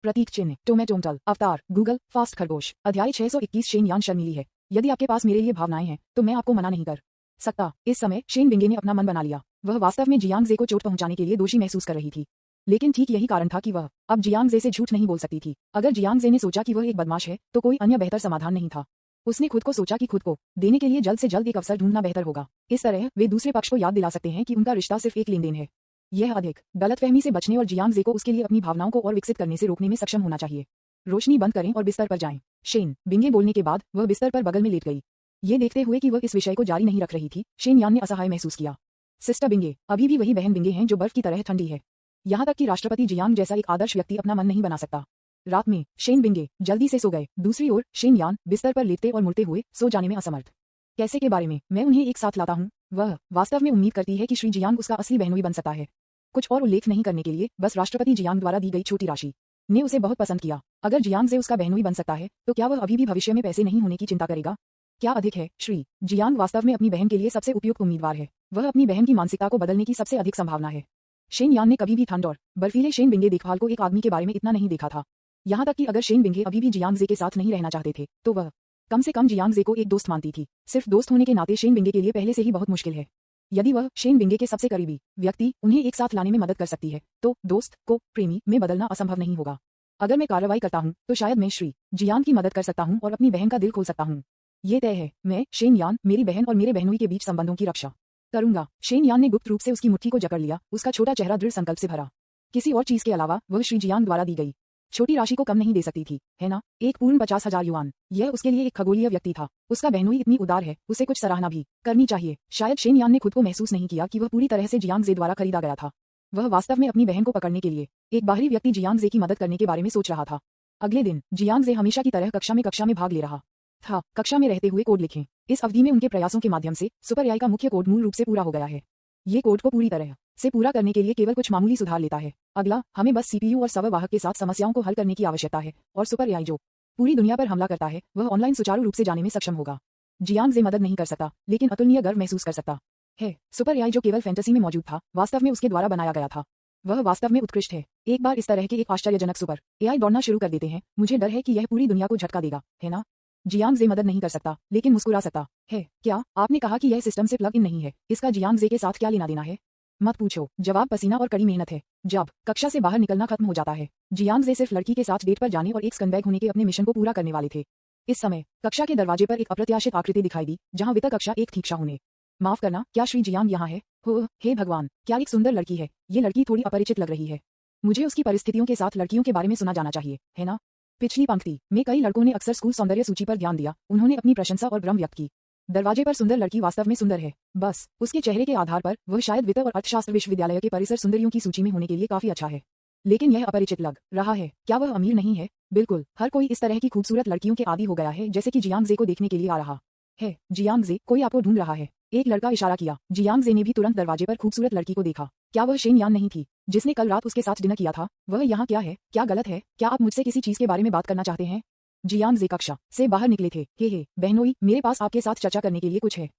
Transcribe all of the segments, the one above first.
प्रतीक चिन्ह टोमेटोमटल अवतार Google fast खरगोश अध्याय 621 शेन यान शर्मीली है। यदि आपके पास मेरे लिए भावनाएं हैं तो मैं आपको मना नहीं कर सकता। इस समय शेन बिंगे ने अपना मन बना लिया। वह वास्तव में जियांग जे को चोट पहुंचाने के लिए दोषी महसूस कर रही थी, लेकिन ठीक यही कारण था कि वह अब जियांग जे से झूठ नहीं बोल सकती थी। अगर जियांग जे ने सोचा कि वह एक बदमाश है तो कोई अन्य बेहतर समाधान नहीं था। उसने खुद को सोचा कि खुद को देने के लिए जल्द से जल्द एक अवसर ढूंढना बेहतर होगा। इस तरह वे दूसरे पक्ष को याद दिला सकते हैं कि उनका रिश्ता सिर्फ एक लेन देन है। यह अधिक गलतफहमी से बचने और जियांग जे को उसके लिए अपनी भावनाओं को और विकसित करने से रोकने में सक्षम होना चाहिए। रोशनी बंद करें और बिस्तर पर जाएं। शेन बिंगे बोलने के बाद वह बिस्तर पर बगल में लेट गई। ये देखते हुए कि वह इस विषय को जारी नहीं रख रही थी, शेन यान ने असहाय महसूस किया। सिस्टर बिंगे अभी भी वही बहन बिंगे हैं जो बर्फ की तरह ठंडी है। यहाँ तक कि राष्ट्रपति जियांग जैसा एक आदर्श व्यक्ति अपना मन नहीं बना सकता। रात में शेन बिंगे जल्दी से सो गए। दूसरी ओर शेन यान बिस्तर पर लेटते और मुड़ते हुए सो जाने में असमर्थ। कैसे के बारे में मैं उन्हें एक साथ लाता हूँ। वह वास्तव में उम्मीद करती है कि श्री जियांग उसका असली बहनोई बन सकता है। कुछ और उल्लेख नहीं करने के लिए बस राष्ट्रपति जियांग द्वारा दी गई छोटी राशि ने उसे बहुत पसंद किया। अगर जियांग जे उसका बहनोई बन सकता है तो क्या वह अभी भी भविष्य में पैसे नहीं होने की चिंता करेगा? क्या अधिक है, श्री जियांग वास्तव में अपनी बहन के लिए सबसे उपयुक्त उम्मीदवार है। वह अपनी बहन की मानसिकता को बदलने की सबसे अधिक संभावना है। शेन यान ने कभी भी ठंड और बर्फीले शेन बिंगे देखभाल को एक आदमी के बारे में इतना नहीं देखा था। यहाँ तक कि अगर शेन बिंगे अभी भी जियांग जे के साथ नहीं रहना चाहते थे तो वह कम से कम जियांग जे को एक दोस्त मानती थी। सिर्फ दोस्त होने के नाते शेन बिंगे के लिए पहले से ही बहुत मुश्किल है। यदि वह शेन बिंगे के सबसे करीबी व्यक्ति उन्हें एक साथ लाने में मदद कर सकती है तो दोस्त को प्रेमी में बदलना असंभव नहीं होगा। अगर मैं कार्रवाई करता हूँ तो शायद मैं श्री जियांग की मदद कर सकता हूँ और अपनी बहन का दिल खोल सकता हूँ। ये तय है, मैं शेन यान मेरी बहन और मेरे बहनोई के बीच संबंधों की रक्षा करूंगा। शेन यान ने गुप्त रूप से उसकी मुट्ठी को जकड़ लिया। उसका छोटा चेहरा दृढ़ संकल्प से भरा। किसी और चीज के अलावा वह श्री जियांग द्वारा दी गई छोटी राशि को कम नहीं दे सकती थी, है ना? एक पूर्ण 50,000 युआन। यह उसके लिए एक खगोलीय व्यक्ति था। उसका बहनोई इतनी उदार है, उसे कुछ सराहना भी करनी चाहिए। शायद शेन यान ने खुद को महसूस नहीं किया कि वह पूरी तरह से जियांग जे द्वारा खरीदा गया था। वह वास्तव में अपनी बहन को पकड़ने के लिए एक बाहरी व्यक्ति जियांग जे की मदद करने के बारे में सोच रहा था। अगले दिन जियांग जे हमेशा की तरह कक्षा में भाग ले रहा था। कक्षा में रहते हुए कोड लिखें। इस अवधि में उनके प्रयासों के माध्यम से सुपर एआई का मुख्य कोड मूल रूप से पूरा हो गया है। ये कोड को पूरी तरह से पूरा करने के लिए केवल कुछ मामूली सुधार लेता है। अगला हमें बस सीपीयू और सर्ववाहक के साथ समस्याओं को हल करने की आवश्यकता है और सुपर एआई जो पूरी दुनिया पर हमला करता है वह ऑनलाइन सुचारू रूप से जाने में सक्षम होगा। जियांग जे मदद नहीं कर सकता लेकिन अतुलनीय गर्व महसूस कर सकता है। सुपर एआई जो केवल फैंटेसी में मौजूद था वास्तव में उसके द्वारा बनाया गया था। वह वास्तव में उत्कृष्ट है। एक बार इस तरह के एक आश्चर्यजनक सुपर एआई दौड़ना शुरू कर देते हैं, मुझे डर है कि यह पूरी दुनिया को झटका देगा, है ना? जियांग जे मदद नहीं कर सकता लेकिन मुस्कुरा सकता है। क्या आपने कहा कि यह सिस्टम से प्लग इन नहीं है? इसका जियांग जे के साथ क्या लेना देना है? मत पूछो। जवाब पसीना और कड़ी मेहनत है। जब कक्षा से बाहर निकलना खत्म हो जाता है, जियांग जे सिर्फ लड़की के साथ डेट पर जाने और एक स्कंबैग होने के अपने मिशन को पूरा करने वाले थे। इस समय कक्षा के दरवाजे पर एक अप्रत्याशित आकृति दिखाई दी जहां वित्त कक्षा एक थीक्षा होने माफ करना, क्या श्री जियांग यहाँ है? हो, हे भगवान, क्या एक सुंदर लड़की है। ये लड़की थोड़ी अपरिचित लग रही है। मुझे उसकी परिस्थितियों के साथ लड़कियों के बारे में सुना जाना चाहिए, है ना? पिछली पंक्ति में कई लड़कों ने अक्सर स्कूल सौंदर्य सूची पर ध्यान दिया। उन्होंने अपनी प्रशंसा और भ्रम व्यक्त की। दरवाजे पर सुंदर लड़की वास्तव में सुंदर है। बस उसके चेहरे के आधार पर वह शायद वित्त और अर्थशास्त्र विश्वविद्यालय के परिसर सुंदरियों की सूची में होने के लिए काफी अच्छा है, लेकिन यह अपरिचित लग रहा है। क्या वह अमीर नहीं है? बिल्कुल, हर कोई इस तरह की खूबसूरत लड़कियों के आदी हो गया है जैसे कि जियांग जे को देखने के लिए आ रहा है। जियांग जे, कोई आपको ढूंढ रहा है। एक लड़का इशारा किया। जियांग जे ने भी तुरंत दरवाजे पर खूबसूरत लड़की को देखा। क्या वह शेन यान नहीं थी जिसने कल रात उसके साथ डिनर किया था? वह यहाँ क्या है? क्या गलत है? क्या आप मुझसे किसी चीज के बारे में बात करना चाहते हैं? जियांग जे कक्षा से बाहर निकले थे। हे बहनोई, मेरे पास आपके साथ चर्चा करने के लिए कुछ है।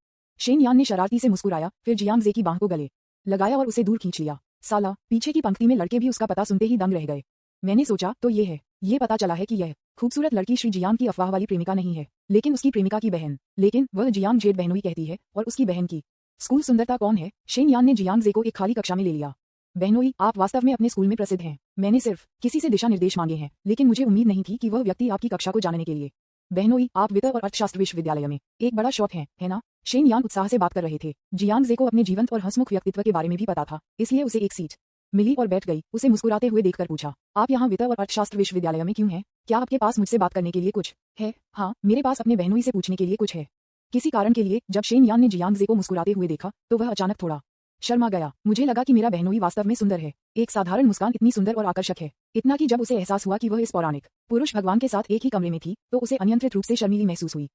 शेन यान ने शरारती से मुस्कुराया, फिर जियांग जे की बांह को गले लगाया और उसे दूर खींच लिया। साला, पीछे की पंक्ति में लड़के भी उसका पता सुनते ही दंग रह गए। मैंने सोचा तो ये है। ये पता चला है कि यह खूबसूरत लड़की श्री जियांग की अफवाह वाली प्रेमिका नहीं है, लेकिन उसकी प्रेमिका की बहन। लेकिन वह जियांग जेड बहनोई कहती है और उसकी बहन की स्कूल सुंदरता कौन है? शेन यान ने जियांग जे को एक खाली कक्षा में ले लिया। बहनोई, आप वास्तव में अपने स्कूल में प्रसिद्ध हैं। मैंने सिर्फ किसी से दिशा निर्देश मांगे हैं, लेकिन मुझे उम्मीद नहीं थी कि वह व्यक्ति आपकी कक्षा को जानने के लिए। बहनोई, आप वित्त और अर्थशास्त्र विश्वविद्यालय में एक बड़ा शौक है ना? शेन यान उत्साह से बात कर रहे थे। जियांग जे को अपने जीवंत और हंसमुख व्यक्तित्व के बारे में भी पता था, इसलिए उसे एक सीट मिली और बैठ गई। उसे मुस्कुराते हुए देखकर पूछा, आप यहाँ वित्त और अर्थशास्त्र विश्वविद्यालय में क्यों हैं? क्या आपके पास मुझसे बात करने के लिए कुछ है? हाँ, मेरे पास अपने बहनोई से पूछने के लिए कुछ है। किसी कारण के लिए जब शेन यान ने जियांग जे को मुस्कुराते हुए देखा तो वह अचानक थोड़ा शर्मा गया। मुझे लगा कि मेरा बहनोई वास्तव में सुंदर है। एक साधारण मुस्कान इतनी सुंदर और आकर्षक है, इतना कि जब उसे एहसास हुआ कि वह इस पौराणिक पुरुष भगवान के साथ एक ही कमरे में थी तो उसे अनियंत्रित रूप से शर्मीली महसूस हुई।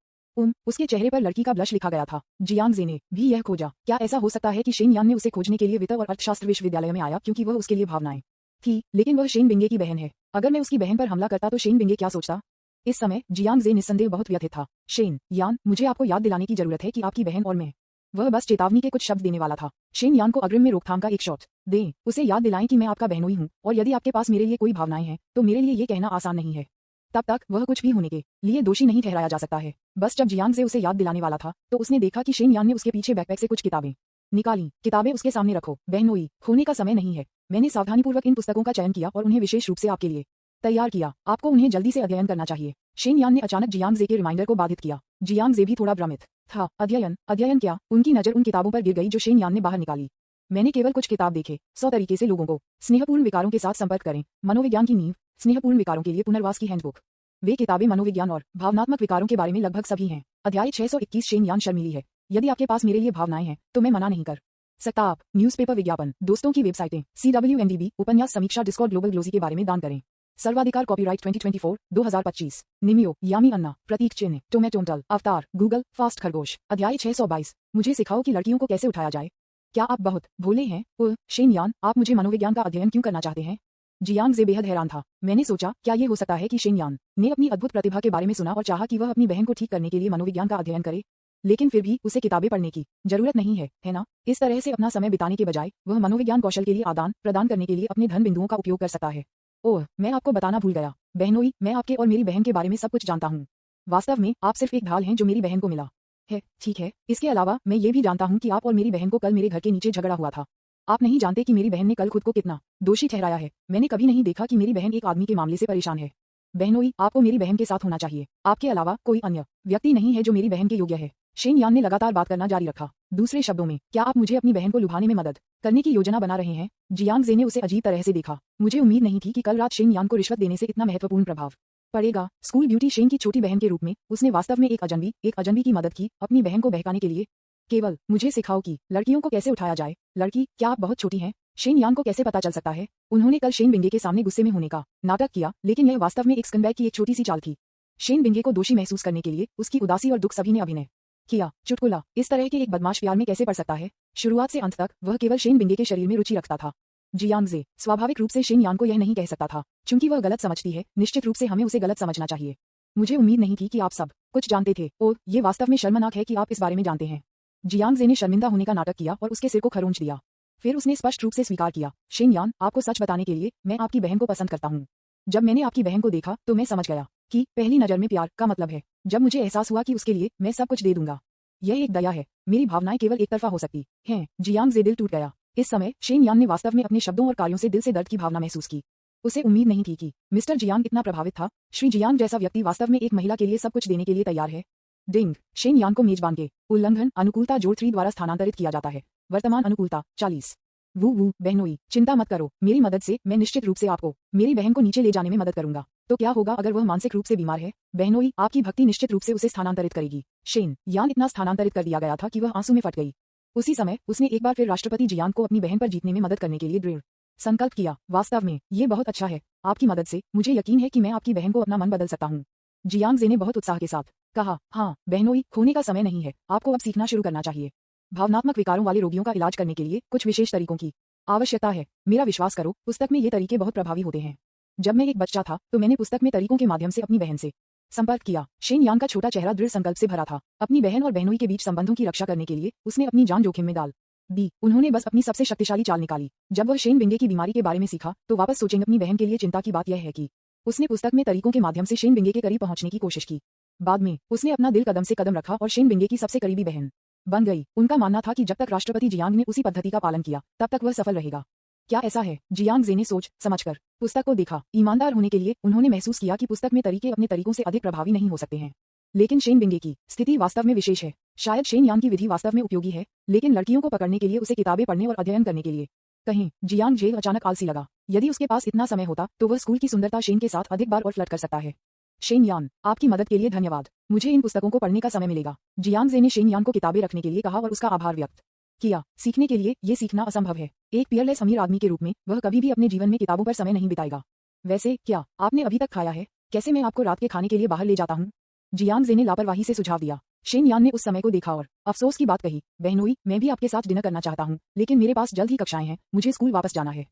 उसके चेहरे पर लड़की का ब्लश लिखा गया था। जियांग जे ने भी यह खोजा। क्या ऐसा हो सकता है कि शेन यान ने उसे खोजने के लिए वित्त और अर्थशास्त्र विश्वविद्यालय में आया क्योंकि वह उसके लिए भावनाएं थी? लेकिन वह शेन बिंगे की बहन है। अगर मैं उसकी बहन पर हमला करता तो शेन बिंगे क्या सोचता? इस समय जियांग जे निस्संदेह बहुत व्यथित था। शेन यान, मुझे आपको याद दिलाने की जरूरत है कि आपकी बहन और मैं वह बस चेतावनी के कुछ शब्द देने वाला था। शेन यान को अग्रिम में रोकथाम का एक शॉट दें, उसे याद दिलाएं कि मैं आपका बहनोई हूँ और यदि आपके पास मेरे लिए कोई भावनाएं हैं तो मेरे लिए ये कहना आसान नहीं है। तब तक वह कुछ भी होने के लिए दोषी नहीं ठहराया जा सकता है। बस जब जियांग जे उसे याद दिलाने वाला था तो उसने देखा कि शेन यान ने उसके पीछे बैकपैक से कुछ किताबें निकाली। किताबें उसके सामने रखो, बहनोई, खोने का समय नहीं है। मैंने सावधानीपूर्वक इन पुस्तकों का चयन किया और उन्हें विशेष रूप से आपके लिए तैयार किया। आपको उन्हें जल्दी से अध्ययन करना चाहिए। शेन यान ने अचानक जियांग जे के रिमाइंडर को बाधित किया। जियांग जे भी थोड़ा भ्रमित था। अध्ययन क्या? उनकी नजर उन किताबों पर गिर गई जो शेन यान ने बाहर निकाली। मैंने केवल कुछ किताब देखे। 100 तरीके से लोगों को स्नेहपूर्ण विकारों के साथ संपर्क करें। मनोविज्ञान की नींव, स्नेहपूर्ण विकारों के लिए पुनर्वास की हैंडबुक। वे किताबें मनोविज्ञान और भावनात्मक विकारों के बारे में लगभग सभी हैं। अध्याय 621 शेन यान शर्मीली है। यदि आपके पास मेरे लिए भावनाएं हैं तो मैं मना नहीं कर सकता। आप न्यूज़पेपर विज्ञापन, दोस्तों की वेबसाइटें, CWNDB, उपन्यास समीक्षा, डिस्कॉर्ड, ग्लोबल ग्लोजी के बारे में दान करें। सर्वाधिकार कॉपीराइट 2024, 2025। निमियो, यामी अन्ना, प्रतीक चिन्ह, टोमेटोंटल, अवतार, गूगल, फास्ट खरगोश। अध्याय 622। मुझे सिखाओ कि लड़कियों को कैसे उठाया जाए। क्या आप बहुत भोले हैं? शेन यान, आप मुझे मनोविज्ञान का अध्ययन क्यों करना चाहते हैं? जियांग जे बेहद हैरान था। मैंने सोचा, क्या ये हो सकता है कि शेन यान ने अपनी अद्भुत प्रतिभा के बारे में सुना और चाहा कि वह अपनी बहन को ठीक करने के लिए मनोविज्ञान का अध्ययन करे। लेकिन फिर भी उसे किताबें पढ़ने की जरूरत नहीं है ना? इस तरह से अपना समय बिताने के बजाय वह मनोविज्ञान कौशल के लिए आदान प्रदान करने के लिए अपने धन बिंदुओं का उपयोग कर सकता है। ओह, मैं आपको बताना भूल गया, बहनोई, मैं आपके और मेरी बहन के बारे में सब कुछ जानता हूँ। वास्तव में आप सिर्फ एक ढाल हैं जो मेरी बहन को मिला है। ठीक है, इसके अलावा मैं ये भी जानता हूँ कि आप और मेरी बहन को कल मेरे घर के नीचे झगड़ा हुआ था। आप नहीं जानते कि मेरी बहन ने कल खुद को कितना दोषी ठहराया है। मैंने कभी नहीं देखा कि मेरी बहन एक आदमी के मामले से परेशान है। बहनोई, आपको मेरी बहन के साथ होना चाहिए। आपके अलावा कोई अन्य व्यक्ति नहीं है जो मेरी बहन के योग्य है। शेन यान ने लगातार बात करना जारी रखा। दूसरे शब्दों में, क्या आप मुझे अपनी बहन को लुभाने में मदद करने की योजना बना रहे हैं? जियांग जे ने उसे अजीब तरह से देखा। मुझे उम्मीद नहीं थी कि कल रात शेन यान को रिश्वत देने से इतना महत्वपूर्ण प्रभाव पड़ेगा। स्कूल ब्यूटी शेन की छोटी बहन के रूप में उसने वास्तव में एक अजनबी की मदद की अपनी बहन को बहकाने के लिए। केवल मुझे सिखाओ कि लड़कियों को कैसे उठाया जाए। लड़की? क्या आप बहुत छोटी हैं? शेन यान को कैसे पता चल सकता है? उन्होंने कल शेन बिंगे के सामने गुस्से में होने का नाटक किया, लेकिन यह वास्तव में एक स्कंबैग की एक छोटी सी चाल थी। शेन बिंगे को दोषी महसूस करने के लिए उसकी उदासी और दुख सभी ने अभिनय किया। चुटकुला, इस तरह के एक बदमाश प्यार में कैसे पड़ सकता है? शुरुआत से अंत तक वह केवल शेन बिंगे के शरीर में रुचि रखता था। जियांग जे स्वाभाविक रूप से शेन यान को यह नहीं कह सकता था, क्योंकि वह गलत समझती है। निश्चित रूप से हमें उसे गलत समझना चाहिए। मुझे उम्मीद नहीं थी कि आप सब कुछ जानते थे। ओह, ये वास्तव में शर्मनाक है कि आप इस बारे में जानते हैं। जियांग जे ने शर्मिंदा होने का नाटक किया और उसके सिर को खरोंच दिया। फिर उसने स्पष्ट रूप से स्वीकार किया, शेन यान, आपको सच बताने के लिए मैं आपकी बहन को पसंद करता हूँ। जब मैंने आपकी बहन को देखा तो मैं समझ गया कि पहली नजर में प्यार का मतलब है। जब मुझे एहसास हुआ कि उसके लिए मैं सब कुछ दे दूंगा। यह एक दया है। मेरी भावनाएं केवल एक तरफा हो सकती हैं। जियांग जे दिल टूट गया। इस समय शेन यान ने वास्तव में अपने शब्दों और कार्यों से दिल से दर्द की भावना महसूस की। उसे उम्मीद नहीं थी कि मिस्टर जियांग इतना प्रभावित था। श्री जियांग जैसा व्यक्ति वास्तव में एक महिला के लिए सब कुछ देने के लिए तैयार है। डिंग, शेन यान को मेजबान के उल्लंघन अनुकूलता जोड़ 3 द्वारा स्थानांतरित किया जाता है। वर्तमान अनुकूलता 40। वू बहनोई, चिंता मत करो, मेरी मदद से मैं निश्चित रूप से आपको मेरी बहन को नीचे ले जाने में मदद करूंगा। तो क्या होगा अगर वह मानसिक रूप से बीमार है? बहनोई, आपकी भक्ति निश्चित रूप से उसे स्थानांतरित करेगी। शेन यान इतना स्थानांतरित कर दिया गया था कि वह आंसू में फट गई। उसी समय उसने एक बार फिर राष्ट्रपति जियांग को अपनी बहन पर जीतने में मदद करने के लिए दृढ़ संकल्प किया। वास्तव में ये बहुत अच्छा है। आपकी मदद से मुझे यकीन है कि मैं आपकी बहन को अपना मन बदल सकता हूँ। जियांग जे ने बहुत उत्साह के साथ कहा, हाँ बहनोई, खोने का समय नहीं है। आपको अब सीखना शुरू करना चाहिए। भावनात्मक विकारों वाले रोगियों का इलाज करने के लिए कुछ विशेष तरीकों की आवश्यकता है। मेरा विश्वास करो, पुस्तक में ये तरीके बहुत प्रभावी होते हैं। जब मैं एक बच्चा था तो मैंने पुस्तक में तरीकों के माध्यम से अपनी बहन से संपर्क किया। शेन यान का छोटा चेहरा दृढ़ संकल्प से भरा था। अपनी बहन और बहनोई के बीच संबंधों की रक्षा करने के लिए उसने अपनी जान जोखिम में डाल दी। उन्होंने बस अपनी सबसे शक्तिशाली चाल निकाली। जब वह शेन बिंगे की बीमारी के बारे में सीखा तो वापस सोचेंगे। अपनी बहन के लिए चिंता की बात यह है कि उसने पुस्तक में तरीकों के माध्यम से शेन बिंगे के करीब पहुंचने की कोशिश की। बाद में उसने अपना दिल कदम से कदम रखा और शेन बिंगे की सबसे करीबी बहन बन गई। उनका मानना था कि जब तक राष्ट्रपति जियांग ने उसी पद्धति का पालन किया तब तक वह सफल रहेगा। क्या ऐसा है? जियांग जे ने सोच समझकर पुस्तक को देखा। ईमानदार होने के लिए उन्होंने महसूस किया कि पुस्तक में तरीके अपने तरीकों से अधिक प्रभावी नहीं हो सकते हैं। लेकिन शेन बिंगे की स्थिति वास्तव में विशेष है। शायद शेन यान की विधि वास्तव में उपयोगी है, लेकिन लड़कियों को पकड़ने के लिए उसे किताबें पढ़ने और अध्ययन करने के लिए कहीं जियांग जे अचानक आलसी लगा। यदि उसके पास इतना समय होता तो वह स्कूल की सुंदरता शेन के साथ अधिक बार और फ्लर्ट कर सकता है। शेन यान, आपकी मदद के लिए धन्यवाद। मुझे इन पुस्तकों को पढ़ने का समय मिलेगा। जियांग जे ने शेन यान को किताबें रखने के लिए कहा और उसका आभार व्यक्त किया। सीखने के लिए ये सीखना असंभव है। एक पियरलेस अमीर आदमी के रूप में वह कभी भी अपने जीवन में किताबों पर समय नहीं बिताएगा। वैसे क्या आपने अभी तक खाया है? कैसे मैं आपको रात के खाने के लिए बाहर ले जाता हूँ? जियांग जे ने लापरवाही से सुझाव दिया। शेन यान ने उस समय को देखा और अफसोस की बात कही, बहनोई, मैं भी आपके साथ डिनर करना चाहता हूँ, लेकिन मेरे पास जल्द ही कक्षाएं हैं, मुझे स्कूल वापस जाना है।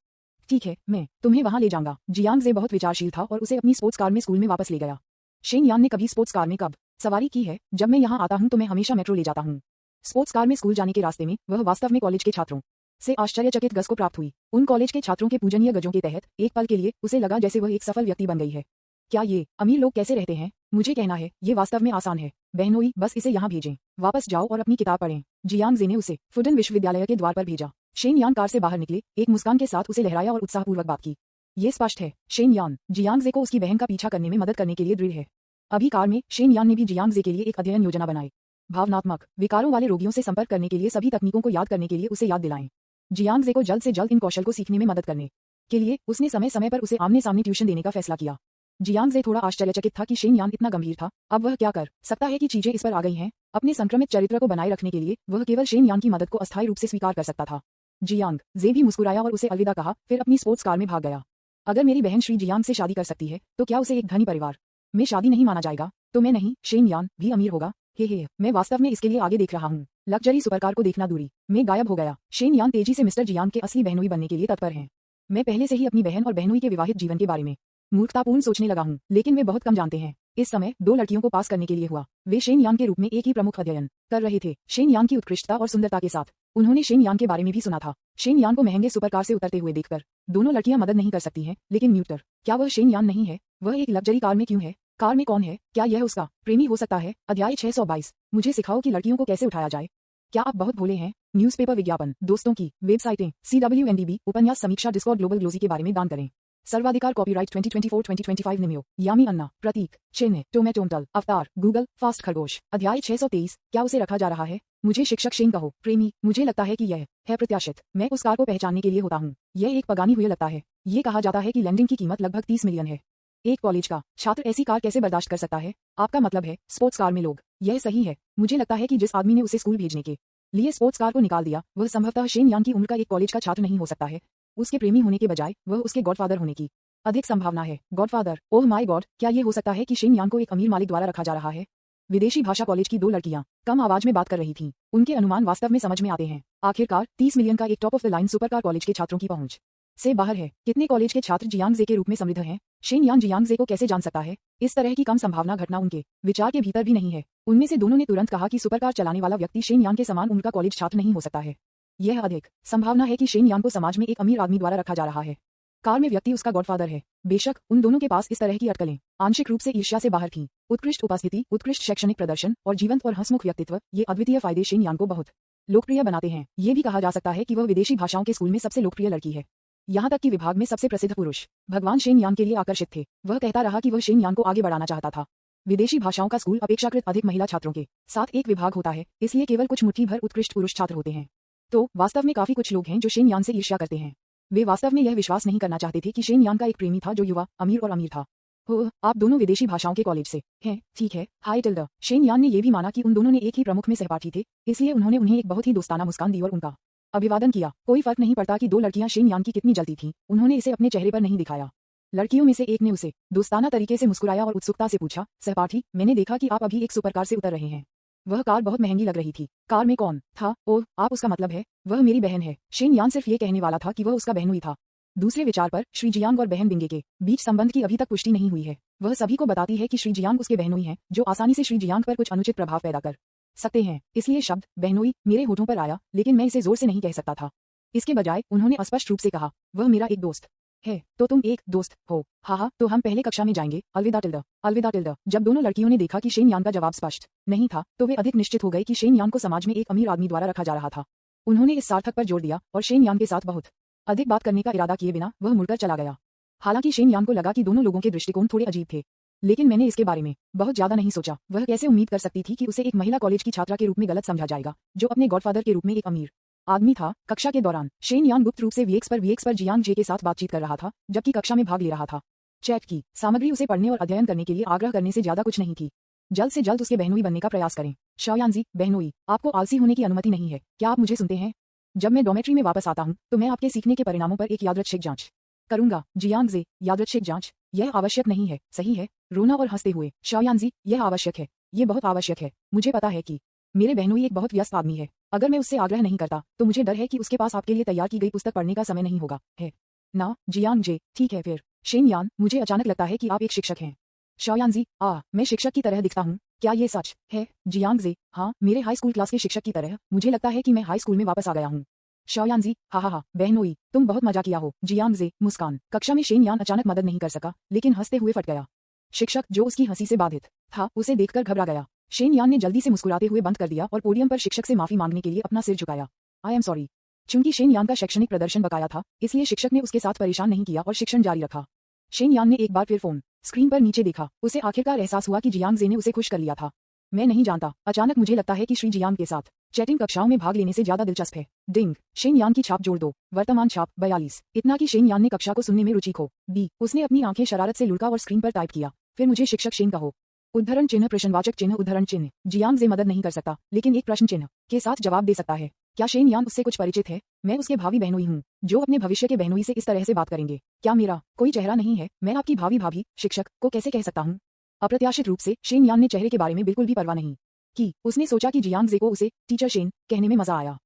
ठीक है, मैं तुम्हें वहां ले जाऊंगा। जियांग जे बहुत विचारशील था और उसे अपनी स्पोर्ट्स कार में स्कूल में वापस ले गया। शेन यान ने कभी स्पोर्ट्स कार में कब सवारी की है? जब मैं यहाँ आता हूँ तो मैं हमेशा मेट्रो ले जाता हूँ। स्पोर्ट्स कार में स्कूल जाने के रास्ते में वह वास्तव में कॉलेज के छात्रों से आश्चर्यचकित गज को प्राप्त हुई। उन कॉलेज के छात्रों के पूजनीय गजों के तहत एक पल के लिए उसे लगा जैसे वह एक सफल व्यक्ति बन गई है। क्या ये अमीर लोग कैसे रहते हैं? मुझे कहना है ये वास्तव में आसान है। बहनोई, बस इसे यहाँ भेजें। वापस जाओ और अपनी किताब पढ़ें। जियांग जे ने उसे फुडन विश्वविद्यालय के द्वार पर भेजा। शेन यान कार से बाहर निकले, एक मुस्कान के साथ उसे लहराया और उत्साहपूर्वक बात की। ये स्पष्ट है शेन यान जियांग जे को उसकी बहन का पीछा करने में मदद करने के लिए दृढ़ है। अभी कार में शेन यान ने भी जियांग जे के लिए एक अध्ययन योजना बनाई। भावनात्मक विकारों वाले रोगियों से संपर्क करने के लिए सभी तकनीकों को याद करने के लिए उसे याद दिलाएं। जियांग जे को जल्द से जल्द इन कौशल को सीखने में मदद करने के लिए उसने समय समय पर उसे आमने सामने ट्यूशन देने का फैसला किया। जियांग जे थोड़ा आश्चर्यचकित था कि शेन यान इतना गंभीर था। अब वह क्या कर सकता है कि चीजें इस पर आ गई हैं। अपने संक्रमित चरित्र को बनाए रखने के लिए वह केवल शेन यान की मदद को अस्थायी रूप से स्वीकार कर सकता था। जियांग जे भी मुस्कुराया और उसे अलविदा कहा, फिर अपनी स्पोर्ट्स कार में भाग गया। अगर मेरी बहन श्री जियांग से शादी कर सकती है तो क्या उसे एक धनी परिवार में शादी नहीं माना जाएगा? तो मैं नहीं, शेन यान भी अमीर होगा। हे, मैं वास्तव में इसके लिए आगे देख रहा हूँ। लग्जरी सुपरकार को देखना दूरी में गायब हो गया। शेन यान तेजी से मिस्टर जियांग के असली बहनोई बनने के लिए तत्पर हैं। मैं पहले से ही अपनी बहन और बहनोई के विवाहित जीवन के बारे में मूर्खतापूर्ण सोचने लगा हूँ, लेकिन वे बहुत कम जानते हैं। इस समय 2 लड़कियों को पास करने के लिए हुआ। वे शेन यान के रूप में एक ही प्रमुख अध्ययन कर रहे थे। शेन यान की उत्कृष्टता और सुंदरता के साथ उन्होंने शेन यान के बारे में भी सुना था। शेन यान को महंगे सुपरकार से उतरते हुए देखकर दोनों लड़कियां मदद नहीं कर सकती हैं, लेकिन न्यूटर, क्या वह शेन यान नहीं है? वह एक लग्जरी कार में क्यों है? कार में कौन है? क्या यह उसका प्रेमी हो सकता है? अध्याय 622। मुझे सिखाओ कि लड़कियों को कैसे उठाया जाए। क्या आप बहुत भोले हैं? न्यूज़पेपर विज्ञापन, दोस्तों की वेबसाइटें, CWNDB, उपन्यास समीक्षा, डिस्कॉर्ड, ग्लोबल ग्लोजी के बारे में दान करें। सर्वाधिकार, कॉपीराइट 2024-2025 निमियो, यामी अन्ना, प्रतीक, चिन्ह, टोमेटोमटल, अवतार, गूगल, फास्ट खरगोश। अध्याय 623। क्या उसे रखा जा रहा है? मुझे शिक्षक शेन कहो। प्रेमी, मुझे लगता है कि यह है प्रत्याशित। मैं उस कार को पहचानने के लिए होता हूँ। यह एक पगानी हुई लगता है। ये कहा जाता है कि लैंडिंग की कीमत लगभग 30 मिलियन है। एक कॉलेज का छात्र ऐसी कार कैसे बर्दाश्त कर सकता है? आपका मतलब है स्पोर्ट्स कार में लोग? यह सही है। मुझे लगता है कि जिस आदमी ने उसे स्कूल भेजने के लिए स्पोर्ट्स कार को निकाल दिया, वह संभवतः शेन यान की उम्र का एक कॉलेज का छात्र नहीं हो सकता है। उसके प्रेमी होने के बजाय वह उसके गॉडफादर होने की अधिक संभावना है। गॉडफादर, ओह माय गॉड, क्या ये हो सकता है कि शेन यान को एक अमीर मालिक द्वारा रखा जा रहा है? विदेशी भाषा कॉलेज की 2 लड़कियां कम आवाज में बात कर रही थीं। उनके अनुमान वास्तव में समझ में आते हैं। आखिरकार 30 मिलियन का एक top of the line supercar college के छात्रों की पहुंच से बाहर है। कितने कॉलेज के छात्र जियांग जे के रूप में समृद्ध हैं? शेन यान जियांग जे को कैसे जान सकता है? इस तरह की कम संभावना घटना उनके विचार के भीतर भी नहीं है। उनमें से दोनों ने तुरंत कहा कि सुपरकार चलाने वाला व्यक्ति शेन यान के समान उम्र का कॉलेज छात्र नहीं हो सकता है। यह अधिक संभावना है कि शेन यान को समाज में एक अमीर आदमी द्वारा रखा जा रहा है। कार में व्यक्ति उसका गॉडफादर है। बेशक उन दोनों के पास इस तरह की अटकलें आंशिक रूप से ईर्ष्या से बाहर थीं। उत्कृष्ट उपस्थिति, उत्कृष्ट शैक्षणिक प्रदर्शन और जीवंत और हंसमुख व्यक्तित्व, ये अद्वितीय फायदे शेन यान को बहुत लोकप्रिय बनाते हैं। ये भी कहा जा सकता है कि वह विदेशी भाषाओं के स्कूल में सबसे लोकप्रिय लड़की है। यहाँ तक कि विभाग में सबसे प्रसिद्ध पुरुष भगवान शेन यान के लिए आकर्षित थे। वह कहता रहा कि वह शेन यान को आगे बढ़ाना चाहता था। विदेशी भाषाओं का स्कूल अपेक्षाकृत अधिक महिला छात्रों के साथ एक विभाग होता है, इसलिए केवल कुछ मुट्ठी भर उत्कृष्ट पुरुष छात्र होते हैं। तो वास्तव में काफी कुछ लोग हैं जो शेन यान से ईर्ष्या करते हैं। वे वास्तव में यह विश्वास नहीं करना चाहते थे कि शेन यान का एक प्रेमी था जो युवा, अमीर और अमीर था। हो, आप दोनों विदेशी भाषाओं के कॉलेज से हैं, ठीक है? हाय टिल्डा। शेन यान ने यह भी माना कि उन दोनों ने एक ही प्रमुख में सहपाठी थे, इसलिए उन्होंने उन्हें एक बहुत ही दोस्ताना मुस्कान दी और उनका अभिवादन किया। कोई फर्क नहीं पड़ता कि 2 लड़कियां शेन यान की कितनी जलती थीं, उन्होंने इसे अपने चेहरे पर नहीं दिखाया। लड़कियों में से एक ने उसे दोस्ताना तरीके से मुस्कुराया और उत्सुकता से पूछा, सहपाठी, मैंने देखा कि आप अभी एक सुपरकार से उतर रहे हैं। वह कार बहुत महंगी लग रही थी। कार में कौन था? ओह, आप उसका मतलब है वह मेरी बहन है। शेन यान सिर्फ ये कहने वाला था कि वह उसका बहनोई था। दूसरे विचार पर श्री जियांग और बहन बिंगे के बीच संबंध की अभी तक पुष्टि नहीं हुई है। वह सभी को बताती है कि श्री जियांग उसके बहनोई हैं, जो आसानी से श्री जियांग पर कुछ अनुचित प्रभाव पैदा कर सकते हैं। इसलिए शब्द बहनोई मेरे होठों पर आया, लेकिन मैं इसे जोर से नहीं कह सकता था। इसके बजाय उन्होंने स्पष्ट रूप से कहा, वह मेरा एक दोस्त है। तो तुम एक दोस्त हो? हाँ, तो हम पहले कक्षा में जाएंगे। अलविदा टिल्डा। अलविदा टिल्डा। जब दोनों लड़कियों ने देखा कि शेन यान का जवाब स्पष्ट नहीं था, तो वे अधिक निश्चित हो गए कि शेन यान को समाज में एक अमीर आदमी द्वारा रखा जा रहा था। उन्होंने इस सार्थक पर जोर दिया और शेन यान के साथ बहुत अधिक बात करने का इरादा किए बिना वह मुड़कर चला गया। हालांकि शेन यान को लगा कि दोनों लोगों के दृष्टिकोण थोड़े अजीब थे, लेकिन मैंने इसके बारे में बहुत ज्यादा नहीं सोचा। वह कैसे उम्मीद कर सकती थी कि उसे एक महिला कॉलेज की छात्रा के रूप में गलत समझा जाएगा, जो अपने गॉडफादर के रूप में एक अमीर आदमी था। कक्षा के दौरान शेन यान गुप्त रूप से वीएक्स पर जियांग जे के साथ बातचीत कर रहा था, जबकि कक्षा में भाग ले रहा था। चैट की सामग्री उसे पढ़ने और अध्ययन करने के लिए आग्रह करने से ज्यादा कुछ नहीं थी। जल्द से जल्द उसके बहनोई बनने का प्रयास करें। शाओयानजी, बहनोई, आपको आलसी होने की अनुमति नहीं है। क्या आप मुझे सुनते हैं? जब मैं डॉमेट्री में वापस आता हूं, तो मैं आपके सीखने के परिणामों पर एक यादृच्छिक जांच करूंगा। जियांग जे, यादृच्छिक जांच? यह आवश्यक नहीं है, सही है? रोना और हंसते हुए, शाओयानजी, यह आवश्यक है। ये बहुत आवश्यक है। मुझे पता है कि मेरे बहनोई एक बहुत व्यस्त आदमी है। अगर मैं उससे आग्रह नहीं करता, तो मुझे डर है कि उसके पास आपके लिए तैयार की गई पुस्तक पढ़ने का समय नहीं होगा, है ना? जियांग जे, ठीक है फिर। शेन यान, मुझे अचानक लगता है कि आप एक शिक्षक हैं। शाओयानजी, मैं शिक्षक की तरह दिखता हूँ। क्या ये सच है? जियांग जे, हाँ, मेरे हाई स्कूल क्लास के शिक्षक की तरह मुझे लगता है कि मैं हाई स्कूल में वापस आ गया हूँ। शाओयानजी, हा, बहनोई, तुम बहुत मजा किया हो। जियांग जे, मुस्कान। कक्षा में शेन यान अचानक मदद नहीं कर सका, लेकिन हंसते हुए फट गया। शिक्षक, जो उसकी हंसी से बाधित था, उसे देखकर घबरा गया। शेन यान ने जल्दी से मुस्कुराते हुए बंद कर दिया और पोडियम पर शिक्षक से माफी मांगने के लिए अपना सिर झुकाया। I am sorry. चूंकि शेन यान का शैक्षणिक प्रदर्शन बकाया था, इसलिए शिक्षक ने उसके साथ परेशान नहीं किया और शिक्षण जारी रखा। शेन यान ने एक बार फिर फोन स्क्रीन पर नीचे देखा। उसे आखिरकार एहसास हुआ कि जियांग जे ने उसे खुश कर लिया था। मैं नहीं जानता, अचानक मुझे लगता है कि श्री जियांग के साथ चैटिंग कक्षाओं में भाग लेने से ज्यादा दिलचस्प है। डिंग, शेन यान की छाप जोड़ दो। वर्तमान छाप 42। इतना कि शेन यान ने कक्षा को सुनने में रुचि खो दी। उसने अपनी आंखें शरारत से लुढ़का और स्क्रीन पर टाइप किया। फिर मुझे शिक्षक शेन कहो। उद्धरण चिन्ह प्रश्नवाचक चिन्ह उद्धरण चिन्ह। जियांग जे मदद नहीं कर सकता, लेकिन एक प्रश्न चिन्ह के साथ जवाब दे सकता है। क्या शेन यान उससे कुछ परिचित है? मैं उसके भावी बहनोई हूँ, जो अपने भविष्य के बहनोई से इस तरह से बात करेंगे। क्या मेरा कोई चेहरा नहीं है? मैं आपकी भावी भाभी शिक्षक को कैसे कह सकता हूँ? अप्रत्याशित रूप से शेन यान ने चेहरे के बारे में बिल्कुल भी परवाह नहीं की। उसने सोचा कि जियांग जे को उसे टीचर शेन कहने में मजा आया।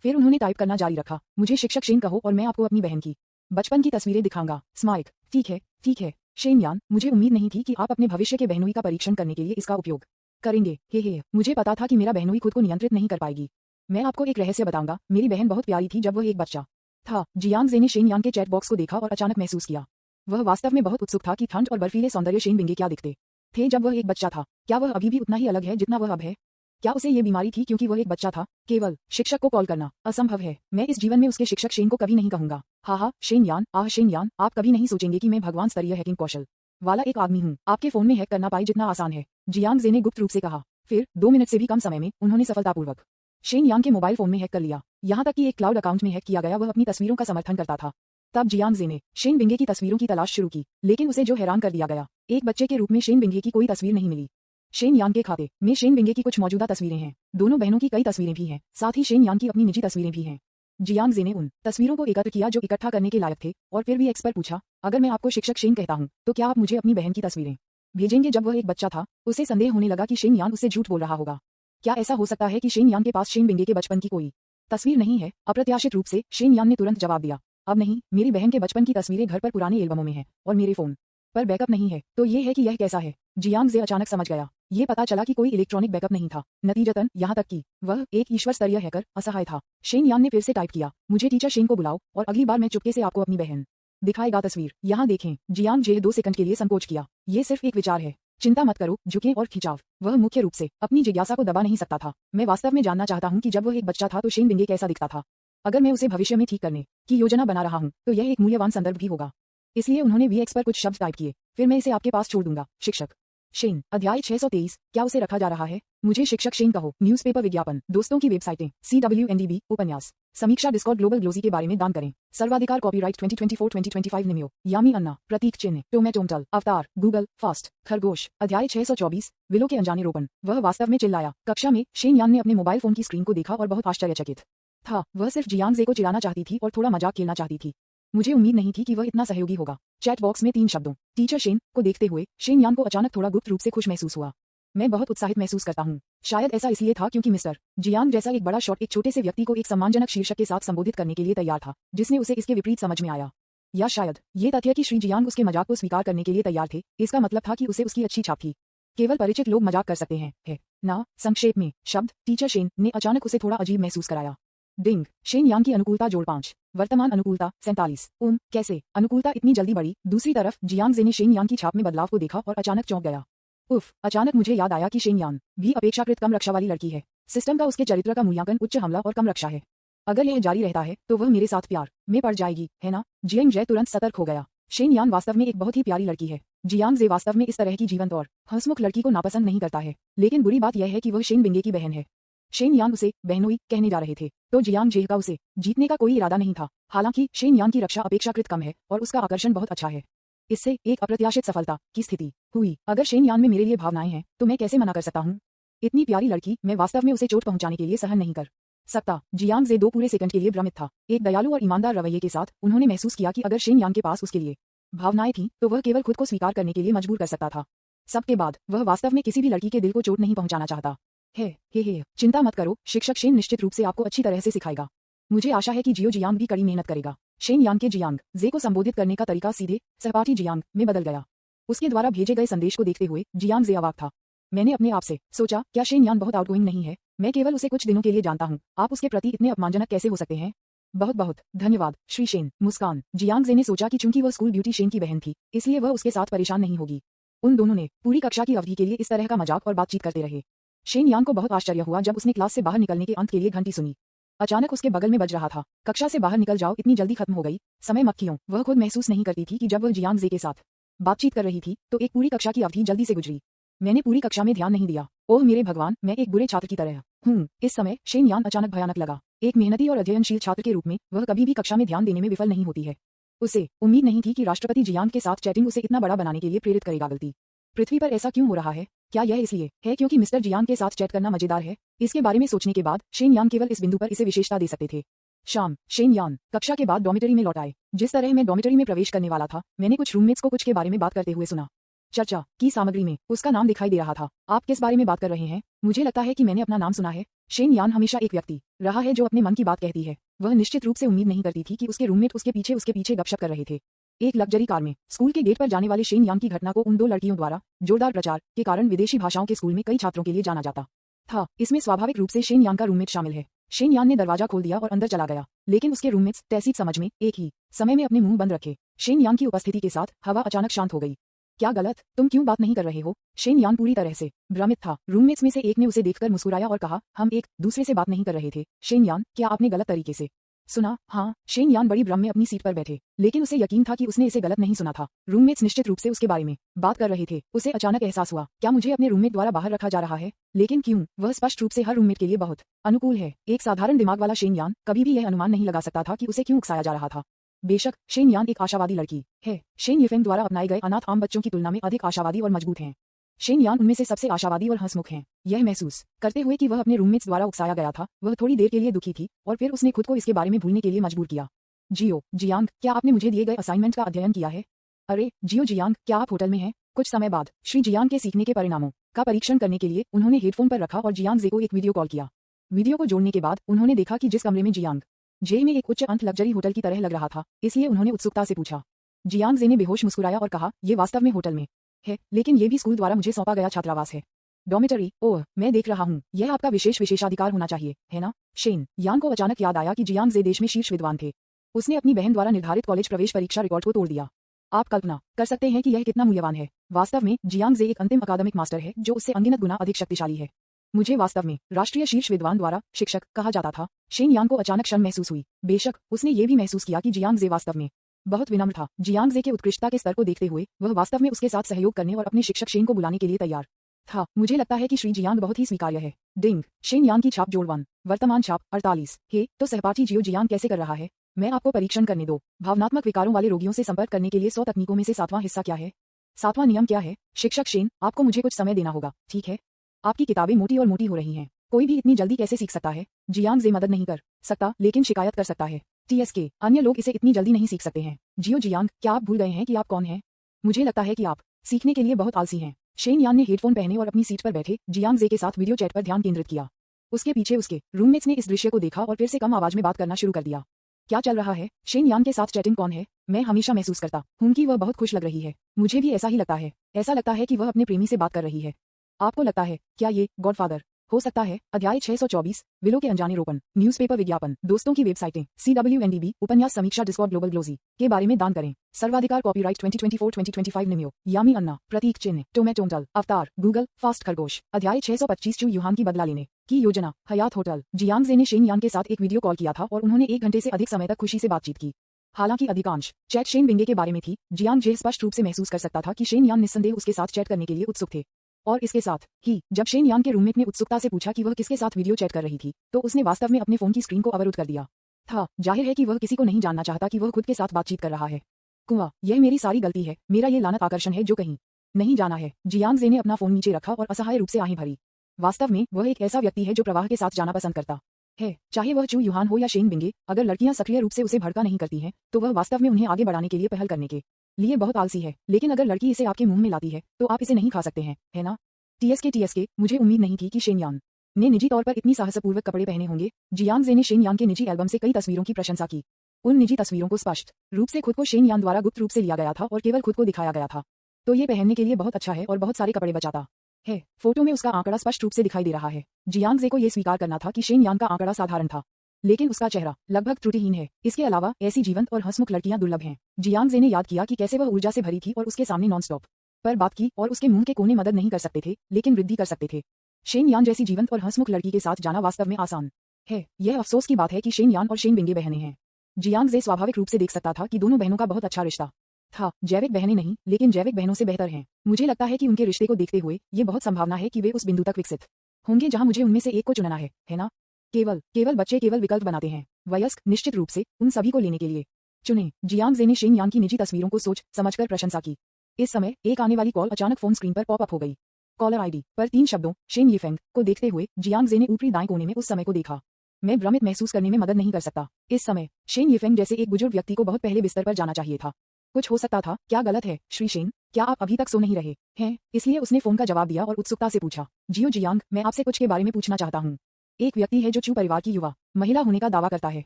फिर उन्होंने टाइप करना जारी रखा। मुझे शिक्षक शेन कहो और मैं आपको अपनी बहन की बचपन की तस्वीरें दिखाऊंगा। स्माइक, ठीक है। शेन यान, मुझे उम्मीद नहीं थी कि आप अपने भविष्य के बहनोई का परीक्षण करने के लिए इसका उपयोग करेंगे। हे, मुझे पता था कि मेरा बहनोई खुद को नियंत्रित नहीं कर पाएगी। मैं आपको एक रहस्य बताऊंगा, मेरी बहन बहुत प्यारी थी जब वह एक बच्चा था। जियांग जे ने शेन यान के चैट बॉक्स को देखा और अचानक महसूस किया। वह वास्तव में बहुत उत्सुक था कि ठंड और बर्फीले सौंदर्य शेन बिंगे क्या दिखते थे जब वह एक बच्चा था। क्या वह अभी भी उतना ही अलग है जितना वह अब है? क्या उसे ये बीमारी थी क्योंकि वह एक बच्चा था? केवल शिक्षक को कॉल करना असंभव है। मैं इस जीवन में उसके शिक्षक शेन को कभी नहीं कहूंगा। हा, शेन यान, शेन यान, आप कभी नहीं सोचेंगे कि मैं भगवान स्तरीय हैकिंग कौशल वाला एक आदमी हूँ। आपके फोन में हैक करना पाए जितना आसान है, जियांग जे ने गुप्त रूप से कहा। फिर 2 मिनट से भी कम समय में उन्होंने सफलतापूर्वक शेन यान के मोबाइल फोन में हैक कर लिया। यहाँ तक कि एक क्लाउड अकाउंट में हैक किया गया वह अपनी तस्वीरों का समर्थन करता था। तब जियांग जे ने शेन बिंगे की तस्वीरों की तलाश शुरू की, लेकिन उसे जो हैरान कर दिया गया, एक बच्चे के रूप में शेन बिंगे की कोई तस्वीर नहीं मिली। शेन यान के खाते में शेन बिंगे की कुछ मौजूदा तस्वीरें हैं। दोनों बहनों की कई तस्वीरें भी हैं, साथ ही शेन यान की अपनी निजी तस्वीरें भी हैं। जियांग जे ने उन तस्वीरों को एकत्र किया जो इकट्ठा करने के लायक थे और फिर भी एक्स पर पूछा, अगर मैं आपको शिक्षक शेन कहता हूँ तो क्या आप मुझे अपनी बहन की तस्वीरें भेजेंगे? जब वह एक बच्चा था, उसे संदेह होने लगा कि शेन यान उससे झूठ बोल रहा होगा। क्या ऐसा हो सकता है कि शेन यान के पास शेन बिंगे के बचपन की कोई तस्वीर नहीं है? अप्रत्याशित रूप से शेन यान ने तुरंत जवाब दिया, अब नहीं, मेरी बहन के बचपन की तस्वीरें घर पर पुराने एल्बमों में हैं और मेरे फोन पर बैकअप नहीं है। तो ये है कि यह कैसा है? जियांग जे अचानक समझ गया। ये पता चला कि कोई इलेक्ट्रॉनिक बैकअप नहीं था। नतीजतन यहाँ तक कि वह एक ईश्वर स्तरीय हैकर असहाय था। शेन यान ने फिर से टाइप किया, मुझे टीचर शेन को बुलाओ और अगली बार मैं चुपके से आपको अपनी बहन दिखाएगा तस्वीर। यहाँ देखें। जियांग जे 2 सेकंड के लिए संकोच किया। ये सिर्फ एक विचार है, चिंता मत करो। झुके और खिंचाव। वह मुख्य रूप से अपनी जिज्ञासा को दबा नहीं सकता था। मैं वास्तव में जानना चाहता हूँ कि जब वह एक बच्चा था तो शेन बिंगे कैसा दिखता था। अगर मैं उसे भविष्य में ठीक करने की योजना बना रहा हूँ तो यह एक मूल्यवान संदर्भ भी होगा। इसलिए उन्होंने वीएक्स पर कुछ शब्द टाइप किए। फिर मैं इसे आपके पास छोड़ दूंगा। शिक्षक शेन, अध्याय 623। क्या उसे रखा जा रहा है? मुझे शिक्षक शेन कहो। न्यूज़पेपर विज्ञापन, दोस्तों की वेबसाइटें, CWNDB, उपन्यास, समीक्षा, डिस्कॉर्ड, ग्लोबल ग्लोजी के बारे में दान करें। सर्वाधिकार, कॉपीराइट 2024-2025 निमियो, यामी अन्ना, प्रतीक चिन्ह, टोमेटोमटल, अवतार, गूगल, फास्ट, खरगोश। अध्याय 624। विलो के अनजाने रोपण। वह वास्तव में चिल्लाया। कक्षा में शेन यान ने अपने मोबाइल फोन की स्क्रीन को देखा और बहुत आश्चर्यचकित था। वह सिर्फ जियांग जे को चिढ़ाना चाहती थी और थोड़ा मजाक खेलना चाहती थी। मुझे उम्मीद नहीं थी कि वह इतना सहयोगी होगा। चैट बॉक्स में 3 शब्दों टीचर शेन को देखते हुए शेन यान को अचानक थोड़ा गुप्त रूप से खुश महसूस हुआ। मैं बहुत उत्साहित महसूस करता हूँ। शायद ऐसा इसलिए था क्योंकि मिस्टर जियांग जैसा एक बड़ा शॉट एक छोटे से व्यक्ति को एक सम्मानजनक शीर्षक के साथ संबोधित करने के लिए तैयार था, जिसने उसे इसके विपरीत समझ में आया। या शायद ये तथ्य कि श्री जियांग उसके मजाक को स्वीकार करने के लिए तैयार थे, इसका मतलब था कि उसे उसकी अच्छी छाप थी। केवल परिचित लोग मजाक कर सकते हैं, है ना? संक्षेप में, शब्द टीचर शेन ने अचानक उसे थोड़ा अजीब महसूस कराया। डिंग, शेन यान की अनुकूलता जोड़ 5। वर्तमान अनुकूलता 47। कैसे अनुकूलता इतनी जल्दी बढ़ी? दूसरी तरफ जियांग जे ने शेन यान की छाप में बदलाव को देखा और अचानक चौंक गया। उफ, अचानक मुझे याद आया कि शेन यान भी अपेक्षाकृत कम रक्षा वाली लड़की है। सिस्टम का उसके चरित्र का मूल्यांकन उच्च हमला और कम रक्षा है। अगर यह जारी रहता है तो वह मेरे साथ प्यार में पड़ जाएगी, है ना? जियांग जे तुरंत सतर्क हो गया। शेन यान वास्तव में एक बहुत ही प्यारी लड़की है। जियांग जे वास्तव में इस तरह की जीवंत और हंसमुख लड़की को नापसंद नहीं करता है, लेकिन बुरी बात यह है कि वह शेन बिंगे की बहन है। शेन यान उसे बहनोई कहने जा रहे थे, तो जियांग जे का उसे जीतने का कोई इरादा नहीं था। हालांकि शेन यान की रक्षा अपेक्षाकृत कम है और उसका आकर्षण बहुत अच्छा है। इससे एक अप्रत्याशित सफलता की स्थिति हुई। अगर शेन यान में मेरे लिए भावनाएं हैं तो मैं कैसे मना कर सकता हूँ? इतनी प्यारी लड़की, मैं वास्तव में उसे चोट पहुंचाने के लिए सहन नहीं कर सकता। जियांग जे 2 पूरे सेकंड के लिए भ्रमित था। एक दयालु और ईमानदार रवैये के साथ उन्होंने महसूस किया कि अगर शेन यान के पास उसके लिए भावनाएं थीं तो वह केवल खुद को स्वीकार करने के लिए मजबूर कर सकता था। सबके बाद वह वास्तव में किसी भी लड़की के दिल को चोट नहीं पहुंचाना चाहता है। हे, चिंता मत करो, शिक्षक शेन निश्चित रूप से आपको अच्छी तरह से सिखाएगा। मुझे आशा है कि जियो जियांग भी कड़ी मेहनत करेगा। शेन यान के जियांग जे को संबोधित करने का तरीका सीधे सहपाठी जियांग में बदल गया। उसके द्वारा भेजे गए संदेश को देखते हुए जियांग जे अवाक था। मैंने अपने आप से सोचा, क्या शेन यान बहुत आउटगोइंग नहीं है? मैं केवल उसे कुछ दिनों के लिए जानता हूँ, आप उसके प्रति इतने अपमानजनक कैसे हो सकते हैं? बहुत बहुत धन्यवाद श्री शेन। मुस्कान। जियांग जे ने सोचा कि चूंकि वह स्कूल ब्यूटी शेन की बहन थी, इसलिए वह उसके साथ परेशान नहीं होगी। उन दोनों ने पूरी कक्षा की अवधि के लिए इस तरह का मजाक और बातचीत करते रहे। शेन यान को बहुत आश्चर्य हुआ जब उसने क्लास से बाहर निकलने के अंत के लिए घंटी सुनी। अचानक उसके बगल में बज रहा था, कक्षा से बाहर निकल जाओ, इतनी जल्दी खत्म हो गई, समय मत खियो। वह खुद महसूस नहीं करती थी कि जब वह जियांग जे के साथ बातचीत कर रही थी तो एक पूरी कक्षा की अवधि जल्दी से गुजरी। मैंने पूरी कक्षा में ध्यान नहीं दिया। ओह मेरे भगवान, मैं एक बुरे छात्र की तरह हूँ। इस समय शेन यान अचानक भयानक लगा। एक मेहनती और अध्ययनशील छात्र के रूप में वह कभी भी कक्षा में ध्यान देने में विफल नहीं होती है। उसे उम्मीद नहीं थी कि राष्ट्रपति जियांग के साथ चैटिंग उसे इतना बड़ा बनाने के लिए प्रेरित करेगा। गलती पृथ्वी पर ऐसा क्यों हो रहा है? क्या यह इसलिए है क्योंकि मिस्टर जियांग के साथ चैट करना मजेदार है? इसके बारे में सोचने के बाद शेन यान केवल इस बिंदु पर इसे विशेषता दे सकते थे। शाम। शेन यान कक्षा के बाद डॉर्मिटरी में लौट आए। जिस तरह मैं डॉर्मिटरी में प्रवेश करने वाला था, मैंने कुछ रूममेट्स को कुछ के बारे में बात करते हुए सुना। चर्चा की सामग्री में उसका नाम दिखाई दे रहा था। आप किस बारे में बात कर रहे हैं? मुझे लगता है कि मैंने अपना नाम सुना है। शेन यान हमेशा एक व्यक्ति रहा है जो अपने मन की बात कहती है। वह निश्चित रूप से उम्मीद नहीं करती थी कि उसके रूममेट उसके पीछे गपशप कर रहे थे। एक लग्जरी कार में स्कूल के गेट पर जाने वाले शेन यान की घटना को उन दो लड़कियों द्वारा जोरदार प्रचार के कारण विदेशी भाषाओं के स्कूल में कई छात्रों के लिए जाना जाता था। इसमें स्वाभाविक रूप से शेन यान का रूममेट शामिल है। शेन यान ने दरवाजा खोल दिया और अंदर चला गया, लेकिन उसके रूममेट्स तहसीब समझ में एक ही समय में अपने मुंह बंद रखे। शेन यान की उपस्थिति के साथ हवा अचानक शांत हो गई। क्या गलत? तुम क्यों बात नहीं कर रहे हो? शेन यान पूरी तरह से भ्रमित था। रूममेट्स में से एक ने उसे देखकर मुस्कुराया और कहा, हम एक दूसरे से बात नहीं कर रहे थे। शेन यान, क्या आपने गलत तरीके से सुना? हाँ। शेन यान बड़ी भ्रम में अपनी सीट पर बैठे, लेकिन उसे यकीन था कि उसने इसे गलत नहीं सुना था। रूममेट्स निश्चित रूप से उसके बारे में बात कर रहे थे। उसे अचानक एहसास हुआ, क्या मुझे अपने रूममेट द्वारा बाहर रखा जा रहा है? लेकिन क्यों? वह स्पष्ट रूप से हर रूममेट के लिए बहुत अनुकूल है। एक साधारण दिमाग वाला शेन यान कभी भी यह अनुमान नहीं लगा सकता था कि उसे क्यों उकसाया जा रहा था। बेशक शेन यान एक आशावादी लड़की है। शेन येफेंग द्वारा अपनाए गए अनाथ आम बच्चों की तुलना में अधिक आशावादी और मजबूत हैं। शेन यान उनमें से सबसे आशावादी और हंसमुख हैं। यह महसूस करते हुए कि वह अपने रूममेट्स द्वारा उकसाया गया था, वह थोड़ी देर के लिए दुखी थी और फिर उसने खुद को इसके बारे में भूलने के लिए मजबूर किया। जियांग, क्या आपने मुझे दिए गए असाइनमेंट का अध्ययन किया है? अरे जियांग, क्या आप होटल में हैं? कुछ समय बाद श्री जियांग के सीखने के परिणामों का परीक्षण करने के लिए उन्होंने हेडफोन पर रखा और जियांग जे को एक वीडियो कॉल किया। वीडियो को जोड़ने के बाद उन्होंने देखा कि जिस कमरे में जियांग जे में एक उच्च अंत लग्जरी होटल की तरह लग रहा था, इसलिए उन्होंने उत्सुकता से पूछा। जियांग जे ने बेहोश मुस्कुराया और कहा, ये वास्तव में होटल में है, लेकिन ये भी स्कूल द्वारा मुझे सौंपा गया छात्रावास है। डॉर्मिटरी? ओह, मैं देख रहा हूँ, यह आपका विशेषाधिकार होना चाहिए, है ना? शेन यान को अचानक याद आया कि जियांग जे देश में शीर्ष विद्वान थे। उसने अपनी बहन द्वारा निर्धारित कॉलेज प्रवेश परीक्षा रिकॉर्ड को तोड़ दिया। आप कल्पना कर सकते हैं कि यह कितना मूल्यवान है। वास्तव में जियांग जे एक अंतिम अकादमिक मास्टर है जो उससे अनगिनत गुना अधिक शक्तिशाली है। मुझे वास्तव में राष्ट्रीय शीर्ष विद्वान द्वारा शिक्षक कहा जाता था। शेन यान को अचानक शर्म महसूस हुई। बेशक उसने ये भी महसूस किया कि जियांग जे वास्तव में बहुत विनम्र था। जियांग जे के उत्कृष्टता के स्तर को देखते हुए वह वास्तव में उसके साथ सहयोग करने और अपने शिक्षक शेन को बुलाने के लिए तैयार था। मुझे लगता है कि श्री जियांग बहुत ही स्वीकार्य है। डिंग। शेन यान की छाप जोड़ 1, वर्तमान छाप 48। हे, तो सहपाठी जियांग कैसे कर रहा है? मैं आपको परीक्षण करने दो। भावनात्मक विकारों वाले रोगियों से संपर्क करने के लिए 100 तकनीकों में से 7वां हिस्सा क्या है? 7वां नियम क्या है? शिक्षक शेन, आपको मुझे कुछ समय देना होगा, ठीक है? आपकी किताबें मोटी और मोटी हो रही हैं। कोई भी इतनी जल्दी कैसे सीख सकता है? जियांग जे मदद नहीं कर सकता, लेकिन शिकायत कर सकता है। TSK, अन्य लोग इसे इतनी जल्दी नहीं सीख सकते हैं। जियांग, क्या आप भूल गए हैं कि आप कौन हैं? मुझे लगता है कि आप सीखने के लिए बहुत आलसी हैं। शेन यान ने हेडफोन पहने और अपनी सीट पर बैठे जियांग जे के साथ वीडियो चैट पर ध्यान केंद्रित किया। उसके पीछे उसके रूममेट्स ने इस दृश्य को देखा और फिर से कम आवाज में बात करना शुरू कर दिया। क्या चल रहा है? शेन यान के साथ चैटिंग कौन है? मैं हमेशा महसूस करता हूँ कि वह बहुत खुश लग रही है। मुझे भी ऐसा ही लगता है। ऐसा लगता है कि वह अपने प्रेमी से बात कर रही है। आपको लगता है क्या ये गॉडफादर हो सकता है? अध्याय 624, विलो के अनजाने रोपण, न्यूज़पेपर विज्ञापन, दोस्तों की वेबसाइटें, CWNDB, उपन्यास समीक्षा, डिस्कॉर्ड, ग्लोबल ग्लोजी के बारे में दान करें। सर्वाधिकार कॉपीराइट 2024-2025 निमियो, यामी अन्ना, प्रतीक चिन्ह, टोमेटोंटल, अवतार, गूगल, फास्ट खरगोश। अध्याय 625, चू युहान की बदला लेने की योजना, हयात होटल। जियांग जे ने शेन यान के साथ एक वीडियो कॉल किया था और उन्होंने 1 घंटे से अधिक समय तक खुशी से बातचीत की। हालांकि अधिकांश चैट शेन बिंगे के बारे में थी, जियांग जे स्पष्ट रूप से महसूस कर सकता था कि शेन यान निस्संदेह उसके साथ चैट करने के लिए उत्सुक थे। और इसके साथ ही जब शेन यान के रूममेट ने उत्सुकता से पूछा कि वह किसके साथ वीडियो चैट कर रही थी, तो उसने वास्तव में अपने फोन की स्क्रीन को अवरुद्ध कर दिया था। जाहिर है कि वह किसी को नहीं जानना चाहता कि वह खुद के साथ बातचीत कर रहा है। कुआं, यह मेरी सारी गलती है, मेरा ये लानत आकर्षण है जो कहीं नहीं जाना है। जियांग जे ने अपना फोन नीचे रखा और असहाय रूप से आहें भरी। वास्तव में वह एक ऐसा व्यक्ति है जो प्रवाह के साथ जाना पसंद करता है, चाहे वह चू युहान हो या शेन बिंगे। अगर लड़कियां सक्रिय रूप से उसे भड़का नहीं करती हैं, तो वह वास्तव में उन्हें आगे बढ़ाने के लिए पहल करने के लिए बहुत आलसी है। लेकिन अगर लड़की इसे आपके मुंह में लाती है, तो आप इसे नहीं खा सकते हैं, है ना? TSK, मुझे उम्मीद नहीं थी कि शेन यान ने निजी तौर पर इतनी साहसपूर्वक कपड़े पहने होंगे। जियांग जे ने शेन यान के निजी एल्बम से कई तस्वीरों की प्रशंसा की। उन निजी तस्वीरों को स्पष्ट रूप से खुद को शेन यान द्वारा गुप्त रूप से लिया गया था और केवल खुद को दिखाया गया था। तो ये पहनने के लिए बहुत अच्छा है और बहुत सारे कपड़े बचाता है। फोटो में उसका आंकड़ा स्पष्ट रूप से दिखाई दे रहा है। जियांग जे को यह स्वीकार करना था कि शेन यान का आंकड़ा साधारण था, लेकिन उसका चेहरा लगभग त्रुटिहीन है। इसके अलावा ऐसी जीवंत और हंसमुख लड़कियां दुर्लभ हैं। जियांग जे ने याद किया कि कैसे वह ऊर्जा से भरी थी और उसके सामने नॉन स्टॉप पर बात की, और उसके मुंह के कोने मदद नहीं कर सकते थे लेकिन वृद्धि कर सकते थे। शेन यान जैसी जीवंत और हंसमुख लड़की के साथ जाना वास्तव में आसान है। यह अफसोस की बात है कि शेन यान और शेन बिंगे बहनें हैं। जियांग जे स्वाभाविक रूप से देख सकता था कि दोनों बहनों का बहुत अच्छा रिश्ता था। जैविक बहनें नहीं, लेकिन जैविक बहनों से बेहतर हैं। मुझे लगता है कि उनके रिश्ते को देखते हुए ये बहुत संभावना है कि वे उस बिंदु तक विकसित होंगे जहां मुझे उनमें से एक को चुनना है ना? केवल बच्चे केवल विकल्प बनाते हैं। वयस्क निश्चित रूप से उन सभी को लेने के लिए चुने। जियांग जे ने शेन यान की निजी तस्वीरों को सोच समझकर प्रशंसा की। इस समय एक आने वाली कॉल अचानक फोन स्क्रीन पर पॉप अप हो गई। कॉलर आईडी पर 3 शब्दों शेन यीफेंग को देखते हुए जियांग जे ने ऊपरी दाएं कोने में उस समय को देखा। मैं भ्रमित महसूस करने में मदद नहीं कर सकता। इस समय शेन यीफेंग जैसे एक बुजुर्ग व्यक्ति को बहुत पहले बिस्तर पर जाना चाहिए था। कुछ हो सकता था। क्या गलत है श्री शेन? क्या आप अभी तक सो नहीं रहे हैं? इसलिए उसने फोन का जवाब दिया और उत्सुकता से पूछा, जियो जियांग, मैं आपसे कुछ के बारे में पूछना चाहता हूँ। एक व्यक्ति है जो चू परिवार की युवा महिला होने का दावा करता है।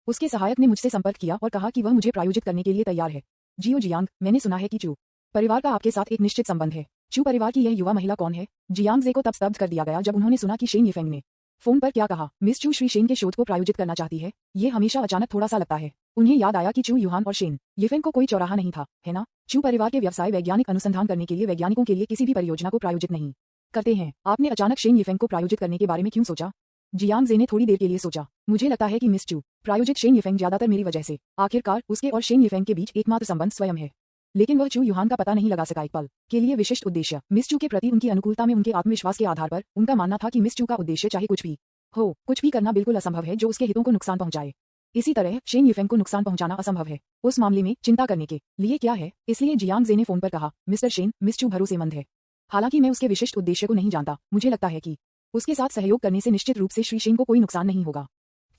उसके सहायक ने मुझसे संपर्क किया और कहा कि वह मुझे प्रायोजित करने के लिए तैयार है। जियो जियांग, मैंने सुना है कि चू परिवार का आपके साथ एक निश्चित संबंध है। चू परिवार की यह युवा महिला कौन है? जियांग जे को तब स्तब्ध कर दिया गया जब उन्होंने सुना कि शेन यीफेंग ने फोन पर क्या कहा। मिस चू श्री शेन के शोध को प्रायोजित करना चाहती है। ये हमेशा अचानक थोड़ा सा लगता है। उन्हें याद आया कि चू युहान और शेन यीफेंग को कोई चौराहा नहीं था, है ना? चू परिवार के व्यवसाय वैज्ञानिक अनुसंधान करने के लिए वैज्ञानिकों के लिए किसी भी परियोजना को प्रायोजित नहीं करते हैं। आपने अचानक शेन यीफेंग को प्रायोजित करने के बारे में क्यों सोचा? जियांग जे ने थोड़ी देर के लिए सोचा। मुझे लगता है कि मिस चू प्रायोजित शेन यीफेंग ज्यादातर मेरी वजह से। आखिरकार उसके और शेन यीफेंग के बीच एकमात्र संबंध स्वयं है, लेकिन वह चू युहान का पता नहीं लगा सका। एक पल के लिए विशिष्ट उद्देश्य। मिस चू के प्रति उनकी अनुकूलता में उनके आत्मविश्वास के आधार पर उनका मानना था कि मिस चू का उद्देश्य चाहे कुछ भी हो, कुछ भी करना बिल्कुल असंभव है जो उसके हितों को नुकसान पहुंचाए। इसी तरह शेन यीफेंग को नुकसान पहुंचाना असंभव है। उस मामले में चिंता करने के लिए क्या है? इसलिए जियांग जे ने फोन पर कहा, मिस्टर शेन, मिस चू भरोसेमंद है। हालांकि मैं उसके विशिष्ट उद्देश्य को नहीं जानता, मुझे लगता है कि उसके साथ सहयोग करने से निश्चित रूप से श्री शेन को कोई नुकसान नहीं होगा।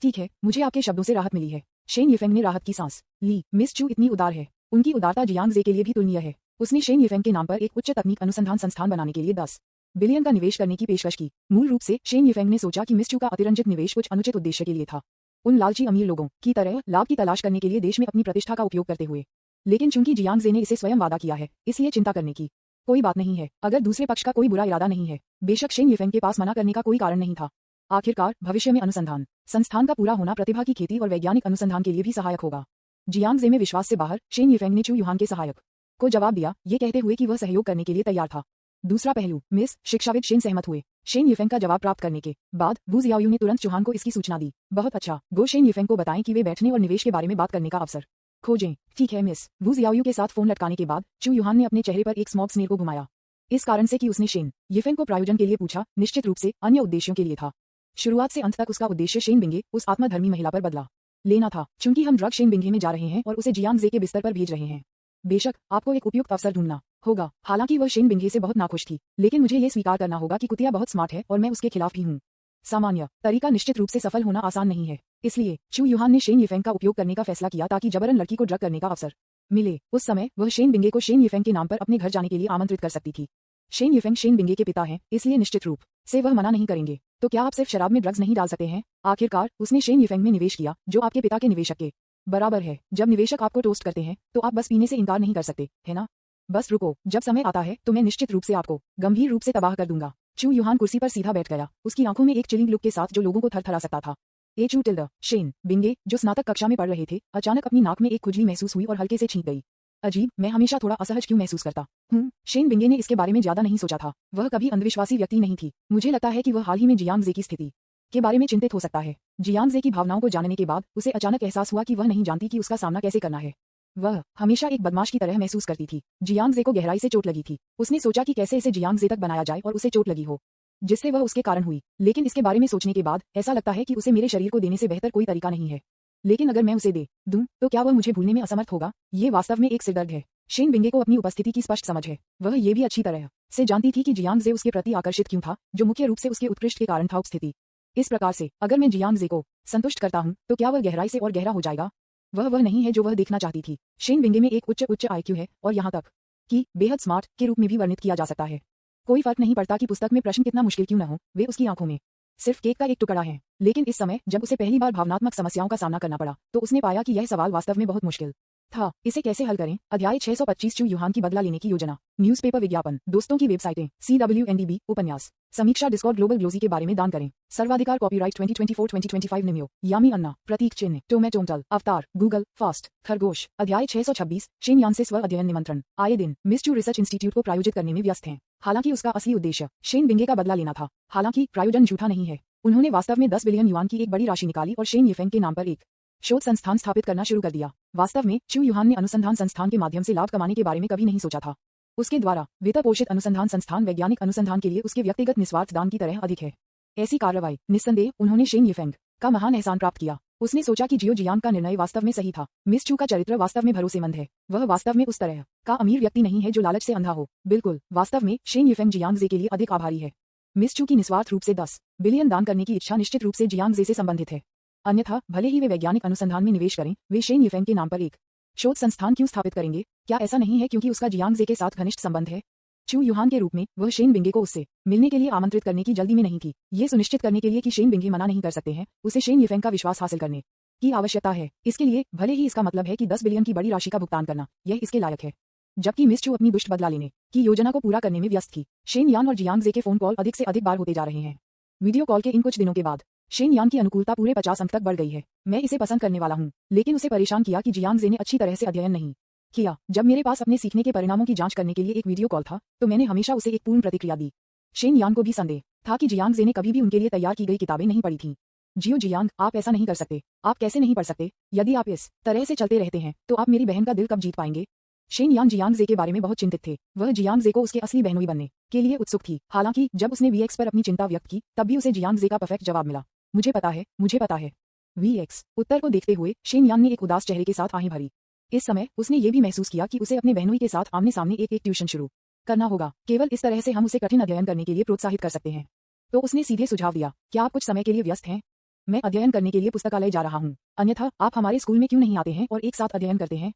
ठीक है, मुझे आपके शब्दों से राहत मिली है। शेन यीफेंग ने राहत की सांस ली। मिस चू इतनी उदार है। उनकी उदारता जियांग जे के लिए भी तुलनीय है। उसने शेन यीफेंग के नाम पर एक उच्च तकनीक अनुसंधान संस्थान बनाने के लिए 10 बिलियन का निवेश करने की पेशकश की। मूल रूप से शेन यीफेंग ने सोचा कि मिस चू का अतिरंजित निवेश कुछ अनुचित उद्देश्य के लिए था, उन लालची अमीर लोगों की तरह लाभ की तलाश करने के लिए देश में अपनी प्रतिष्ठा का उपयोग करते हुए। लेकिन चूंकि जियांग जे ने इसे स्वयं वादा किया है, इसलिए चिंता करने की कोई बात नहीं है। अगर दूसरे पक्ष का कोई बुरा इरादा नहीं है, बेशक शेन यीफेंग के पास मना करने का कोई कारण नहीं था। आखिरकार भविष्य में अनुसंधान संस्थान का पूरा होना प्रतिभा की खेती और वैज्ञानिक अनुसंधान के लिए भी सहायक होगा। जियांग जे में विश्वास से बाहर शेन यीफेंग ने चू युहान के सहायक को जवाब दिया, ये कहते हुए कि वह सहयोग करने के लिए तैयार था। दूसरा पहलू, मिस शिक्षाविद शेन सहमत हुए। शेन यीफेंग का जवाब प्राप्त करने के बाद वू जियाओयू ने तुरंत चुहान को इसकी सूचना दी। बहुत अच्छा, गो शेन यीफेंग को बताएं कि वे बैठने और निवेश के बारे में बात करने का अवसर खोजें। ठीक है मिस। वू जियाओयू के साथ फोन लटकाने के बाद चू युहान ने अपने चेहरे पर एक स्मॉग स्नेर को घुमाया, इस कारण से कि उसने शेन यीफेंग को प्रायोजन के लिए पूछा, निश्चित रूप से अन्य उद्देश्यों के लिए था। शुरुआत से अंत तक उसका उद्देश्य शेन बिंगे, उस आत्मधर्मी महिला पर बदला लेना था। चूंकि हम ड्रग शेन बिंगे में जा रहे हैं और उसे जियांग जे के बिस्तर पर भेज रहे हैं, बेशक आपको एक उपयुक्त अवसर ढूंढना होगा। हालांकि वह शेन बिंगे से बहुत नाखुश थी, लेकिन मुझे ये स्वीकार करना होगा कि कुतिया बहुत स्मार्ट है और मैं उसके खिलाफ भी हूँ। सामान्य तरीका निश्चित रूप से सफल होना आसान नहीं है। इसलिए चू युहान ने शेन यीफेंग का उपयोग करने का फैसला किया ताकि जबरन लड़की को ड्रग करने का अवसर मिले। उस समय वह शेन बिंगे को शेन यीफेंग के नाम पर अपने घर जाने के लिए आमंत्रित कर सकती थी। शेन यीफेंग शेन बिंगे के पिता हैं, इसलिए निश्चित रूप से वह मना नहीं करेंगे। तो क्या आप सिर्फ शराब में ड्रग्स नहीं डाल सकते हैं? आखिरकार उसने शेन यीफेंग में निवेश किया, जो आपके पिता के निवेशक के बराबर है। जब निवेशक आपको टोस्ट करते हैं तो आप बस पीने से इनकार नहीं कर सकते, है ना? बस रुको, जब समय आता है तो मैं निश्चित रूप से आपको गंभीर रूप से तबाह कर दूंगा। चू युहान कुर्सी पर सीधा बैठ गया, उसकी आंखों में एक चिलिंग लुक के साथ जो लोगों को थरथरा सकता था। ए चू टिल्डा शेन बिंगे, जो स्नातक कक्षा में पढ़ रहे थे, अचानक अपनी नाक में एक खुजली महसूस हुई और हल्के से छींक गई। अजीब, मैं हमेशा थोड़ा असहज क्यों महसूस करता हूँ? शेन बिंगे ने इसके बारे में ज्यादा नहीं सोचा था। वह कभी अंधविश्वासी व्यक्ति नहीं थी। मुझे लगता है कि वह हाल ही में जियांग जे की स्थिति के बारे में चिंतित हो सकता है। जियांग जे की भावनाओं को जानने के बाद उसे अचानक एहसास हुआ कि वह नहीं जानती कि उसका सामना कैसे करना है। वह हमेशा एक बदमाश की तरह महसूस करती थी। जियांग जे को गहराई से चोट लगी थी। उसने सोचा कि कैसे इसे जियांग जे तक बनाया जाए और उसे चोट लगी हो जिससे वह उसके कारण हुई। लेकिन इसके बारे में सोचने के बाद ऐसा लगता है कि उसे मेरे शरीर को देने से बेहतर कोई तरीका नहीं है। लेकिन अगर मैं उसे दे दूं तो क्या वह मुझे भूलने में असमर्थ होगा? ये वास्तव में एक सिरदर्द है। शेन बिंगे को अपनी उपस्थिति की स्पष्ट समझ है। वह ये भी अच्छी तरह से जानती थी कि जियांग जे उसके प्रति आकर्षित क्यों था, जो मुख्य रूप से उसके उत्कृष्ट के कारण था उपस्थिति। इस प्रकार से अगर मैं जियांग जे को संतुष्ट करता हूं तो क्या वह गहराई से और गहरा हो जाएगा? वह नहीं है जो वह देखना चाहती थी। शेन बिंगे में एक उच्च आईक्यू है और यहाँ तक कि बेहद स्मार्ट के रूप में भी वर्णित किया जा सकता है। कोई फर्क नहीं पड़ता कि पुस्तक में प्रश्न कितना मुश्किल क्यों न हो, वे उसकी आंखों में सिर्फ केक का एक टुकड़ा है। लेकिन इस समय जब उसे पहली बार भावनात्मक समस्याओं का सामना करना पड़ा तो उसने पाया कि यह सवाल वास्तव में बहुत मुश्किल था। इसे कैसे हल करें? अध्याय 625 चू युहान की बदला लेने की योजना। न्यूज़पेपर विज्ञापन, दोस्तों की वेबसाइटें, CWNDB, उपन्यास, समीक्षा, डिस्कॉर्ड, ग्लोबल ग्लोजी के बारे में दान करें। सर्वाधिकार, कॉपीराइट 2024-2025 निम्यो, यामी अन्ना, प्रतीक चिन्ह, टोमेटोमटल, अवतार, गूगल, फास्ट, खरगोश। अध्याय 626 शेन यान से स्व अध्ययन निमंत्रण। आए दिन मिस चू रिसर्च इंस्टीट्यूट को प्रायोजित करने में व्यस्त हैं। हालांकि उसका असली उद्देश्य शेन बिंगे का बदला लेना था। हालांकि प्रायोजन झूठा नहीं है। उन्होंने वास्तव में 10 बिलियन युआन की एक बड़ी राशि निकाली और शेन येफेंग के नाम पर एक शोध संस्थान स्थापित करना शुरू कर दिया। वास्तव में चू युहान ने अनुसंधान संस्थान के माध्यम से लाभ कमाने के बारे में कभी नहीं सोचा था। उसके द्वारा वित्त पोषित अनुसंधान संस्थान वैज्ञानिक अनुसंधान के लिए उसके व्यक्तिगत निस्वार्थ दान की तरह अधिक है। ऐसी कार्रवाई निस्संदेह उन्होंने शेन येफेंग का महान एहसान प्राप्त किया। उसने सोचा कि जियो जियांग का निर्णय वास्तव में सही था। मिस चू का चरित्र वास्तव में भरोसेमंद है। वह वास्तव में उस तरह का अमीर व्यक्ति नहीं है जो लालच से अंधा हो। बिल्कुल, वास्तव में शेन येफेंग जियांग जे के लिए अधिक आभारी है। मिस चू की निस्वार्थ रूप से 10 बिलियन दान करने की इच्छा निश्चित रूप से जियांग जे से संबंधित है। अन्यथा भले ही वे वैज्ञानिक अनुसंधान में निवेश करें, वे शेन येफेंग के नाम पर एक शोध संस्थान क्यों स्थापित करेंगे? क्या ऐसा नहीं है क्योंकि उसका जियांग जे के साथ घनिष्ठ संबंध है? चू युहान के रूप में वह शेन बिंगे को उससे मिलने के लिए आमंत्रित करने की जल्दी में नहीं थी। ये सुनिश्चित करने के लिए कि शेन बिंगे मना नहीं कर सकते हैं, उसे शेन येफेंग का विश्वास हासिल करने की आवश्यकता है। इसके लिए भले ही इसका मतलब है कि 10 बिलियन की बड़ी राशि का भुगतान करना, यह इसके लायक है। जबकि मिस चू अपनी दुष्ट बदला लेने की योजना को पूरा करने में व्यस्त थी। शेन यान और जियांग जे के फोन कॉल अधिक से अधिक बार होते जा रहे हैं। वीडियो कॉल के इन कुछ दिनों के बाद शेन यान की अनुकूलता पूरे 50 अंक तक बढ़ गई है। मैं इसे पसंद करने वाला हूँ, लेकिन उसे परेशान किया कि जियांग जे ने अच्छी तरह से अध्ययन नहीं किया। जब मेरे पास अपने सीखने के परिणामों की जांच करने के लिए एक वीडियो कॉल था, तो मैंने हमेशा उसे एक पूर्ण प्रतिक्रिया दी। शेन यान को भी संदेह था कि जियांग जे ने कभी भी उनके लिए तैयार की गई किताबें नहीं पढ़ी थीं। जियो जियांग, आप ऐसा नहीं कर सकते। आप कैसे नहीं पढ़ सकते? यदि आप इस तरह से चलते रहते हैं तो आप मेरी बहन का दिल कब जीत पाएंगे? शेन यान जियांग जे के बारे में बहुत चिंतित थे। वह जियांग जे को उसके असली बहनोई बनने के लिए उत्सुक थी। हालांकि जब उसने वीएक्स पर अपनी चिंता व्यक्त की, तब भी उसे जियांग जे का परफेक्ट जवाब मिला। मुझे पता है, मुझे पता है। वीएक्स उत्तर को देखते हुए शेन यान ने एक उदास चेहरे के साथ आहें भरी। इस समय उसने ये भी महसूस किया कि उसे अपने बहनोई के साथ आमने सामने एक ट्यूशन शुरू करना होगा। केवल इस तरह से हम उसे कठिन अध्ययन करने के लिए प्रोत्साहित कर सकते हैं। तो उसने सीधे सुझाव दिया, क्या आप कुछ समय के लिए व्यस्त हैं? मैं अध्ययन करने के लिए पुस्तकालय जा रहा हूँ। अन्यथा आप हमारे स्कूल में क्यों नहीं आते हैं और एक साथ अध्ययन करते हैं?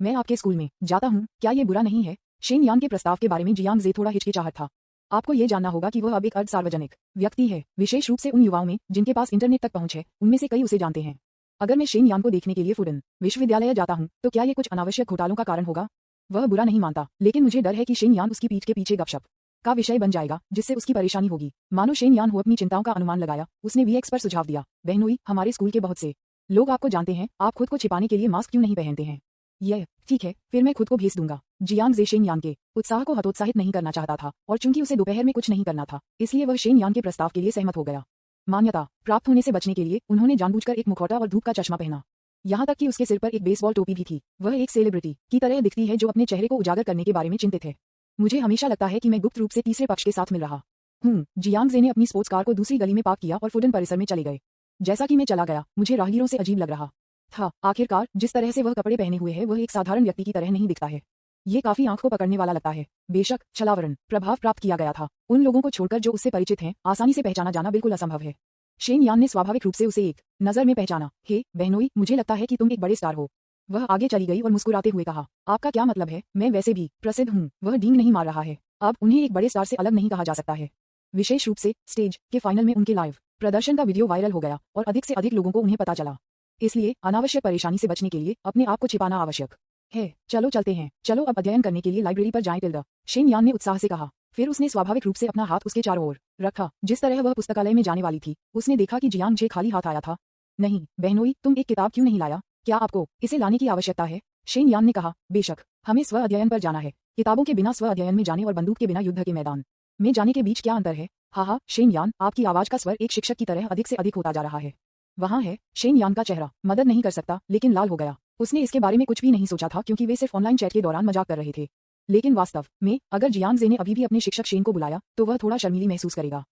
मैं आपके स्कूल में जाता हूँ, क्या ये बुरा नहीं है? शेन यान के प्रस्ताव के बारे में जियांग जे थोड़ा हिचकिचाहट था। आपको ये जानना होगा कि वह अब एक अर्ध सार्वजनिक व्यक्ति है, विशेष रूप से उन युवाओं में जिनके पास इंटरनेट तक पहुंच है। उनमें से कई उसे जानते हैं। अगर मैं शेन यान को देखने के लिए फुडन विश्वविद्यालय जाता हूं, तो क्या ये कुछ अनावश्यक घोटालों का कारण होगा? वह बुरा नहीं मानता, लेकिन मुझे डर है कि शेन यान उसकी पीठ के पीछे गपशप का विषय बन जाएगा, जिससे उसकी परेशानी होगी। मानो शेन यान हो अपनी चिंताओं का अनुमान लगाया, उसने वीएक्स पर सुझाव दिया, बहनोई, हमारे स्कूल के बहुत से लोग आपको जानते हैं, आप खुद को छिपाने के लिए मास्क क्यों नहीं पहनते हैं? यह ठीक है, फिर मैं खुद को भेज दूंगा। जियांग जे शेन यान के उत्साह को हतोत्साहित नहीं करना चाहता था, और चूंकि उसे दोपहर में कुछ नहीं करना था, इसलिए वह शेन यान के प्रस्ताव के लिए सहमत हो गया। मान्यता प्राप्त होने से बचने के लिए उन्होंने जानबूझकर एक मुखौटा और धूप का चश्मा पहना। यहाँ तक कि उसके सिर पर एक बेसबॉल टोपी भी थी। वह एक सेलिब्रिटी की तरह दिखती है जो अपने चेहरे को उजागर करने के बारे में चिंतित है। मुझे हमेशा लगता है कि मैं गुप्त रूप से तीसरे पक्ष के साथ मिल रहा हूँ। जियांग जे ने अपनी स्पोर्ट्स कार को दूसरी गली में पार्क किया और फुडन परिसर में चले गए। जैसा कि मैं चला गया, मुझे राहगीरों से अजीब लग रहा था। आखिरकार जिस तरह से वह कपड़े पहने हुए है, वह एक साधारण व्यक्ति की तरह नहीं दिखता है। ये काफी आंख को पकड़ने वाला लगता है। बेशक छलावरण प्रभाव प्राप्त किया गया था। उन लोगों को छोड़कर जो उससे परिचित हैं, आसानी से पहचाना जाना बिल्कुल असंभव है। शेन यान ने स्वाभाविक रूप से उसे एक नजर में पहचाना। हे बहनोई, मुझे लगता है कि तुम एक बड़े स्टार हो। वह आगे चली गई और मुस्कुराते हुए कहा, आपका क्या मतलब है? मैं वैसे भी प्रसिद्ध हूँ। वह डींग नहीं मार रहा है। अब उन्हें एक बड़े स्टार से अलग नहीं कहा जा सकता है। विशेष रूप से स्टेज के फाइनल में उनके लाइव प्रदर्शन का वीडियो वायरल हो गया और अधिक से अधिक लोगों को उन्हें पता चला। इसलिए अनावश्यक परेशानी से बचने के लिए अपने आप को छिपाना आवश्यक है। चलो चलते हैं, चलो अब अध्ययन करने के लिए लाइब्रेरी पर जाएं। टिल्डा, शेन यान ने उत्साह से कहा। फिर उसने स्वाभाविक रूप से अपना हाथ उसके चारों ओर रखा, जिस तरह वह पुस्तकालय में जाने वाली थी। उसने देखा कि जियांग जे खाली हाथ आया था। नहीं बहनोई, तुम एक किताब क्यों नहीं लाया? क्या आपको इसे लाने की आवश्यकता है? शेन यान ने कहा, बेशक, हमें स्व अध्ययन पर जाना है। किताबों के बिना स्व अध्ययन में जाने और बंदूक के बिना युद्ध के मैदान में जाने के बीच क्या अंतर है? हाँ, शेन यान, आपकी आवाज का स्वर एक शिक्षक की तरह अधिक से अधिक होता जा रहा है। वहाँ है। शेन यान का चेहरा मदद नहीं कर सकता, लेकिन लाल हो गया। उसने इसके बारे में कुछ भी नहीं सोचा था, क्योंकि वे सिर्फ ऑनलाइन चैट के दौरान मजाक कर रहे थे। लेकिन वास्तव में अगर जियांग जे ने अभी भी अपने शिक्षक शेन को बुलाया, तो वह थोड़ा शर्मीली महसूस करेगा।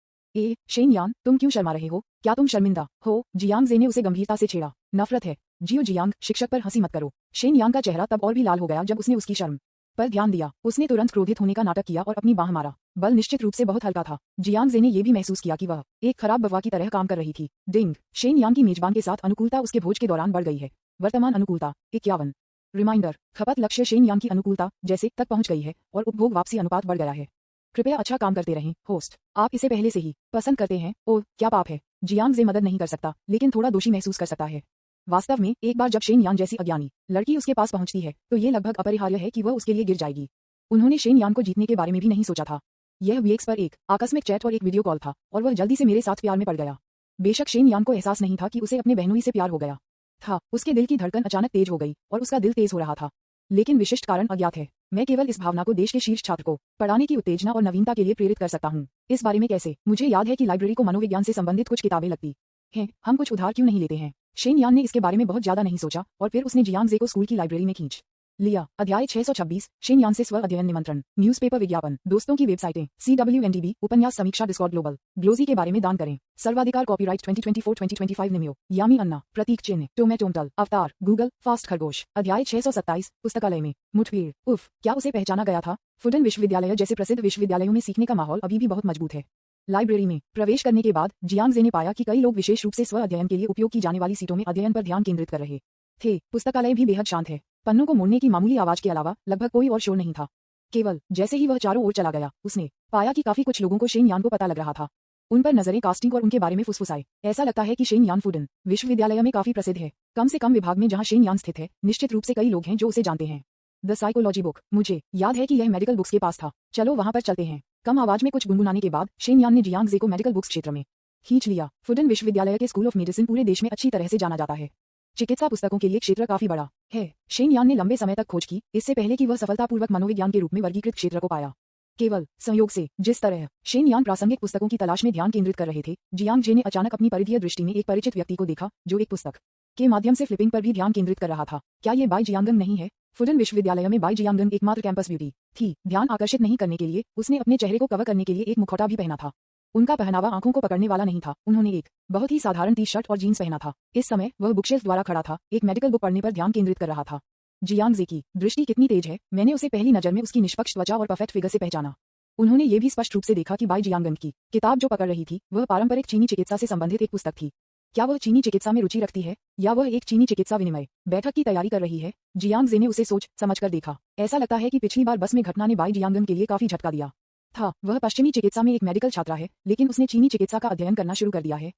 शेन यान, तुम क्यों शर्मा रहे हो? क्या तुम शर्मिंदा हो? जियांग जे ने उसे गंभीरता से छेड़ा। नफरत है। जियो जियांग, शिक्षक पर हंसी मत करो। शेन यान का चेहरा तब और भी लाल हो गया जब उसने उसकी शर्म पर ध्यान दिया। उसने तुरंत क्रोधित होने का नाटक किया और अपनी बाह मारा। बल निश्चित रूप से बहुत हल्का था। जियांग जे ने यह भी महसूस किया कि वह एक खराब बवा की तरह काम कर रही थी। डिंग, शेन यान की मेजबान के साथ अनुकूलता उसके भोज के दौरान बढ़ गई है। वर्तमान अनुकूलता 51। रिमाइंडर, खपत लक्ष्य शेन यान की अनुकूलता जैसे तक पहुंच गई है और उपभोग वापसी अनुपात बढ़ गया है। कृपया अच्छा काम करते रहें, होस्ट। आप इसे पहले से ही पसंद करते हैं। ओह, क्या पाप है? जियांग जे मदद नहीं कर सकता, लेकिन थोड़ा दोषी महसूस कर सकता है। वास्तव में एक बार जब शेन यान जैसी अज्ञानी लड़की उसके पास पहुंचती है तो ये लगभग अपरिहार्य है कि वह उसके लिए गिर जाएगी। उन्होंने शेन यान को जीतने के बारे में भी नहीं सोचा था। यह वीएक्स पर एक आकस्मिक चैट और एक वीडियो कॉल था और वह जल्दी से मेरे साथ प्यार में पड़ गया। बेशक शेन यान को एहसास नहीं था कि उसे अपने बहनोई से प्यार हो गया था। उसके दिल की धड़कन अचानक तेज हो गई और उसका दिल तेज हो रहा था, लेकिन विशिष्ट कारण अज्ञात है। मैं केवल इस भावना को देश के शीर्ष छात्र को पढ़ाने की उत्तेजना और नवीनता के लिए प्रेरित कर सकता हूँ। इस बारे में कैसे? मुझे याद है कि लाइब्रेरी को मनोविज्ञान से संबंधित कुछ किताबें लगती हैं। हम कुछ उधार क्यों नहीं लेते हैं? शेन यान ने इसके बारे में बहुत ज्यादा नहीं सोचा और फिर उसने जियांग जे को स्कूल की लाइब्रेरी में खींच लिया। अध्याय 626 शेन यान से स्व अध्ययन निमंत्रण। न्यूज़पेपर विज्ञापन, दोस्तों की वेबसाइटें, CWNDB, उपन्यास समीक्षा, डिस्कॉर्ड ग्लोबल, ग्लोजी के बारे में दान करें, सर्वाधिकार, कॉपीराइट 2024-2025 निम्यो, यामी अन्ना, प्रतीक चिन्ह, टोमेटोमटल, अवतार, गूगल, फास्ट खरगोश। अध्याय 627 पुस्तकालय में मुठभेड़। उफ, क्या उसे पहचाना गया था? फुडन विश्वविद्यालय जैसे प्रसिद्ध विश्वविद्यालयों में सीखने का माहौल अभी भी बहुत मजबूत है। लाइब्रेरी में प्रवेश करने के बाद जियांग जे ने पाया कि कई लोग विशेष रूप से स्व अध्ययन के लिए उपयोग की जाने वाली सीटों में अध्ययन पर ध्यान केंद्रित कर रहे थे। पुस्तकालय भी बेहद शांत है। पन्नों को मोड़ने की मामूली आवाज के अलावा लगभग कोई और शोर नहीं था। केवल जैसे ही वह चारों ओर चला गया, उसने पाया कि काफी कुछ लोगों को शेन यान को पता लग रहा था। उन पर नजरें कास्टिंग और उनके बारे में फुसफुसाए। ऐसा लगता है कि शेन यान फुडन विश्वविद्यालय में काफी प्रसिद्ध है। कम से कम विभाग में जहां शेन यान स्थित है, निश्चित रूप से कई लोग हैं जो उसे जानते हैं। द साइकोलॉजी बुक, मुझे याद है कि यह मेडिकल बुक्स के पास था। चलो वहां पर चलते हैं। कम आवाज में कुछ गुनगुनाने के बाद शेन यान ने जियांग जे को मेडिकल बुक्स क्षेत्र में खींच लिया। फुडन विश्वविद्यालय के स्कूल ऑफ मेडिसिन पूरे देश में अच्छी तरह से जाना जाता है। चिकित्सा पुस्तकों के लिए क्षेत्र काफी बड़ा है। शेन यान ने लंबे समय तक खोज की, इससे पहले कि वह सफलतापूर्वक मनोविज्ञान के रूप में वर्गीकृत क्षेत्र को पाया। केवल संयोग से जिस तरह शेन यान प्रासंगिक पुस्तकों की तलाश में ध्यान केंद्रित कर रहे थे, जियांग जे ने अचानक अपनी परिधीय दृष्टि में एक परिचित व्यक्ति को देखा जो एक पुस्तक के माध्यम से फ्लिपिंग पर भी ध्यान केंद्रित कर रहा था। क्या ये बाई जियांगन नहीं है? फुडन विश्वविद्यालय में बाई जियांगन एकमात्र कैंपस ब्यूटी थी। ध्यान आकर्षित नहीं करने के लिए उसने अपने चेहरे को कवर करने के लिए एक मुखौटा भी पहना था। उनका पहनावा आंखों को पकड़ने वाला नहीं था। उन्होंने एक बहुत ही साधारण टी शर्ट और जीन्स पहना था। इस समय वह बुकशेल्फ द्वारा खड़ा था, एक मेडिकल बुक पढ़ने पर ध्यान केंद्रित कर रहा था। जियांग जे की दृष्टि कितनी तेज है! मैंने उसे पहली नजर में उसकी निष्पक्ष त्वचा और परफेक्ट फिगर से पहचाना। उन्होंने ये भी स्पष्ट रूप से देखा कि बाई जियांगन की किताब जो पकड़ रही थी वह पारंपरिक चीनी चिकित्सा से संबंधित एक पुस्तक थी। क्या वह चीनी चिकित्सा में रुचि रखती है या वह एक चीनी चिकित्सा विनिमय बैठक की तैयारी कर रही है? जियांग जे ने उसे सोच समझकर देखा। ऐसा लगता है कि पिछली बार बस में घटना ने बाई जियांगन के लिए काफी झटका दिया था। वह पश्चिमी चिकित्सा में एक मेडिकल छात्रा है, लेकिन उसने चीनी चिकित्सा का अध्ययन करना शुरू कर दिया है।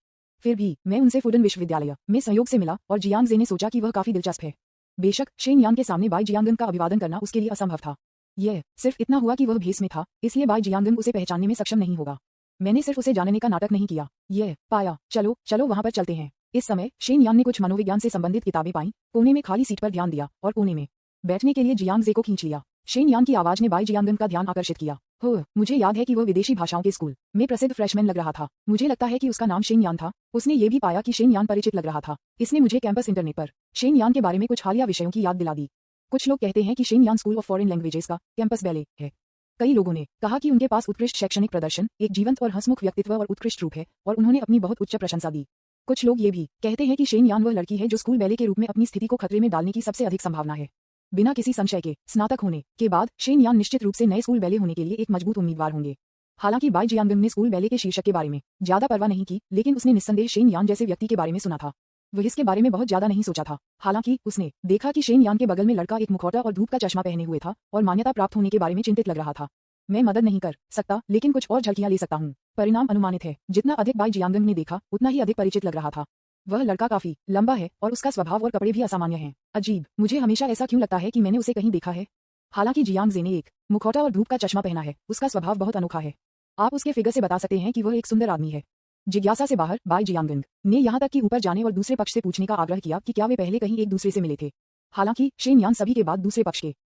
फिर भी मैं उनसे फुडन विश्वविद्यालय में संयोग से मिला और जियांग जे ने सोचा कि वह काफी दिलचस्प है। बेशक शेन यान के सामने बाई जियांगन का अभिवादन करना उसके लिए असंभव था। यह सिर्फ इतना हुआ कि वह भेस में था, इसलिए बाई जियांगन उसे पहचानने में सक्षम नहीं होगा। मैंने सिर्फ उसे जानने का नाटक नहीं किया, यह पाया। चलो चलो वहां पर चलते हैं। इस समय शेन यान ने कुछ मनोविज्ञान से संबंधित किताबें पाईं, कोने में खाली सीट पर ध्यान दिया और कोने में बैठने के लिए जियांग जे को खींच लिया। शेन यान की आवाज ने बाई जियांगन का ध्यान आकर्षित किया। हो, मुझे याद है कि वह विदेशी भाषाओं के स्कूल में प्रसिद्ध फ्रेशमैन लग रहा था। मुझे लगता है कि उसका नाम शेन यान था। उसने ये भी पाया कि शेन यान परिचित लग रहा था। इसने मुझे कैंपस इंटरनेट पर शेन यान के बारे में कुछ हालिया विषयों की याद दिला दी। कुछ लोग कहते हैं कि शेन यान स्कूल ऑफ फॉरेन लैंग्वेजेस का कैंपस बैले है। कई लोगों ने कहा कि उनके पास उत्कृष्ट शैक्षणिक प्रदर्शन, एक जीवंत और हंसमुख व्यक्तित्व और उत्कृष्ट रूप है, और उन्होंने अपनी बहुत उच्च प्रशंसा दी। कुछ लोग ये भी कहते हैं कि शेन यान वह लड़की है जो स्कूल बैले के रूप में अपनी स्थिति को खतरे में डालने की सबसे अधिक संभावना है। बिना किसी संशय के स्नातक होने के बाद शेन यान निश्चित रूप से नए स्कूल बैले होने के लिए एक मजबूत उम्मीदवार होंगे। हालांकि बाई जियांगन ने स्कूल बैले के शीर्षक के बारे में ज्यादा परवाह नहीं की, लेकिन उसने निस्संदेह शेन यान जैसे व्यक्ति के बारे में सुना था। वह इसके बारे में बहुत ज्यादा नहीं सोचा था। हालांकि उसने देखा कि शेन यान के बगल में लड़का एक मुखौटा और धूप का चश्मा पहने हुए था और मान्यता प्राप्त होने के बारे में चिंतित लग रहा था। मैं मदद नहीं कर सकता, लेकिन कुछ और झलकियां ले सकता हूँ। परिणाम अनुमानित है। जितना अधिक बाई जियांगन ने देखा, उतना ही अधिक परिचित लग रहा था। वह लड़का काफी लंबा है और उसका स्वभाव और कपड़े भी असामान्य हैं। अजीब, मुझे हमेशा ऐसा क्यों लगता है कि मैंने उसे कहीं देखा है। हालांकि जियांग जे ने एक मुखौटा और धूप का चश्मा पहना है, उसका स्वभाव बहुत अनोखा है। आप उसके फिगर से बता सकते हैं कि वह एक सुंदर आदमी है। जिज्ञासा से बाहर बाई जियांगन ने यहाँ तक कि ऊपर जाने और दूसरे पक्ष से पूछने का आग्रह किया कि क्या वे पहले कहीं एक दूसरे से मिले थे। हालांकि शेन यान सभी के बाद दूसरे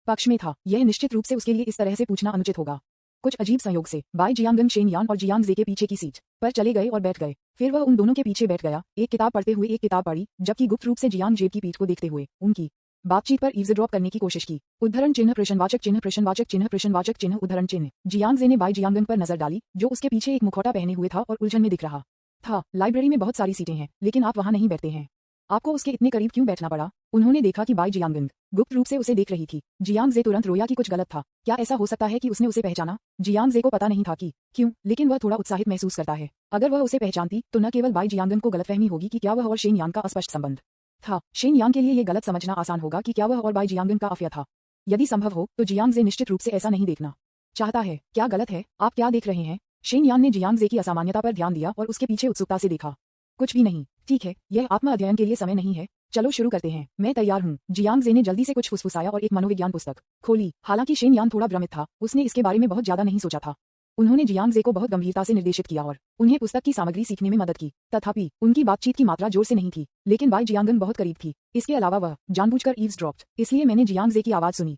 पक्ष में था। यह निश्चित रूप से उसके लिए इस तरह से पूछना अनुचित होगा। कुछ अजीब संयोग से बाई जियांगन शेन यान और जियांग जे के पीछे की सीट पर चले गए और बैठ गए। फिर वह उन दोनों के पीछे बैठ गया, एक किताब पढ़ते हुए एक किताब पढ़ी, जबकि गुप्त रूप से जियांग जे की पीठ को देखते हुए उनकी बातचीत पर ईवज़ड्रॉप करने की कोशिश की। उद्धरण चिन्ह प्रश्नवाचक चिन्ह प्रश्नवाचक चिन्ह प्रश्नवाचक चिन्ह उद्धरण चिन्ह। जियांग जे ने बाई जियांगन पर नजर डाली, जो उसके पीछे एक मुखौटा पहने हुए था और उलझन में दिख रहा था। लाइब्रेरी में बहुत सारी सीटें हैं, लेकिन आप वहां नहीं बैठते हैं। आपको उसके इतने करीब क्यों बैठना पड़ा? उन्होंने देखा कि बाई जियांगन गुप्त रूप से उसे देख रही थी। जियांग जे तुरंत रोया कि कुछ गलत था। क्या ऐसा हो सकता है कि उसने उसे पहचाना? जियांग जे को पता नहीं था कि क्यों, लेकिन वह थोड़ा उत्साहित महसूस करता है। अगर वह उसे पहचानती तो न केवल बाई जियांगन को गलतफहमी होगी कि क्या वह और शेन यान का अस्पष्ट संबंध था। शेन यान के लिए ये गलत समझना आसान होगा कि क्या वह और बाई जियांगन का अफेयर था। यदि संभव हो तो जियांग जे निश्चित रूप से ऐसा नहीं देखना चाहता है। क्या गलत है? आप क्या देख रहे हैं? शेन यान ने जियांग जे की असामान्यता पर ध्यान दिया और उसके पीछे उत्सुकता से देखा। कुछ भी नहीं। ठीक है, यह आत्म अध्ययन के लिए समय नहीं है। चलो शुरू करते हैं, मैं तैयार हूँ। जियांग जे ने जल्दी से कुछ फुसफुसाया और एक मनोविज्ञान पुस्तक खोली। हालांकि शेन यान थोड़ा भ्रमित था, उसने इसके बारे में बहुत ज्यादा नहीं सोचा था। उन्होंने जियांग जे को बहुत गंभीरता से निर्देशित किया और उन्हें पुस्तक की सामग्री सीखने में मदद की। तथापि उनकी बातचीत की मात्रा जोर से नहीं थी, लेकिन बाई जियांगन बहुत करीब थी। इसके अलावा वह जानबूझकर ईव्सड्रॉप्ड, इसलिए मैंने जियांग जे की आवाज सुनी।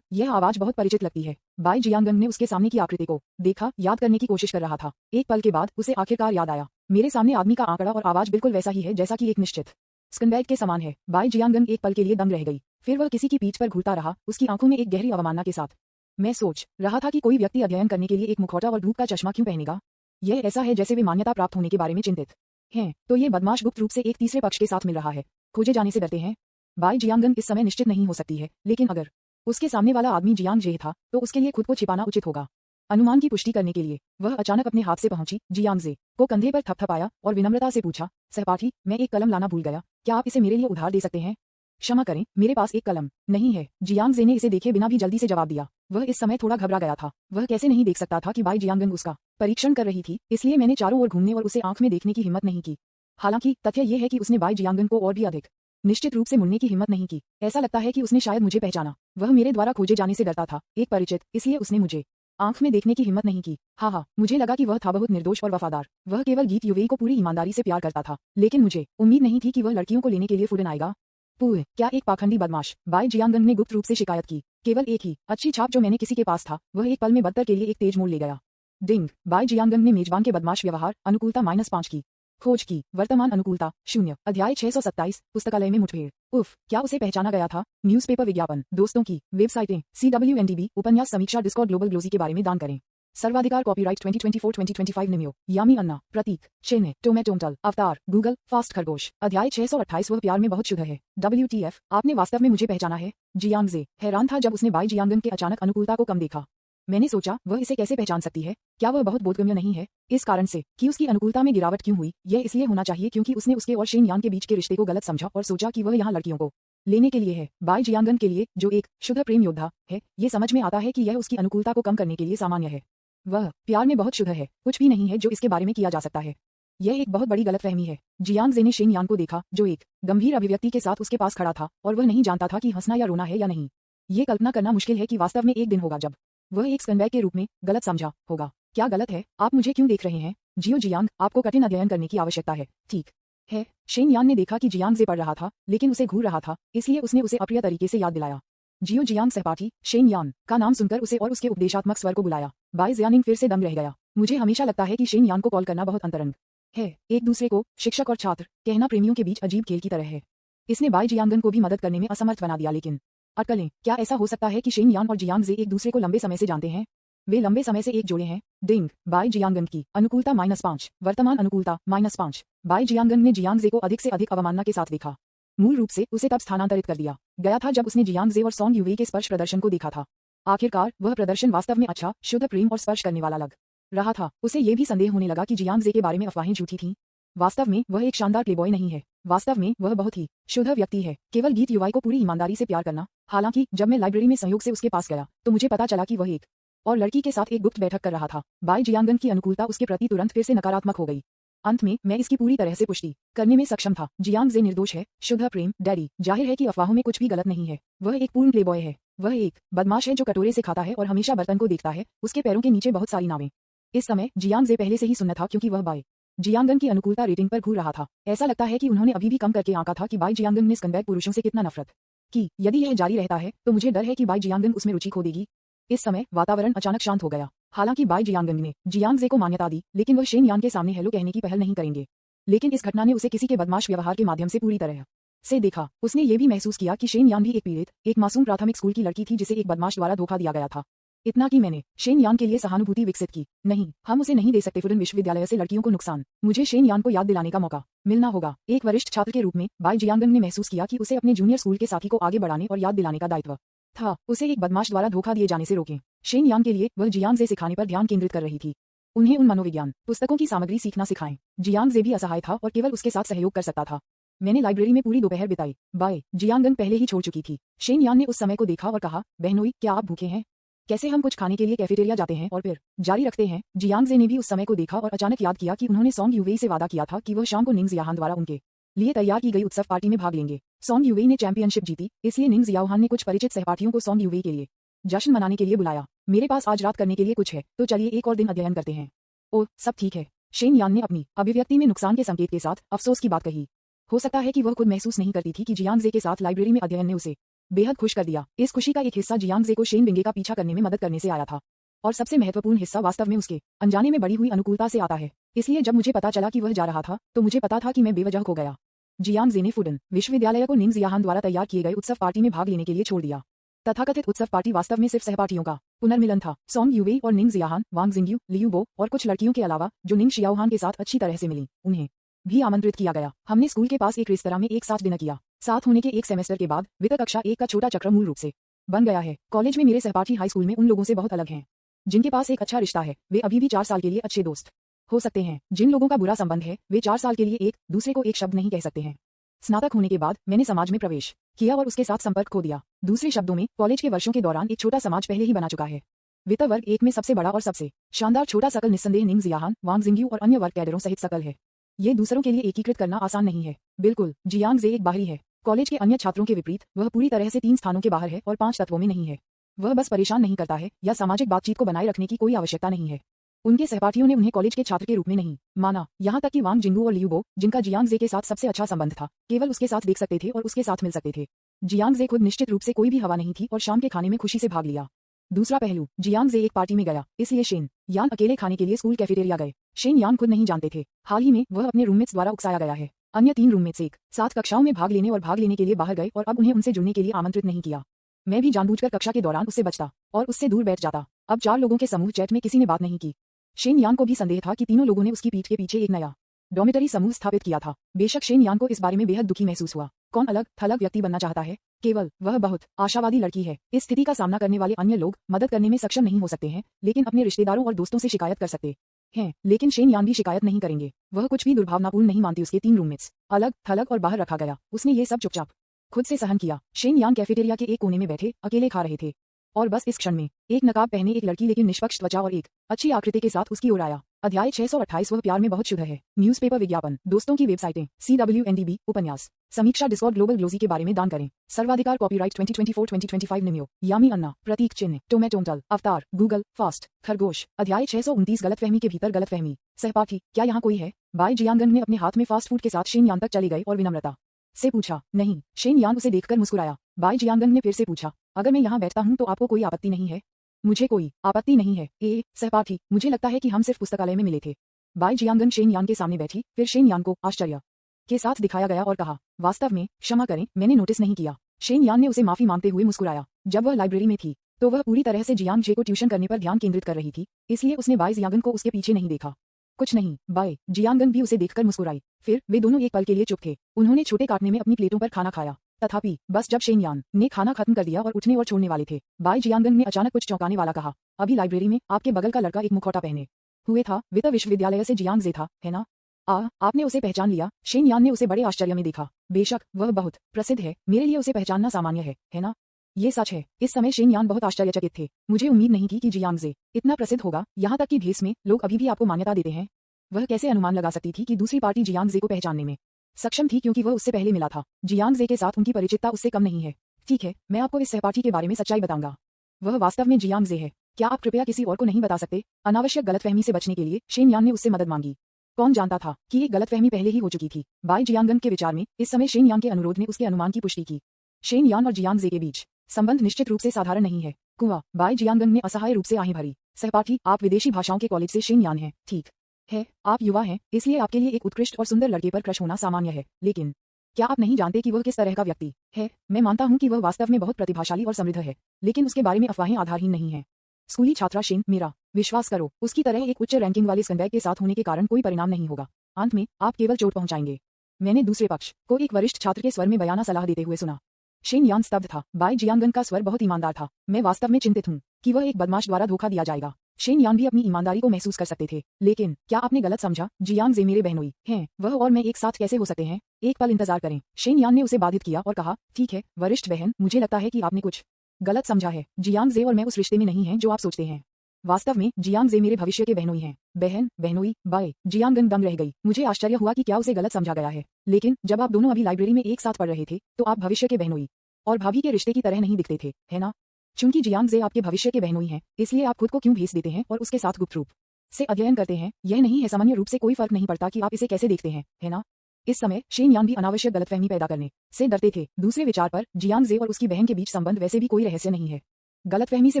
यह आवाज बहुत परिचित लगती है। बाई जियांगन ने उसके सामने की आकृति को देखा, याद करने की कोशिश कर रहा था। एक पल के बाद उसे आखिरकार याद आया, मेरे सामने आदमी का आंकड़ा और आवाज बिल्कुल वैसा ही है जैसा कि एक निश्चित स्कंबैग के समान है। बाई जियांगन एक पल के लिए दंग रह गई, फिर वह किसी की पीठ पर घूरता रहा, उसकी आंखों में एक गहरी अवमानना के साथ। मैं सोच रहा था कि कोई व्यक्ति अध्ययन करने के लिए एक मुखौटा और धूप का चश्मा क्यों पहनेगा। यह ऐसा है जैसे वे मान्यता प्राप्त होने के बारे में चिंतित हैं, तो ये बदमाश गुप्त रूप से एक तीसरे पक्ष के साथ मिल रहा है। खोजे जाने से डरते हैं। बाई जियांगन इस समय निश्चित नहीं हो सकती है, लेकिन अगर उसके सामने वाला आदमी जियांग जे था, तो उसके लिए खुद को छिपाना उचित होगा। अनुमान की पुष्टि करने के लिए वह अचानक अपने हाथ से पहुंची, जियांग जे को कंधे पर थपथपाया और विनम्रता से पूछा, सहपाठी, मैं एक कलम लाना भूल गया, क्या आप इसे मेरे लिए उधार दे सकते हैं? क्षमा करें, मेरे पास एक कलम नहीं है। जियांग जे ने इसे देखे बिना भी जल्दी से जवाब दिया। वह इस समय थोड़ा घबरा गया था। वह कैसे नहीं देख सकता था कि बाई जियांगन उसका परीक्षण कर रही थी, इसलिए मैंने चारों ओर घूमने और उसे आंख में देखने की हिम्मत नहीं की। हालांकि तथ्य यह है कि उसने बाई जियांगन को और भी अधिक निश्चित रूप से मुड़ने की हिम्मत नहीं की। ऐसा लगता है कि उसने शायद मुझे पहचाना। वह मेरे द्वारा खोजे जाने से डरता था, एक परिचित, इसलिए उसने मुझे आंख में देखने की हिम्मत नहीं की। हाँ, मुझे लगा कि वह था बहुत निर्दोष और वफादार। वह केवल गीत युवेई को पूरी ईमानदारी से प्यार करता था, लेकिन मुझे उम्मीद नहीं थी कि वह लड़कियों को लेने के लिए फुरन आएगा। पूह, क्या एक पाखंडी बदमाश, बाई जियांगन ने गुप्त रूप से शिकायत की। केवल एक ही अच्छी छाप जो मैंने किसी के पास था, वह एक पल में बदतर के लिए एक तेज मोड़ ले गया। डिंग, बाई जियांगन ने मेजबान के बदमाश व्यवहार अनुकूलता -5 की खोज की। वर्तमान अनुकूलता 0। अध्याय 627, पुस्तकालय में मुठभेड़। उफ, क्या उसे पहचाना गया था? न्यूज़पेपर विज्ञापन, दोस्तों की वेबसाइटें, CWNDB, उपन्यास समीक्षा, डिस्कॉर्ड, ग्लोबल ग्लोजी के बारे में दान करें। सर्वाधिकार कॉपीराइट 2024-2025 निम्यो, यामी अन्ना, प्रतीक, चिन्ह, टोमेटोमटल, अवतार, गूगल, फास्ट खरगोश। अध्याय 628, वह प्यार में बहुत शुद्ध है। WTF, आपने वास्तव में मुझे पहचाना है? जियांग जे हैरान था जब उसने बाई जियांगन के अचानक अनुकूलता को कम देखा। मैंने सोचा, वह इसे कैसे पहचान सकती है? क्या वह बहुत बोधगम्य नहीं है? इस कारण से कि उसकी अनुकूलता में गिरावट क्यों हुई, यह इसलिए होना चाहिए क्योंकि उसने उसके और शेन यान के बीच के रिश्ते को गलत समझा और सोचा कि वह यहाँ लड़कियों को लेने के लिए है। बाई जियांगन के लिए, जो एक शुद्ध प्रेम योद्धा है, ये समझ में आता है कि यह उसकी अनुकूलता को कम करने के लिए सामान्य है। वह प्यार में बहुत शुद्ध है, कुछ भी नहीं है जो इसके बारे में किया जा सकता है। यह एक बहुत बड़ी गलतफहमी है। जियांग जे ने शेन यान को देखा, जो एक गंभीर अभिव्यक्ति के साथ उसके पास खड़ा था, और वह नहीं जानता था कि हंसना या रोना है या नहीं। ये कल्पना करना मुश्किल है कि वास्तव में एक दिन होगा जब वह एक स्कंबैग के रूप में गलत समझा होगा। क्या गलत है? आप मुझे क्यों देख रहे हैं? जियो जियांग, आपको कठिन अध्ययन करने की आवश्यकता है, ठीक है? शेन यान ने देखा कि जियांग जे पढ़ रहा था, लेकिन उसे घूर रहा था, इसलिए उसने उसे अप्रिय तरीके से याद दिलाया। जियो जियांग सहपाठी, शेन यान का नाम सुनकर उसे और उसके उपदेशात्मक स्वर को बुलाया। बाई जियानिंग फिर से दंग रह गया। मुझे हमेशा लगता है कि शेन यान को कॉल करना बहुत अंतरंग है। एक दूसरे को शिक्षक और छात्र कहना प्रेमियों के बीच अजीब खेल की तरह है। इसने बाई जियांगन को भी मदद करने में असमर्थ बना दिया। लेकिन अटकलें, क्या ऐसा हो सकता है कि शेन यान और जियांग जे एक दूसरे को लंबे समय से जानते हैं? वे लंबे समय से एक जोड़े हैं। डिंग, बाई जियांगन की अनुकूलता -5, वर्तमान अनुकूलता -5। बाई जियांगन ने जियांग जे को अधिक से अधिक अवमानना के साथ देखा। मूल रूप से उसे तब स्थानांतरित कर दिया गया था जब उसने जियांग जे और सॉन्ग युवेई के स्पर्श प्रदर्शन को देखा था। आखिरकार वह प्रदर्शन वास्तव में अच्छा, शुद्ध प्रेम और स्पर्श करने वाला लग रहा था। उसे ये भी संदेह होने लगा कि जियांग जे के बारे में अफवाहें झूठी थीं। वास्तव में वह एक शानदार प्लेबॉय नहीं है। वास्तव में वह बहुत ही शुद्ध व्यक्ति है, केवल गीत युवाई को पूरी ईमानदारी से प्यार करना। हालांकि जब मैं लाइब्रेरी में संयोग से उसके पास गया, तो मुझे पता चला कि वह एक और लड़की के साथ एक गुप्त बैठक कर रहा था। बाई जियांगन की अनुकूलता उसके प्रति तुरंत फिर से नकारात्मक हो गई। अंत में मैं इसकी पूरी तरह से पुष्टि करने में सक्षम था। जियांग जे निर्दोष है, शुद्ध प्रेम, डैडी। जाहिर है कि अफवाहों में कुछ भी गलत नहीं है। वह एक पूर्ण प्लेबॉय है। वह एक बदमाश है जो कटोरे से खाता है और हमेशा बर्तन को देखता है। उसके पैरों के नीचे बहुत सारी नावें। इस समय जियांग जे पहले से ही सुन्न था क्योंकि वह बाई जियांगन की अनुकूलता रेटिंग पर घूर रहा था। ऐसा लगता है कि उन्होंने अभी भी कम करके आंका था कि बाई जियांगन ने स्कंबैग पुरुषों से कितना नफरत की। यदि यह जारी रहता है तो मुझे डर है कि बाई जियांगन उसमें रुचि खो देगी। इस समय वातावरण अचानक शांत हो गया। हालांकि बाई जियांगन ने जियांग जे को मान्यता दी, लेकिन वह शेन यान के सामने हेलो कहने की पहल नहीं करेंगे। लेकिन इस घटना ने उसे किसी के बदमाश व्यवहार के माध्यम से पूरी तरह से देखा। उसने ये भी महसूस किया कि शेन यान भी एक पीड़ित, एक मासूम प्राथमिक स्कूल की लड़की थी जिसे एक बदमाश द्वारा धोखा दिया गया था। इतना कि मैंने शेन यान के लिए सहानुभूति विकसित की। नहीं, हम उसे नहीं दे सकते। फुरन विश्वविद्यालय से लड़कियों को नुकसान। मुझे शेन यान को याद दिलाने का मौका मिलना होगा। एक वरिष्ठ छात्र के रूप में बाई जियांगन ने महसूस किया कि उसे अपने जूनियर स्कूल के साथी को आगे बढ़ाने और याद दिलाने का दायित्व था। उसे एक बदमाश द्वारा धोखा दिए जाने से रोकें। शेन यान के लिए वह जियांग जे सिखाने पर ध्यान केंद्रित कर रही थी। उन्हें उन मनोविज्ञान पुस्तकों की सामग्री सीखना सिखाएं। जियांग जे भी असहाय था और केवल उसके साथ सहयोग कर सकता था। मैंने लाइब्रेरी में पूरी दोपहर बिताई। बाई जियांगन पहले ही छोड़ चुकी थी। शेन यान ने उस समय को देखा और कहा, बहनोई, क्या आप भूखे हैं? कैसे हम कुछ खाने के लिए कैफेटेरिया जाते हैं और फिर जारी रखते हैं। जियांग जे ने भी उस समय को देखा और अचानक याद किया कि उन्होंने सॉन्ग युवेई से वादा किया था कि वह शाम को निंग्स याहान द्वारा उनके लिए तैयार की गई उत्सव पार्टी में भाग लेंगे। सॉन्ग यूवेई ने चैंपियनशिप जीती, इसलिए निंग जियाओहान ने कुछ परिचित सहपाठियों को सॉन्ग यूवेई के लिए जश्न मनाने के लिए बुलाया। मेरे पास आज रात करने के लिए कुछ है, तो चलिए एक और दिन अध्ययन करते हैं। ओह, सब ठीक है। शेन यान ने अपनी अभिव्यक्ति में नुकसान के संकेत के साथ अफसोस की बात कही। हो सकता है कि वह खुद महसूस नहीं करती थी कि जियांग जे के साथ लाइब्रेरी में अध्ययन ने उसे बेहद खुश कर दिया। इस खुशी का एक हिस्सा जियांग जे को शेन विंगे का पीछा करने में मदद करने से आया था, और सबसे महत्वपूर्ण हिस्सा वास्तव में उसके अनजाने में बढ़ी हुई अनुकूलता से आता है। इसलिए जब मुझे पता चला कि वह जा रहा था, तो मुझे पता था कि मैं बेवजह खो गया। जियांग जे ने फुडन विश्वविद्यालय को निंग जियाहान द्वारा तैयार किए गए उत्सव पार्टी में भाग लेने के लिए छोड़ दिया। तथाकथित उत्सव पार्टी वास्तव में सिर्फ सहपाठियों का पुनर्मिलन था। सॉन्ग यूवेई और निंग जियाहान, वांग जिंग्यू, लियू बो और कुछ लड़कियों के अलावा जो निंग शियाओहान के साथ अच्छी तरह से मिली, उन्हें भी आमंत्रित किया गया। हमने स्कूल के पास एक रेस्तरां में एक साथ डिनर किया। साथ होने के एक सेमेस्टर के बाद वित्त कक्षा एक का छोटा चक्र मूल रूप से बन गया है। कॉलेज में मेरे सहपाठी हाई स्कूल में उन लोगों से बहुत अलग हैं जिनके पास एक अच्छा रिश्ता है। वे अभी भी 4 साल के लिए अच्छे दोस्त हो सकते हैं। जिन लोगों का बुरा संबंध है, वे 4 साल के लिए एक दूसरे को एक शब्द नहीं कह सकते हैं। स्नातक होने के बाद मैंने समाज में प्रवेश किया और उसके साथ संपर्क खो दिया। दूसरे शब्दों में, कॉलेज के वर्षों के दौरान एक छोटा समाज पहले ही बना चुका है। वित्त वर्ग एक में सबसे बड़ा और सबसे शानदार छोटा सकल निस्संदेह निंग जियाहान, वांग जिंग्यू और अन्य वर्ग कैडरों सहित सकल है। ये दूसरों के लिए एकीकृत करना आसान नहीं है। बिल्कुल, जियांग जे एक बाहरी है। कॉलेज के अन्य छात्रों के विपरीत वह पूरी तरह से 3 स्थानों के बाहर है और 5 तत्वों में नहीं है। वह बस परेशान नहीं करता है, या सामाजिक बातचीत को बनाए रखने की कोई आवश्यकता नहीं है। उनके सहपाठियों ने उन्हें कॉलेज के छात्र के रूप में नहीं माना, यहाँ तक कि वांग जिंगू और लियू बो, जिनका जियांग जे के साथ सबसे अच्छा संबंध था, केवल उसके साथ देख सकते थे और उसके साथ मिल सकते थे। जियांग जे खुद निश्चित रूप से कोई भी हवा नहीं थी और शाम के खाने में खुशी से भाग लिया। दूसरा पहलू, जियांग जे एक पार्टी में गया, इसलिए शेन यान अकेले खाने के लिए स्कूल कैफेटेरिया गए। शेन यान खुद नहीं जानते थे। हाल ही में वह अपने रूममेट्स द्वारा उकसाया गया है। अन्य 3 रूममेट्स एक साथ कक्षाओं में भाग लेने के लिए बाहर गए और अब उन्हें उनसे जुड़ने के लिए आमंत्रित नहीं किया। मैं भी जानबूझकर कक्षा के दौरान उससे बचता और उससे दूर बैठ जाता। अब 4 लोगों के समूह चैट में किसी ने बात नहीं की। शेन यान को भी संदेह था कि तीनों लोगों ने उसकी पीठ के पीछे एक नया डॉर्मिटरी समूह स्थापित किया था। बेशक शेन यान को इस बारे में बेहद दुखी महसूस हुआ। कौन अलग थलग व्यक्ति बनना चाहता है? केवल वह बहुत आशावादी लड़की है। इस स्थिति का सामना करने वाले अन्य लोग मदद करने में सक्षम नहीं हो सकते हैं, लेकिन अपने रिश्तेदारों और दोस्तों से शिकायत कर सकते हैं। लेकिन शेन यान भी शिकायत नहीं करेंगे। वह कुछ भी दुर्भावनापूर्ण नहीं मानती। उसके 3 रूममेट्स अलग थलग और बाहर रखा गया। उसने ये सब चुपचाप खुद से सहन किया। शेन यान कैफेटेरिया के एक कोने में बैठे अकेले खा रहे थे, और बस इस क्षण में एक नकाब पहने एक लड़की लेकिन निष्पक्ष त्वचा और एक अच्छी आकृति के साथ उसकी ओर आया। अध्याय 628 वह प्यार में बहुत शुद्ध है। न्यूज़पेपर विज्ञापन, दोस्तों की वेबसाइटें, CWNDB, उपन्यास, समीक्षा, डिस्कॉर्ड, ग्लोबल ग्लोजी के बारे में दान करें। सर्वाधिकार, कॉपीराइट 2024-2025 निम्यो, यामी अन्ना, प्रतीक चिन्ह, टोमेटोंटल, अवतार, गूगल, फास्ट, खरगोश। अध्याय 629 गलतफहमी के भीतर गलतफहमी। सहपाठी, क्या यहाँ कोई है? बाय जियांगन ने अपने हाथ में फास्ट फूड के साथ शेन यान तक चले गए और विनम्रता से पूछा। नहीं। शेन यान उसे देखकर मुस्कुराया। बाय जियांगन ने फिर से पूछा, अगर मैं यहाँ बैठता हूँ तो आपको कोई आपत्ति नहीं है? मुझे कोई आपत्ति नहीं है। सहपाठी, मुझे लगता है कि हम सिर्फ पुस्तकालय में मिले थे। बाय जियांगन शेन यान के सामने बैठी, फिर शेन यान को आश्चर्य के साथ दिखाया गया और कहा, वास्तव में क्षमा करें, मैंने नोटिस नहीं किया। शेन यान ने उसे माफी मांगते हुए मुस्कुराया। जब वह लाइब्रेरी में थी तो वह पूरी तरह से जियांग जे को ट्यूशन करने पर ध्यान केंद्रित कर रही थी, इसलिए उसने बाय जियांगन को उसके पीछे नहीं देखा। कुछ नहीं। बाय जियांगन भी उसे देखकर मुस्कुराई। फिर वे दोनों एक पल के लिए चुप थे। उन्होंने छोटे काटने में अपनी प्लेटों पर खाना खाया। तथापि बस जब शेन यान ने खाना खत्म कर दिया और उठने और छोड़ने वाले थे, बाय जियांगन ने अचानक कुछ चौंकाने वाला कहा, अभी लाइब्रेरी में आपके बगल का लड़का एक मुखौटा पहने हुए था, वित्त विश्वविद्यालय से जियांग जे था, है ना? आपने उसे पहचान लिया? शेन यान ने उसे बड़े आश्चर्य में देखा। बेशक वह बहुत प्रसिद्ध है, मेरे लिए उसे पहचानना सामान्य है ना? ये सच है। इस समय शेन यान बहुत आश्चर्यचकित थे। मुझे उम्मीद नहीं थी कि जियांग जे इतना प्रसिद्ध होगा, यहाँ तक कि भेस में लोग अभी भी आपको मान्यता देते हैं। वह कैसे अनुमान लगा सकती थी कि दूसरी पार्टी जियांग जे को पहचानने में सक्षम थी, क्योंकि वह उससे पहले मिला था। जियांग जे के साथ उनकी परिचितता उससे कम नहीं है। ठीक है, मैं आपको इस सहपाठी के बारे में सच्चाई बताऊंगा। वह वास्तव में जियांग जे है। क्या आप कृपया किसी और को नहीं बता सकते? अनावश्यक गलतफहमी से बचने के लिए शेन यान ने उससे मदद मांगी। कौन जानता था कि एक गलतफहमी पहले ही हो चुकी थी। बाय जियांगन के विचार में इस समय शेन यान के अनुरोध ने उसके अनुमान की पुष्टि की। शेन यान और जियांग जे के बीच संबंध निश्चित रूप से साधारण नहीं है। कुआ, बाय जियांगन ने असहाय रूप से आहें भरी। सहपाठी, आप विदेशी भाषाओं के कॉलेज से शेन यान हैं, ठीक है? आप युवा हैं, इसलिए आपके लिए एक उत्कृष्ट और सुंदर लड़के पर क्रश होना सामान्य है, लेकिन क्या आप नहीं जानते कि वह किस तरह का व्यक्ति है? मैं मानता हूं कि वह वास्तव में बहुत प्रतिभाशाली और समृद्ध है, लेकिन उसके बारे में अफवाहें आधारहीन नहीं हैं। स्कूली छात्रा शेन, मेरा विश्वास करो, उसकी तरह एक उच्च रैंकिंग वाले स्कंबैग के साथ होने के कारण कोई परिणाम नहीं होगा। अंत में आप केवल चोट पहुंचाएंगे। मैंने दूसरे पक्ष को एक वरिष्ठ छात्र के स्वर में बयाना सलाह देते हुए सुना। शेन यान स्तब्ध था। बाय जियांगन का स्वर बहुत ईमानदार था। मैं वास्तव में चिंतित हूं कि वह एक बदमाश द्वारा धोखा दिया जाएगा। शेन यान भी अपनी ईमानदारी को महसूस कर सकते थे। लेकिन क्या आपने गलत समझा? जियांग जे मेरे बहनोई हैं, वह और मैं एक साथ कैसे हो सकते हैं? एक पल इंतजार करें। शेन यान ने उसे बाधित किया और कहा, ठीक है वरिष्ठ बहन, मुझे लगता है कि आपने कुछ गलत समझा है। जियांग जे और मैं उस रिश्ते में नहीं हैं जो आप सोचते हैं। वास्तव में जियांग जे मेरे भविष्य के बहनोई हैं। बहन बहनोई बाय। जियांगन दंग रह गई। मुझे आश्चर्य हुआ कि क्या उसे गलत समझा गया है, लेकिन जब आप दोनों अभी लाइब्रेरी में एक साथ पढ़ रहे थे तो आप भविष्य के बहनोई और भाभी के रिश्ते की तरह नहीं दिखते थे, है ना? चूंकि जियांग जे आपके भविष्य के बहनोई हैं, इसलिए आप खुद को क्यों भेज देते हैं और उसके साथ गुप्त रूप से अध्ययन करते हैं? यह नहीं है, सामान्य रूप से कोई फर्क नहीं पड़ता कि आप इसे कैसे देखते हैं, है ना? इस समय शेन यान भी अनावश्यक गलतफहमी पैदा करने से डरते थे। दूसरे विचार पर जियांग जे और उसकी बहन के बीच संबंध वैसे भी कोई रहस्य नहीं है। गलतफहमी से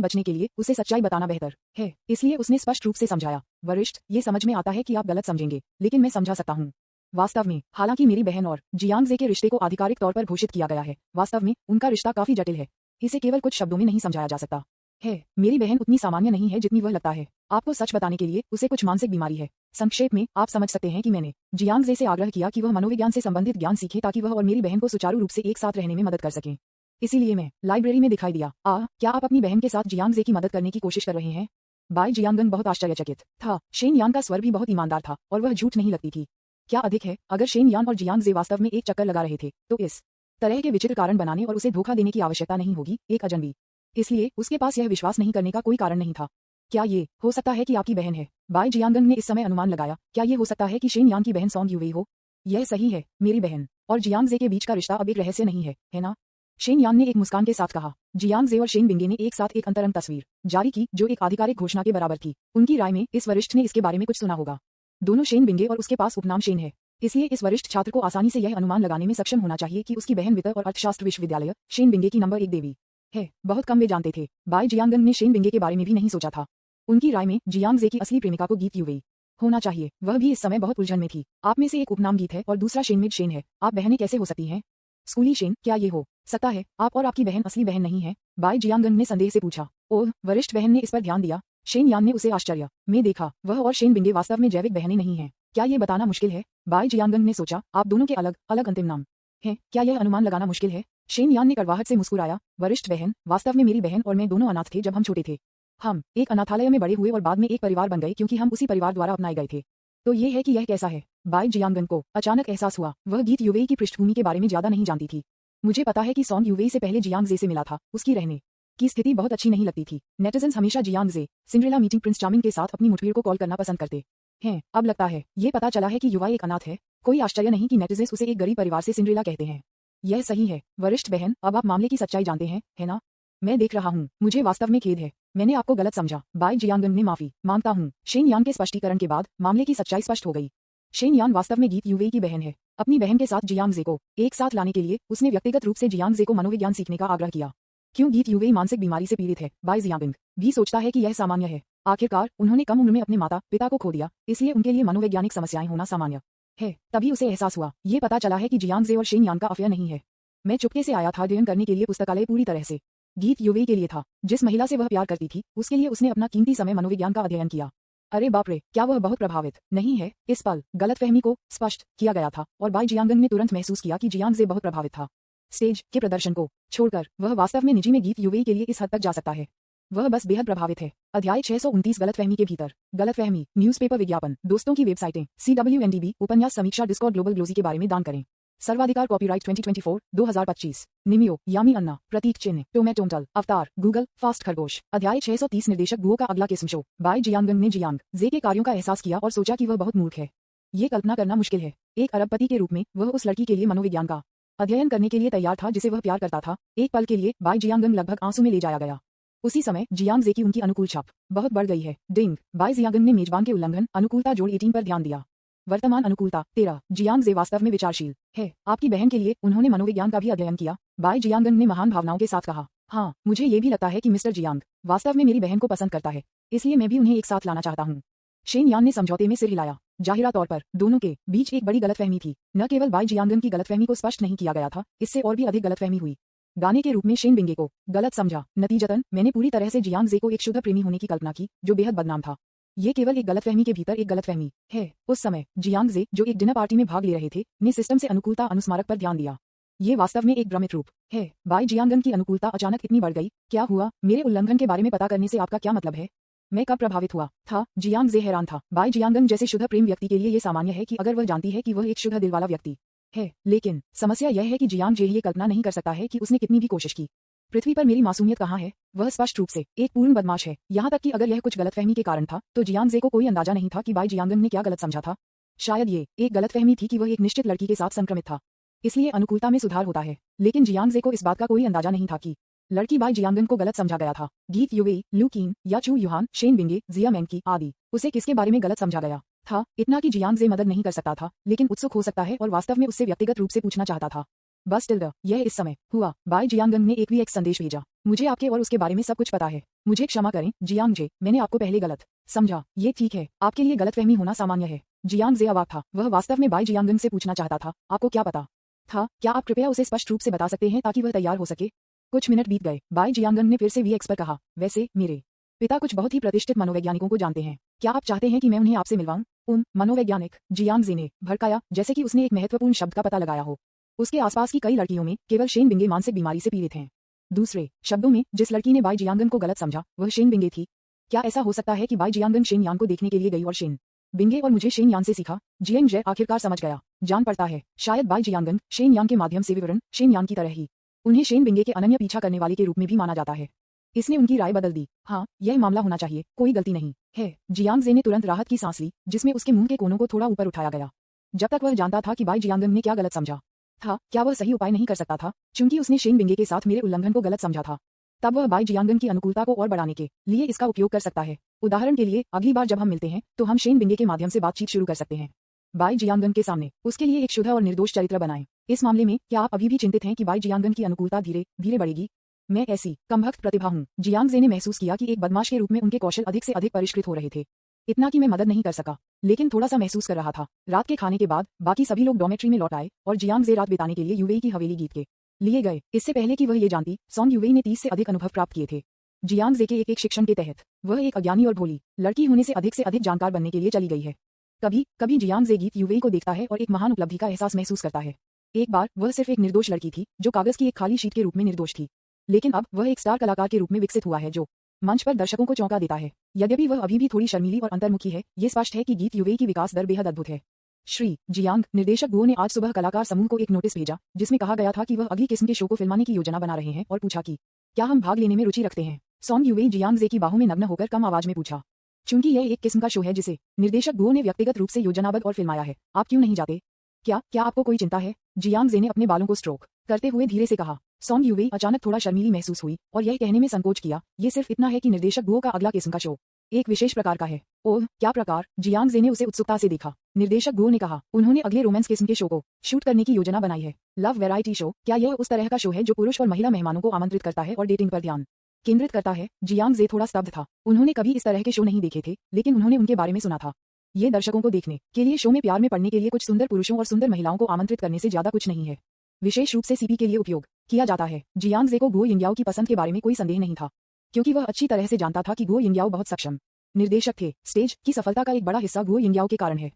बचने के लिए उसे सच्चाई बताना बेहतर है, इसलिए उसने स्पष्ट रूप से समझाया। वरिष्ठ, ये समझ में आता है कि आप गलत समझेंगे, लेकिन मैं समझा सकता हूँ। वास्तव में, हालांकि मेरी बहन और जियांग जे के रिश्ते को आधिकारिक तौर पर घोषित किया गया है, वास्तव में उनका रिश्ता काफी जटिल है। इसे केवल कुछ शब्दों में नहीं समझाया जा सकता है। मेरी बहन उतनी सामान्य नहीं है जितनी वह लगता है। आपको सच बताने के लिए उसे कुछ मानसिक बीमारी है। संक्षेप में, आप समझ सकते हैं कि मैंने जियांग जे से आग्रह किया कि वह मनोविज्ञान से संबंधित ज्ञान सीखे ताकि वह और मेरी बहन को सुचारू रूप से एक साथ रहने में मदद कर सकें। इसीलिए मैं लाइब्रेरी में दिखाई दिया। क्या आप अपनी बहन के साथ जियांग जे की मदद करने की कोशिश कर रहे हैं? बाय जियांगन बहुत आश्चर्यचकित था। शेन यान का स्वर भी बहुत ईमानदार था और वह झूठ नहीं लगती थी। क्या अधिक है, अगर शेन यान और जियांग जे वास्तव में एक चक्कर लगा रहे थे तो इस तरह के विचित्र कारण बनाने और उसे धोखा देने की आवश्यकता नहीं होगी, एक अजनबी। इसलिए उसके पास यह विश्वास नहीं करने का कोई कारण नहीं था। क्या ये हो सकता है कि आपकी बहन है? बाय जियांगन ने इस समय अनुमान लगाया। क्या ये हो सकता है कि शेन यान की बहन सॉन्ग यूवेई हो? यह सही है, मेरी बहन और जियांग जे के बीच का रिश्ता अब एक रहस्य नहीं है ना? शेन यान ने एक मुस्कान के साथ कहा। जियांग जे और शेन बिंगे ने एक साथ एक अंतरंग तस्वीर जारी की जो एक आधिकारिक घोषणा के बराबर थी। उनकी राय में इस वरिष्ठ ने इसके बारे में कुछ सुना होगा। दोनों शेन बिंगे और उसके पास उपनाम शेन है, इसलिए इस वरिष्ठ छात्र को आसानी से यह अनुमान लगाने में सक्षम होना चाहिए कि उसकी बहन वित्त और अर्थशास्त्र विश्वविद्यालय शेन बिंगे की नंबर 1 देवी है। बहुत कम वे जानते थे। बाय जियांगन ने शेन बिंगे के बारे में भी नहीं सोचा था। उनकी राय में जियांग जे की असली प्रेमिका को गीत यूवेई होना चाहिए। वह भी इस समय बहुत उलझन में थी। आप में से एक उपनाम गीत है और दूसरा शेनमिड शेन है। आप बहनें कैसे हो सकती हैं? स्कूली शेन, क्या ये हो सकता है आप और आपकी बहन असली बहन नहीं है? बाय जियांगन ने संदेह से पूछा। ओह, वरिष्ठ बहन ने इस पर ध्यान दिया। शेन यान ने उसे आश्चर्य में देखा। वह और शेन बिंगे वास्तव में जैविक बहनें नहीं हैं। क्या ये बताना मुश्किल है? बाय जियांगन ने सोचा। आप दोनों के अलग अलग अंतिम नाम हैं, क्या यह अनुमान लगाना मुश्किल है? शेन यान ने कड़वाहट से मुस्कुराया। वरिष्ठ बहन, वास्तव में मेरी बहन और मैं दोनों अनाथ थे जब हम छोटे थे। हम एक अनाथालय में बड़े हुए और बाद में एक परिवार बन गए क्योंकि हम उसी परिवार द्वारा अपनाए गए थे। तो ये है कि यह कैसा है? बाय जियांगन को अचानक एहसास हुआ वह गीत यूवेई की पृष्ठभूमि के बारे में ज्यादा नहीं जानती थी। मुझे पता है कि सॉन्ग यूवेई से पहले जियांग जे से मिला था। उसकी रहने की स्थिति बहुत अच्छी नहीं लगती थी। नेटिजन्स हमेशा जियांग जे सिंड्रेला मीटिंग प्रिंस चार्मिंग के साथ अपनी मुठभेड़ को कॉल करना पसंद करते हैं। अब लगता है ये पता चला है कि युवा एक अनाथ है। कोई आश्चर्य नहीं कि नेटिजन्स उसे एक गरीब परिवार से सिंड्रेला कहते हैं। यह सही है वरिष्ठ बहन, अब आप मामले की सच्चाई जानते हैं, है ना? मैं देख रहा हूँ। मुझे वास्तव में खेद है, मैंने आपको गलत समझा। बाय जियांगन ने माफी मांगता हूँ। शेन यान के स्पष्टीकरण के बाद मामले की सच्चाई स्पष्ट हो गई। शेन यान वास्तव में गीत यूवेई की बहन है। अपनी बहन के साथ जियांग जे को एक साथ लाने के लिए उसने व्यक्तिगत रूप से जियांग जे को मनोविज्ञान सीखने का आग्रह किया। क्यों गीत यूवेई मानसिक बीमारी से पीड़ित है? बाय जियांग भी सोचता है कि यह सामान्य है। आखिरकार उन्होंने कम उम्र में अपने माता पिता को खो दिया, इसलिए उनके लिए मनोवैज्ञानिक समस्याएं होना सामान्य है। तभी उसे एहसास हुआ। ये पता चला है कि जियांग जे और शेन यान का अफेयर नहीं है। मैं चुपके से आया था अध्ययन करने के लिए। पुस्तकालय पूरी तरह से गीत यूवेई के लिए था। जिस महिला से वह प्यार करती थी उसके लिए उसने अपना कीमती समय मनोविज्ञान का अध्ययन किया। अरे बाप रे, क्या वह बहुत प्रभावित नहीं है? इस पल गलतफहमी को स्पष्ट किया गया था और बाय जियांगन ने तुरंत महसूस किया कि जियांग जे बहुत प्रभावित था। स्टेज के प्रदर्शन को छोड़कर वह वास्तव में निजी में गीत यूवेई के लिए इस हद तक जा सकता है। वह बस बेहद प्रभावित है। अध्याय 629 गलतफहमी के भीतर। गलतफहमी, न्यूज़पेपर विज्ञापन, दोस्तों की वेबसाइटें, CWNDB, उपन्यास समीक्षा, डिस्कॉर्ड, ग्लोबल ग्लोजी के बारे में दान करें। सर्वाधिकार कॉपीराइट 2024, 2025। निमियो, यामी अन्ना, प्रतीक चिन्ह, टोमेटोमटल, अवतार, गूगल, फास्ट खरगोश। अध्याय 630 निर्देशक बुओ का अगला किस्म शो। बाय जियांगन ने जियांग जे के कार्यों का एहसास किया और सोचा कि वह बहुत मूर्ख है। ये कल्पना करना मुश्किल है। एक अरबपति के रूप में वह उस लड़की के लिए मनोविज्ञान का अध्ययन करने के लिए तैयार था जिसे वह प्यार करता था। एक पल के लिए बाय जियांगन लगभग आंसू में ले जाया गया। उसी समय जियांग जे की उनकी अनुकूल छाप बहुत बढ़ गई है। डिंग। बाय जियांगन ने मेजबान के उल्लंघन अनुकूलता जोड़ 18 पर ध्यान दिया। वर्तमान अनुकूलता 13। जियांग जे वास्तव में विचारशील है। आपकी बहन के लिए उन्होंने मनोविज्ञान का भी अध्ययन किया। बाय जियांगन ने महान भावनाओं के साथ कहा। हाँ, मुझे ये भी लगता है कि मिस्टर जियांग वास्तव में मेरी बहन को पसंद करता है, इसलिए मैं भी उन्हें एक साथ लाना चाहता हूँ। शेन यान ने समझौते में सिर हिलाया। जाहिरा तौर पर दोनों के बीच एक बड़ी गलतफहमी थी। न केवल बाय जियांगन की गलतफहमी को स्पष्ट नहीं किया गया था, इससे और भी अधिक गलतफहमी हुई। गाने के रूप में शेन बिंगे को गलत समझा। नतीजतन मैंने पूरी तरह से जियांग जे को एक शुद्ध प्रेमी होने की कल्पना की जो बेहद बदनाम था। ये केवल एक गलतफहमी के भीतर एक गलतफहमी है। उस समय जियांग जे, जो एक डिनर पार्टी में भाग ले रहे थे, ने सिस्टम से अनुकूलता अनुस्मारक पर ध्यान दिया। ये वास्तव में एक भ्रमित रूप है। बाय जियांगन की अनुकूलता अचानक इतनी बढ़ गई। क्या हुआ? मेरे उल्लंघन के बारे में पता करने से आपका क्या मतलब है? मैं कब प्रभावित हुआ था? जियांग जे हैरान था। बाय जियांगन जैसे शुद्ध प्रेम व्यक्ति के लिए ये सामान्य है कि अगर वह जानती है कि वह एक शुद्ध दिल वाला व्यक्ति है, लेकिन समस्या यह है कि जियांग जे ये कल्पना नहीं कर सकता है कि उसने कितनी भी कोशिश की पृथ्वी पर मेरी मासूमियत कहाँ है? वह स्पष्ट रूप से एक पूर्ण बदमाश है। यहाँ तक कि अगर यह कुछ गलतफहमी के कारण था तो जियांग जे को कोई अंदाजा नहीं था कि बाई जियांगन ने क्या गलत समझा था। शायद ये एक गलतफहमी थी कि वह एक निश्चित लड़की के साथ संक्रमित था, इसलिए अनुकूलता में सुधार होता है। लेकिन जियांग जे को इस बात का कोई अंदाजा नहीं था कि लड़की बाई जियांगन को गलत समझा गया था। गीत युवेई, लू कीन या चू युहान, शेन बिंगे, जिया मैंकी आदि उसे किसके बारे में गलत समझा गया था? इतना कि जियांग जे मदद नहीं कर सकता था, लेकिन उत्सुक हो सकता है और वास्तव में उससे व्यक्तिगत रूप से पूछना चाहता था। बस टिल्डा, यह इस समय हुआ। बाई जियांगन ने एक VX संदेश भेजा। मुझे आपके और उसके बारे में सब कुछ पता है। मुझे क्षमा करें जियांग जे, मैंने आपको पहले गलत समझा। ये ठीक है, आपके लिए गलतफहमी होना सामान्य है। जियांग जे अवाक था। वह वास्तव में बाई जियांगन से पूछना चाहता था, आपको क्या पता था? क्या आप कृपया उसे स्पष्ट रूप से बता सकते हैं ताकि वह तैयार हो सके? कुछ मिनट बीत गए। बाई जियांगन ने फिर से VX पर कहा, वैसे मेरे पिता कुछ बहुत ही प्रतिष्ठित मनोवैज्ञानिकों को जानते हैं। क्या आप चाहते हैं कि मैं उन्हें आपसे मिलवाऊं? मनोवैज्ञानिक? जियांग जे ने भड़काया, जैसे कि उसने एक महत्वपूर्ण शब्द का पता लगाया हो। उसके आसपास की कई लड़कियों में केवल शेन बिंगे मानसिक बीमारी से पीड़ित हैं। दूसरे शब्दों में, जिस लड़की ने बाई जियांगन को गलत समझा वह शेन बिंगे थी। क्या ऐसा हो सकता है कि बाई जियांगन शेन यान को देखने के लिए गई और शेन बिंगे और मुझे शेन यान से सीखा? जियांग जे आखिरकार समझ गया। जान पड़ता है शायद बाई जियांगन शेन यान के माध्यम से विवरण शेन यान की तरह ही उन्हें शेन बिंगे के अनन्य पीछा करने वाले के रूप में भी माना जाता है। इसने उनकी राय बदल दी। हाँ, यह मामला होना चाहिए, कोई गलती नहीं है। जियांग जे ने तुरंत राहत की सांस ली, जिसमें उसके मुंह के कोनों को थोड़ा ऊपर उठाया गया। जब तक वह जानता था कि बाई जियांगन ने क्या गलत समझा था, क्या वह सही उपाय नहीं कर सकता था? चूंकि उसने शेन बिंगे के साथ मेरे उल्लंघन को गलत समझा था, तब वह बाई जियांगन की अनुकूलता को और बढ़ाने के लिए इसका उपयोग कर सकता है। उदाहरण के लिए, अगली बार जब हम मिलते हैं तो हम शेन बिंगे के माध्यम से बातचीत शुरू कर सकते हैं। बाई जियांगन के सामने उसके लिए एक शुद्ध और निर्दोष चरित्र बनाएं। इस मामले में क्या आप अभी भी चिंतित हैं कि बाई जियांगन की अनुकूलता धीरे धीरे बढ़ेगी? मैं ऐसी कमबख्त प्रतिभा हूँ। जियांग जे ने महसूस किया कि एक बदमाश के रूप में उनके कौशल अधिक से अधिक परिष्कृत हो रहे थे। इतना कि मैं मदद नहीं कर सका, लेकिन थोड़ा सा महसूस कर रहा था। रात के खाने के बाद बाकी सभी लोग डॉर्मेट्री में लौट आए और जियांग जे रात बिताने के लिए युवेई की हवेली गीत के लिए गए। इससे पहले कि वह ये जानती, सॉन्ग युवेई ने 30 से अधिक अनुभव प्राप्त किए थे। जियांग जे के एक शिक्षण के तहत वह एक अज्ञानी और भोली लड़की होने से अधिक जानकार बनने के लिए चली गई है। कभी कभी जियांग जे गीत युवेई को देखता है और एक महान उपलब्धि का एहसास महसूस करता है। एक बार वह सिर्फ एक निर्दोष लड़की थी जो कागज की एक खाली शीट के रूप में निर्दोष थी, लेकिन अब वह एक स्टार कलाकार के रूप में विकसित हुआ है जो मंच पर दर्शकों को चौंका देता है। यद्यपि वह अभी भी थोड़ी शर्मीली और अंतर्मुखी है, ये स्पष्ट है कि गीत युवेई की विकास दर बेहद अद्भुत है। श्री जियांग, निर्देशक गुओ ने आज सुबह कलाकार समूह को एक नोटिस भेजा जिसमें कहा गया था कि वह अगली किस्म के शो को फिल्माने की योजना बना रहे हैं और पूछा कि क्या हम भाग लेने में रुचि रखते हैं। सॉन्ग युवेई जियांग जे की बाहों में नग्न होकर कम आवाज में पूछा। चूंकि यह एक किस्म का शो है जिसे निर्देशक गुओ ने व्यक्तिगत रूप से योजनाबद्ध और फिल्माया है, आप क्यों नहीं जाते? क्या आपको कोई चिंता है? जियांग जे ने अपने बालों को स्ट्रोक करते हुए धीरे से कहा। सॉन्ग युवेई अचानक थोड़ा शर्मीली महसूस हुई और यह कहने में संकोच किया, ये सिर्फ इतना है कि निर्देशक गुओ का अगला किस्म का शो एक विशेष प्रकार का है। ओह, क्या प्रकार? जियांग जे ने उसे उत्सुकता से देखा। निर्देशक गुओ ने कहा, उन्होंने अगले रोमांस किस्म के शो को शूट करने की योजना बनाई है। Love variety show? क्या यह उस तरह का शो है जो पुरुष और महिला मेहमानों को आमंत्रित करता है और डेटिंग पर ध्यान केंद्रित करता है? जियांग जे थोड़ा स्तब्ध था। उन्होंने कभी इस तरह के शो नहीं देखे थे, लेकिन उन्होंने उनके बारे में सुना था। ये दर्शकों को देखने के लिए शो में प्यार में पड़ने के लिए कुछ सुंदर पुरुषों और सुंदर महिलाओं को आमंत्रित करने से ज्यादा कुछ नहीं है। विशेष रूप से सीपी के लिए उपयोग किया जाता है। जियांग जे को गुओ यिंगयाओ की पसंद के बारे में कोई संदेह नहीं था, क्योंकि वह अच्छी तरह से जानता था कि गुओ यिंगयाओ बहुत सक्षम निर्देशक थे। स्टेज की सफलता का एक बड़ा हिस्सा गुओ यिंगयाओ के कारण है।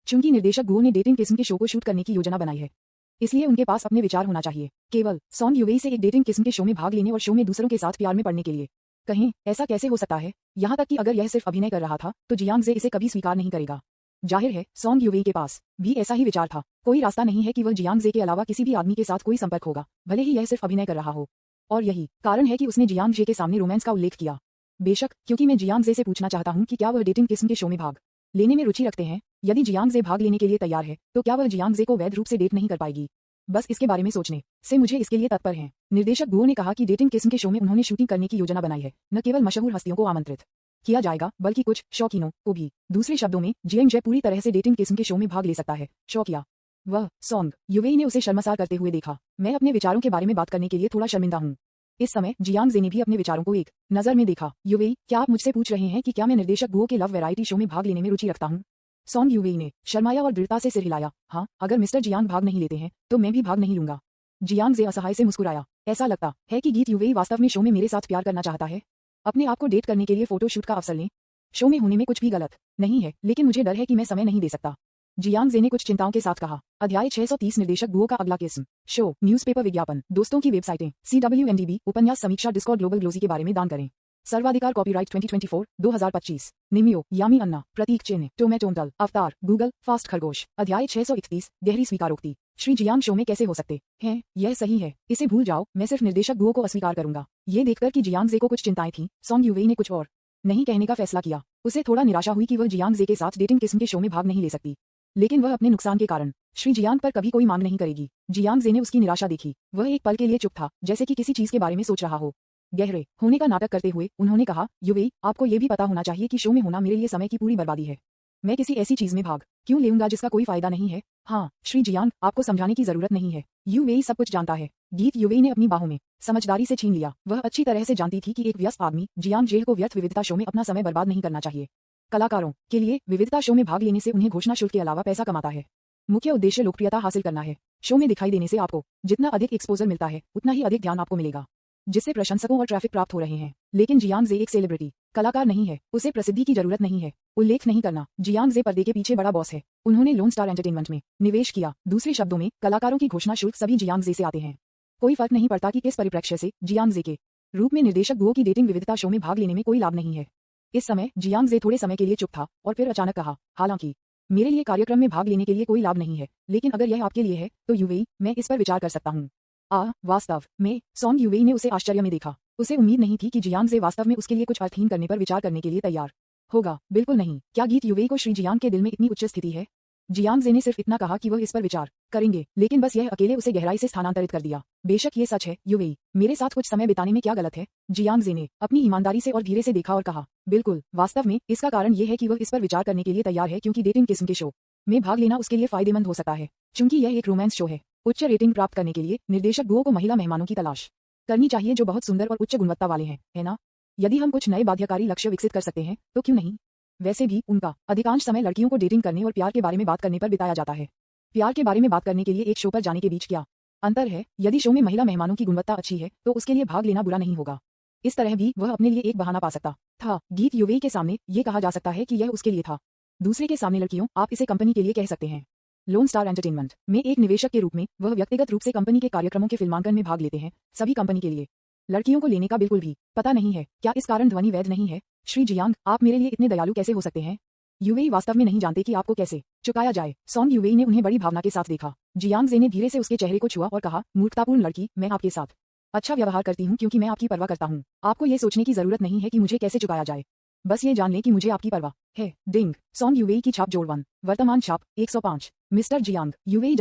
चूंकि निर्देशक गुओ ने डेटिंग किस्म के शो को शूट करने की योजना बनाई है, इसलिए उनके पास अपने विचार होना चाहिए। केवल सॉन्ग युवेई से एक डेटिंग किस्म के शो में भाग लेने और शो में दूसरों के साथ प्यार में पड़ने के लिए कहीं ऐसा कैसे हो सकता है? यहाँ तक कि अगर यह सिर्फ अभिनय कर रहा था तो जियांग जे इसे कभी स्वीकार नहीं करेगा। जाहिर है सॉन्ग युवेई के पास भी ऐसा ही विचार था। कोई रास्ता नहीं है कि वह जियांग जे के अलावा किसी भी आदमी के साथ कोई संपर्क होगा, भले ही यह सिर्फ अभिनय कर रहा हो। और यही कारण है कि उसने जियांग जे के सामने रोमांस का उल्लेख किया। बेशक, क्योंकि मैं जियांग जे से पूछना चाहता हूं कि क्या वह डेटिंग किस्म के शो में भाग लेने में रुचि रखते हैं। यदि जियांग जे भाग लेने के लिए तैयार है तो क्या वह जियांग जे को वैध रूप से डेट नहीं कर पाएगी? बस इसके बारे में सोचने से मुझे इसके लिए तत्पर हैं। निर्देशक गुओ ने कहा कि डेटिंग किस्म के शो में उन्होंने शूटिंग करने की योजना बनाई है। न केवल मशहूर हस्तियों को आमंत्रित किया जाएगा, बल्कि कुछ शौकीनों को भी। दूसरे शब्दों में, जियांग जे पूरी तरह से डेटिंग किस्म के शो में भाग ले सकता है। शौकिया वह सॉन्ग युवेई ने उसे शर्मसार करते हुए देखा। मैं अपने विचारों के बारे में बात करने के लिए थोड़ा शर्मिंदा हूँ। इस समय जियांग जे ने भी अपने विचारों को एक नजर में देखा। युवेई, क्या आप मुझसे पूछ रहे हैं कि क्या मैं निर्देशक गुओ के लव वैरायटी शो में भाग लेने में रुचि रखता हूँ? सॉन्ग युवेई ने शर्माया और दृढ़ता से सिर हिलाया। हाँ, अगर मिस्टर जियांग भाग नहीं लेते हैं तो मैं भी भाग नहीं लूंगा। जियांग जे असहाय से मुस्कुराया। ऐसा लगता है कि गीत युवेई वास्तव में शो में मेरे साथ प्यार करना चाहता है। अपने आप को डेट करने के लिए फोटो शूट का अवसर लें। शो में होने में कुछ भी गलत नहीं है, लेकिन मुझे डर है कि मैं समय नहीं दे सकता। जियांग जे ने कुछ चिंताओं के साथ कहा। अध्याय 630 निर्देशक गुओ का अगला किस्म शो। न्यूज़पेपर विज्ञापन, दोस्तों की वेबसाइटें, CWNDB, उपन्यास समीक्षा, डिस्कॉर्ड, ग्लोबल ग्लोजी के बारे में दान करें। सर्वाधिकार कॉपीराइट 2024 2025 निमियो यामी अन्ना प्रतीक चिन्ह टोमेटोमटल अवतार गूगल फास्ट खरगोश अध्याय 631 गहरी स्वीकारोक्ति श्री जियांग शो में कैसे हो सकते हैं यह सही है इसे भूल जाओ मैं सिर्फ निर्देशक गुओ को अस्वीकार करूंगा। ये देखकर कि जियांग जे को कुछ चिंताएं थी सॉन्ग यूवेई ने कुछ और नहीं कहने का फैसला किया। उसे थोड़ा निराशा हुई कि वह जियांग जे के साथ डेटिंग किस्म के शो में भाग नहीं ले सकती, लेकिन वह अपने नुकसान के कारण श्री जियांग पर कभी कोई मांग नहीं करेगी। जियांग जे ने उसकी निराशा देखी। वह एक पल के लिए चुप था, जैसे कि किसी चीज के बारे में सोच रहा हो। गहरे होने का नाटक करते हुए उन्होंने कहा, युवेई आपको ये भी पता होना चाहिए कि शो में होना मेरे लिए समय की पूरी बर्बादी है। मैं किसी ऐसी चीज में भाग क्यों लेऊंगा जिसका कोई फायदा नहीं है। हाँ श्री जियांग आपको समझाने की जरूरत नहीं है, युवेई सब कुछ जानता है। गीत युवेई ने अपनी बाहों में समझदारी से छीन लिया। वह अच्छी तरह से जानती थी कि एक व्यस्त आदमी जियांग जे को व्यर्थ विविधता शो में अपना समय बर्बाद नहीं करना चाहिए। कलाकारों के लिए विविधता शो में भाग लेने से उन्हें घोषणा शुल्क के अलावा पैसा कमाता है। मुख्य उद्देश्य लोकप्रियता हासिल करना है। शो में दिखाई देने से आपको जितना अधिक एक्सपोजर मिलता है उतना ही अधिक ध्यान आपको मिलेगा, जिससे प्रशंसकों और ट्रैफिक प्राप्त हो रहे हैं। लेकिन जियांग जे एक सेलिब्रिटी कलाकार नहीं है, उसे प्रसिद्धि की जरूरत नहीं है। उल्लेख नहीं करना, जियांग जे पर्दे के पीछे बड़ा बॉस है। उन्होंने लोन स्टार एंटरटेनमेंट में निवेश किया। दूसरे शब्दों में कलाकारों की घोषणा शुल्क सभी जियांग जे से आते हैं। कोई फर्क नहीं पड़ता कि किस परिप्रेक्ष्य से जियांग जे के रूप में निर्देशक गुओ की डेटिंग विविधता शो में भाग लेने में कोई लाभ नहीं है। इस समय जियांग जे थोड़े समय के लिए चुप था और फिर अचानक कहा, हालांकि मेरे लिए कार्यक्रम में भाग लेने के लिए कोई लाभ नहीं है, लेकिन अगर यह आपके लिए है तो युवेई मैं इस पर विचार कर सकता हूँ। वास्तव में सॉन्ग युवेई ने उसे आश्चर्य में देखा। उसे उम्मीद नहीं थी कि जियांग जे वास्तव में उसके लिए कुछ अर्थहीन करने पर विचार करने के लिए तैयार होगा। बिल्कुल नहीं। क्या गीत युवेई को श्री जियांग के दिल में इतनी उच्च स्थिति है? जियांग जे ने सिर्फ इतना कहा कि वह इस पर विचार करेंगे, लेकिन बस यह अकेले उसे गहराई से स्थानांतरित कर दिया। बेशक ये सच है युवेई, मेरे साथ कुछ समय बिताने में क्या गलत है? जियांग जे ने अपनी ईमानदारी से और धीरे से देखा और कहा, बिल्कुल। वास्तव में इसका कारण यह है कि वह इस पर विचार करने के लिए तैयार है क्योंकि डेटिंग किस्म के शो में भाग लेना उसके लिए फायदेमंद हो सकता है। चूंकि यह एक रोमांस शो है, उच्च रेटिंग प्राप्त करने के लिए निर्देशक गुओ को महिला मेहमानों की तलाश करनी चाहिए जो बहुत सुंदर और उच्च गुणवत्ता वाले हैं, है ना? यदि हम कुछ नए बाध्यकारी लक्ष्य विकसित कर सकते हैं तो क्यों नहीं? वैसे भी उनका अधिकांश समय लड़कियों को डेटिंग करने और प्यार के बारे में बात करने पर बिताया जाता है। प्यार के बारे में बात करने के लिए एक शो पर जाने के बीच क्या अंतर है? यदि शो में महिला मेहमानों की गुणवत्ता अच्छी है तो उसके लिए भाग लेना बुरा नहीं होगा। इस तरह भी वह अपने लिए एक बहाना पा सकता था। गीत युवेई के सामने ये कहा जा सकता है कि यह उसके लिए था। दूसरे के सामने लड़कियों, आप इसे कंपनी के लिए कह सकते हैं। लोन स्टार एंटरटेनमेंट में एक निवेशक के रूप में वह व्यक्तिगत रूप से कंपनी के कार्यक्रमों के फिल्मांकन में भाग लेते हैं। सभी कंपनी के लिए लड़कियों को लेने का बिल्कुल भी पता नहीं है। क्या इस कारण ध्वनि वैध नहीं है? श्री जियांग आप मेरे लिए इतने दयालु कैसे हो सकते हैं? युवेई वास्तव में नहीं जानते कि आपको कैसे चुकाया जाए। सॉन्ग युवेई ने उन्हें बड़ी भावना के साथ देखा। जियांग जे ने धीरे से उसके चेहरे को छुआ और कहा, मूर्खतापूर्ण लड़की, मैं आपके साथ अच्छा व्यवहार करती हूँ क्योंकि मैं आपकी परवाह करता हूँ। आपको ये सोचने की जरूरत नहीं है कि मुझे कैसे चुकाया जाए, बस ये जान लें कि मुझे आपकी परवाह है। डिंग। सॉन्ग युवेई की छाप जोड़ 1 वर्तमान छाप 105। मिस्टर जियांग, युवेई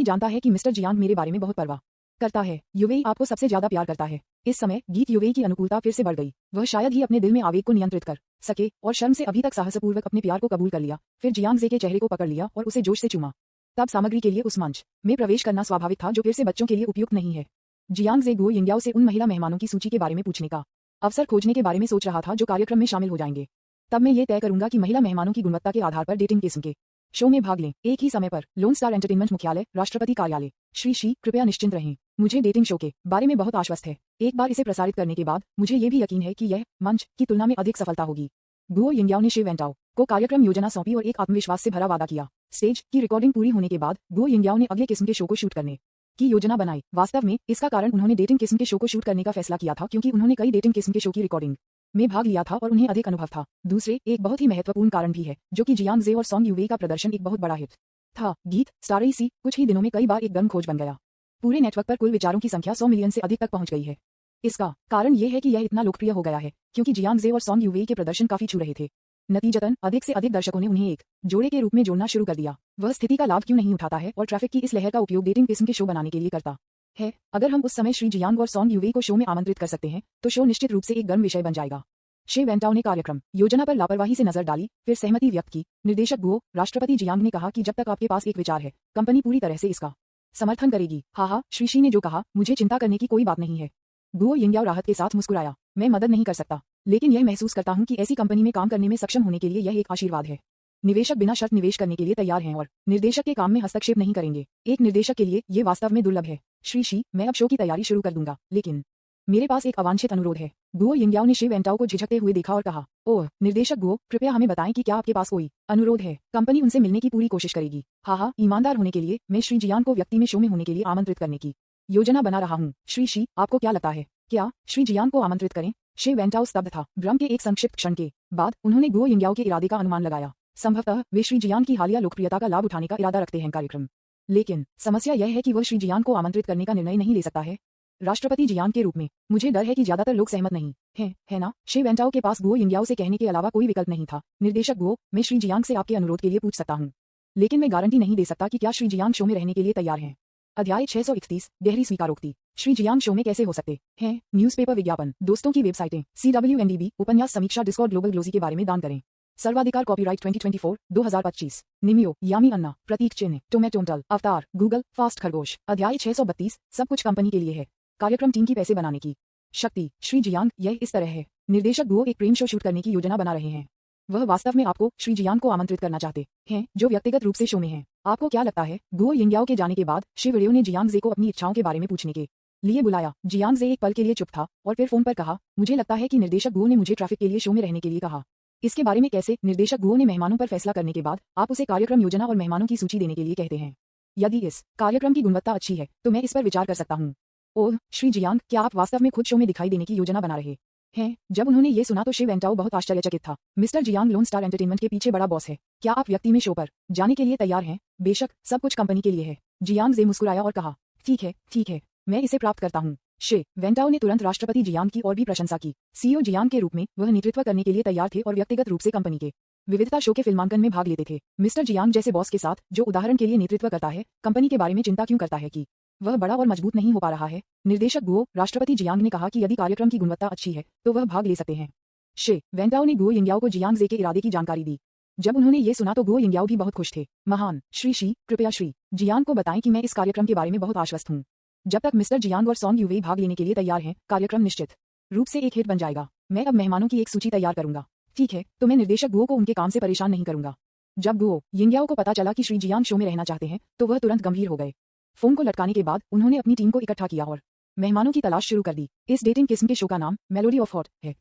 जानता है कि मिस्टर जियांग मेरे बारे में बहुत परवाह करता है। युवेई आपको सबसे ज्यादा प्यार करता है। इस समय गीत युवेई की अनुकूलता फिर से बढ़ गई। वह शायद ही अपने दिल में आवेग को नियंत्रित कर सके और शर्म से अभी तक साहसपूर्वक अपने प्यार को कबूल कर लिया। फिर जियांग जे के चेहरे को पकड़ लिया और उसे जोश से चूमा। तब सामग्री के लिए उस मंच में प्रवेश करना स्वाभाविक था जो फिर से बच्चों के लिए उपयुक्त नहीं है। जियांग जे गुओ यिंग्याओ से उन महिला मेहमानों की सूची के बारे में पूछने का अवसर खोजने के बारे में सोच रहा था जो कार्यक्रम में शामिल हो जाएंगे। तब मैं ये तय करूंगा कि महिला मेहमानों की गुणवत्ता के आधार पर डेटिंग किस्म के शो में भाग लें। एक ही समय पर लोन स्टार एंटरटेनमेंट मुख्यालय, राष्ट्रपति कार्यालय। श्री कृपया निश्चिंत रहें, मुझे डेटिंग शो के बारे में बहुत आश्वस्त है। एक बार इसे प्रसारित करने के बाद मुझे ये भी यकीन है कि यह मंच की तुलना में अधिक सफलता होगी। गुओ यिंग्याओ ने शे वेंटाओ को कार्यक्रम योजना सौंपी और एक आत्मविश्वास से भरा वादा किया। स्टेज की रिकॉर्डिंग पूरी होने के बाद गुओ यिंग्याओ ने अगले किस्म के शो को शूट करने की योजना बनाई। वास्तव में इसका कारण उन्होंने डेटिंग किस्म के शो को शूट करने का फैसला किया था क्योंकि उन्होंने कई डेटिंग किस्म के शो की रिकॉर्डिंग में भाग लिया था और उन्हें अधिक अनुभव था। दूसरे एक बहुत ही महत्वपूर्ण कारण भी है जो कि जियांग जे और सॉन्ग युवेई का प्रदर्शन एक बहुत बड़ा हिट था। गीत स्टार सी कुछ ही दिनों में कई बार एक गर्म खोज बन गया। पूरे नेटवर्क पर कुल विचारों की संख्या 100 मिलियन से अधिक तक पहुंच गई है। इसका कारण यह है कि यह इतना लोकप्रिय हो गया है क्योंकि जियांग जे और सॉन्ग युवेई के प्रदर्शन काफी छू रहे थे। नतीजतन अधिक से अधिक दर्शकों ने उन्हें एक जोड़े के रूप में जोड़ना शुरू कर दिया। वह स्थिति का लाभ क्यों नहीं उठाता है और ट्रैफिक की इस लहर का उपयोग डेटिंग किस्म के शो बनाने के लिए करता है? अगर हम उस समय श्री जियांग और सॉन्ग युवेई को शो में आमंत्रित कर सकते हैं तो शो निश्चित रूप से एक गर्म विषय बन जाएगा। शे वेंटाओ ने कार्यक्रम योजना पर लापरवाही से नजर डाली, फिर सहमति व्यक्त की। निर्देशक गुओ, राष्ट्रपति जियांग ने कहा कि जब तक आपके पास एक विचार है, कंपनी पूरी तरह से इसका समर्थन करेगी। हाँ, श्री ने जो कहा, मुझे चिंता करने की कोई बात नहीं है। गुओ यिंग्याओ राहत के साथ मुस्कुराया। मैं मदद नहीं कर सकता, लेकिन यह महसूस करता हूं कि ऐसी कंपनी में काम करने में सक्षम होने के लिए यह एक आशीर्वाद है। निवेशक बिना शर्त निवेश करने के लिए तैयार हैं और निर्देशक के काम में हस्तक्षेप नहीं करेंगे। एक निर्देशक के लिए ये वास्तव में दुर्लभ है। श्री, मैं अब शो की तैयारी शुरू कर दूंगा, लेकिन मेरे पास एक अवांछित अनुरोध है। गुओ यिंग्याओ ने शे वेंटाओ को झिझकते हुए देखा और कहा, ओह निर्देशक गुओ, कृपया हमें बताएं कि क्या आपके पास कोई अनुरोध है। कंपनी उनसे मिलने की पूरी कोशिश करेगी। हाँ, ईमानदार होने के लिए मैं श्री जियांग को व्यक्ति में शो में होने के लिए आमंत्रित करने की योजना बना रहा हूँ। श्री, आपको क्या लगता है, क्या श्री जियांग को आमंत्रित करें? शे वेंटाओ स्तब्ध था। भ्रम के एक संक्षिप्त क्षण के बाद उन्होंने गुओ यिंगयाओ के इरादे का अनुमान लगाया। संभवतः वे श्री जियांग की हालिया लोकप्रियता का लाभ उठाने का इरादा रखते हैं कार्यक्रम। लेकिन समस्या यह है कि वह श्री जियांग को आमंत्रित करने का निर्णय नहीं ले सकता है राष्ट्रपति जियांग के रूप में। मुझे डर है कि ज्यादातर लोग सहमत नहीं हैं, है ना? शे वेंटाओ के पास गुओ यिंगयाओ से कहने के अलावा कोई विकल्प नहीं था। निर्देशक गुओ, मैं श्री जियांग से आपके अनुरोध के लिए पूछ सकता हूँ, लेकिन मैं गारंटी नहीं दे सकता कि क्या श्री जियांग शो में रहने के लिए तैयार हैं। अध्याय 631 गहरी स्वीकारोक्ति। श्री जियांग शो में कैसे हो सकते हैं? न्यूज़पेपर विज्ञापन, दोस्तों की वेबसाइटें, CWNDB, उपन्यास समीक्षा, डिस्कॉर्ड, ग्लोबल ग्लोजी के बारे में दान करें। सर्वाधिकार कॉपीराइट 2024 2025। निमियो, यामी अन्ना, प्रतीक चिन्ह, टोमेटोंटल, अवतार, गूगल, फास्ट खरगोश। अध्याय 632 सब कुछ कंपनी के लिए है। कार्यक्रम टीम की पैसे बनाने की शक्ति। श्री जियांग, यह इस तरह है। निर्देशक गुओ एक प्रेम शो शूट करने की योजना बना रहे हैं। वह वास्तव में आपको, श्री जियांग को आमंत्रित करना चाहते हैं, जो व्यक्तिगत रूप से शो में हैं। आपको क्या लगता है? गुओ यिंगयाओ के जाने के बाद शे वीडियो ने जियांग जे को अपनी इच्छाओं के बारे में पूछने के लिए बुलाया। जियांग जे एक पल के लिए चुप था और फिर फोन पर कहा, मुझे लगता है कि निर्देशक गुओ ने मुझे ट्रैफिक के लिए शो में रहने के लिए कहा। इसके बारे में कैसे? निर्देशक गुओ ने मेहमानों पर फैसला करने के बाद आप उसे कार्यक्रम योजना और मेहमानों की सूची देने के लिए कहते हैं। यदि इस कार्यक्रम की गुणवत्ता अच्छी है तो मैं इस पर विचार कर सकता हूँ। ओह श्री जियांग, क्या आप वास्तव में खुद शो में दिखाई देने की योजना बना रहे हैं? जब उन्होंने ये सुना तो शे वेंटाओ बहुत आश्चर्यचकित था। Mister Jiang loan star entertainment के पीछे बड़ा बॉस है। क्या आप व्यक्ति में शो पर जाने के लिए तैयार हैं? बेशक, सब कुछ कंपनी के लिए है। जियांग जे मुस्कुराया और कहा, ठीक है, मैं इसे प्राप्त करता हूँ। शे वेंटाओ ने तुरंत राष्ट्रपति जियांग की और भी प्रशंसा की। सीईओ जियांग के रूप में वह नेतृत्व करने के लिए तैयार थे और व्यक्तिगत रूप से कंपनी के विविधता शो के फिल्मांकन में भाग लेते थे। मिस्टर जियांग जैसे बॉस के साथ, जो उदाहरण के लिए नेतृत्व करता है, कंपनी के बारे में चिंता क्यों करता है कि वह बड़ा और मजबूत नहीं हो पा रहा है? निर्देशक गुओ, राष्ट्रपति जियांग ने कहा कि यदि कार्यक्रम की गुणवत्ता अच्छी है तो वह भाग ले सकते हैं। शे वेंटाओ ने गुओ यिंगयाओ को जियांग जे के इरादे की जानकारी दी। जब उन्होंने ये सुना तो गुओ यिंगयाओ भी बहुत खुश थे। महान श्री कृपया श्री जियांग को बताएं कि मैं इस कार्यक्रम के बारे में बहुत आश्वस्त हूँ। जब तक मिस्टर जियांग और सॉन्ग यूवेई भाग लेने के लिए तैयार हैं, कार्यक्रम निश्चित रूप से एक हिट बन जाएगा। मैं अब मेहमानों की एक सूची तैयार करूंगा। ठीक है, तो मैं निर्देशक गुओ को उनके काम से परेशान नहीं करूंगा। जब गुओ यिंगयाओ को पता चला कि श्री जियांग शो में रहना चाहते हैं तो वह तुरंत गंभीर हो गए। फोन को लटकाने के बाद उन्होंने अपनी टीम को इकट्ठा किया और मेहमानों की तलाश शुरू कर दी। इस डेटिंग किस्म के शो का नाम मेलोडी ऑफ हॉट है।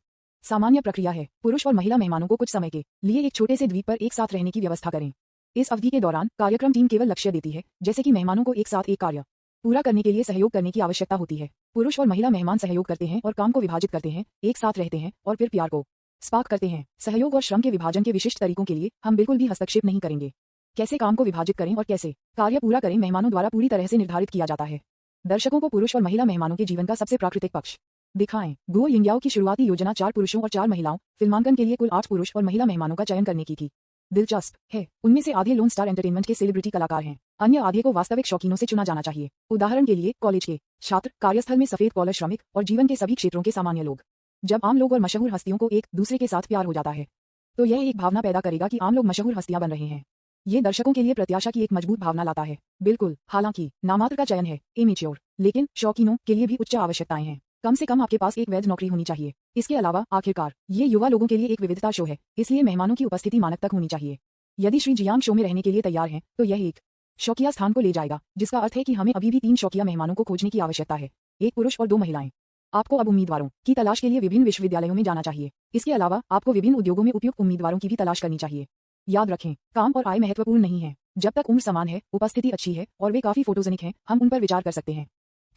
सामान्य प्रक्रिया है, पुरुष और महिला मेहमानों को कुछ समय के लिए एक छोटे से द्वीप पर एक साथ रहने की व्यवस्था करें। इस अवधि के दौरान कार्यक्रम टीम केवल लक्ष्य देती है, जैसे कि मेहमानों को एक साथ एक कार्य पूरा करने के लिए सहयोग करने की आवश्यकता होती है। पुरुष और महिला मेहमान सहयोग करते हैं और काम को विभाजित करते हैं, एक साथ रहते हैं और फिर प्यार को स्पार्क करते हैं। सहयोग और श्रम के विभाजन के विशिष्ट तरीकों के लिए हम बिल्कुल भी हस्तक्षेप नहीं करेंगे। कैसे काम को विभाजित करें और कैसे कार्य पूरा करें मेहमानों द्वारा पूरी तरह से निर्धारित किया जाता है। दर्शकों को पुरुष और महिला मेहमानों के जीवन का सबसे प्राकृतिक पक्ष दिखाएं। गुओ यिंगयाओ की शुरुआती योजना 4 पुरुषों और 4 महिलाओं, फिल्मांकन के लिए कुल 8 पुरुष और महिला मेहमानों का चयन करने की थी। दिलचस्प है, उनमें से आधे लोन स्टार एंटरटेनमेंट के सेलिब्रिटी कलाकार हैं, अन्य आधे को वास्तविक शौकीनों से चुना जाना चाहिए। उदाहरण के लिए कॉलेज के छात्र, कार्यस्थल में सफेद कॉलर श्रमिक और जीवन के सभी क्षेत्रों के सामान्य लोग। जब आम लोग और मशहूर हस्तियों को एक दूसरे के साथ प्यार हो जाता है तो यह एक भावना पैदा करेगा कि आम लोग मशहूर हस्तियां बन रहे हैं। ये दर्शकों के लिए प्रत्याशा की एक मजबूत भावना लाता है। बिल्कुल, हालांकि नामात्र का चयन है, इमेच्योर, लेकिन शौकीनों के लिए भी उच्च आवश्यकताएं हैं। कम से कम आपके पास एक वैध नौकरी होनी चाहिए। इसके अलावा आखिरकार ये युवा लोगों के लिए एक विविधता शो है, इसलिए मेहमानों की उपस्थिति मानक तक होनी चाहिए। यदि श्री जियांग शो में रहने के लिए तैयार हैं तो यह एक शौकिया स्थान को ले जाएगा, जिसका अर्थ है कि हमें अभी भी 3 शौकिया मेहमानों को खोजने की आवश्यकता है, 1 पुरुष और 2 महिलाएं। आपको अब उम्मीदवारों की तलाश के लिए विभिन्न विश्वविद्यालयों में जाना चाहिए। इसके अलावा आपको विभिन्न उद्योगों में उपयुक्त उम्मीदवारों की भी तलाश करनी चाहिए। याद रखें, काम और आय महत्वपूर्ण नहीं है। जब तक उम्र समान है, उपस्थिति अच्छी है और वे काफी फोटोजेनिक हैं, हम उन पर विचार कर सकते हैं।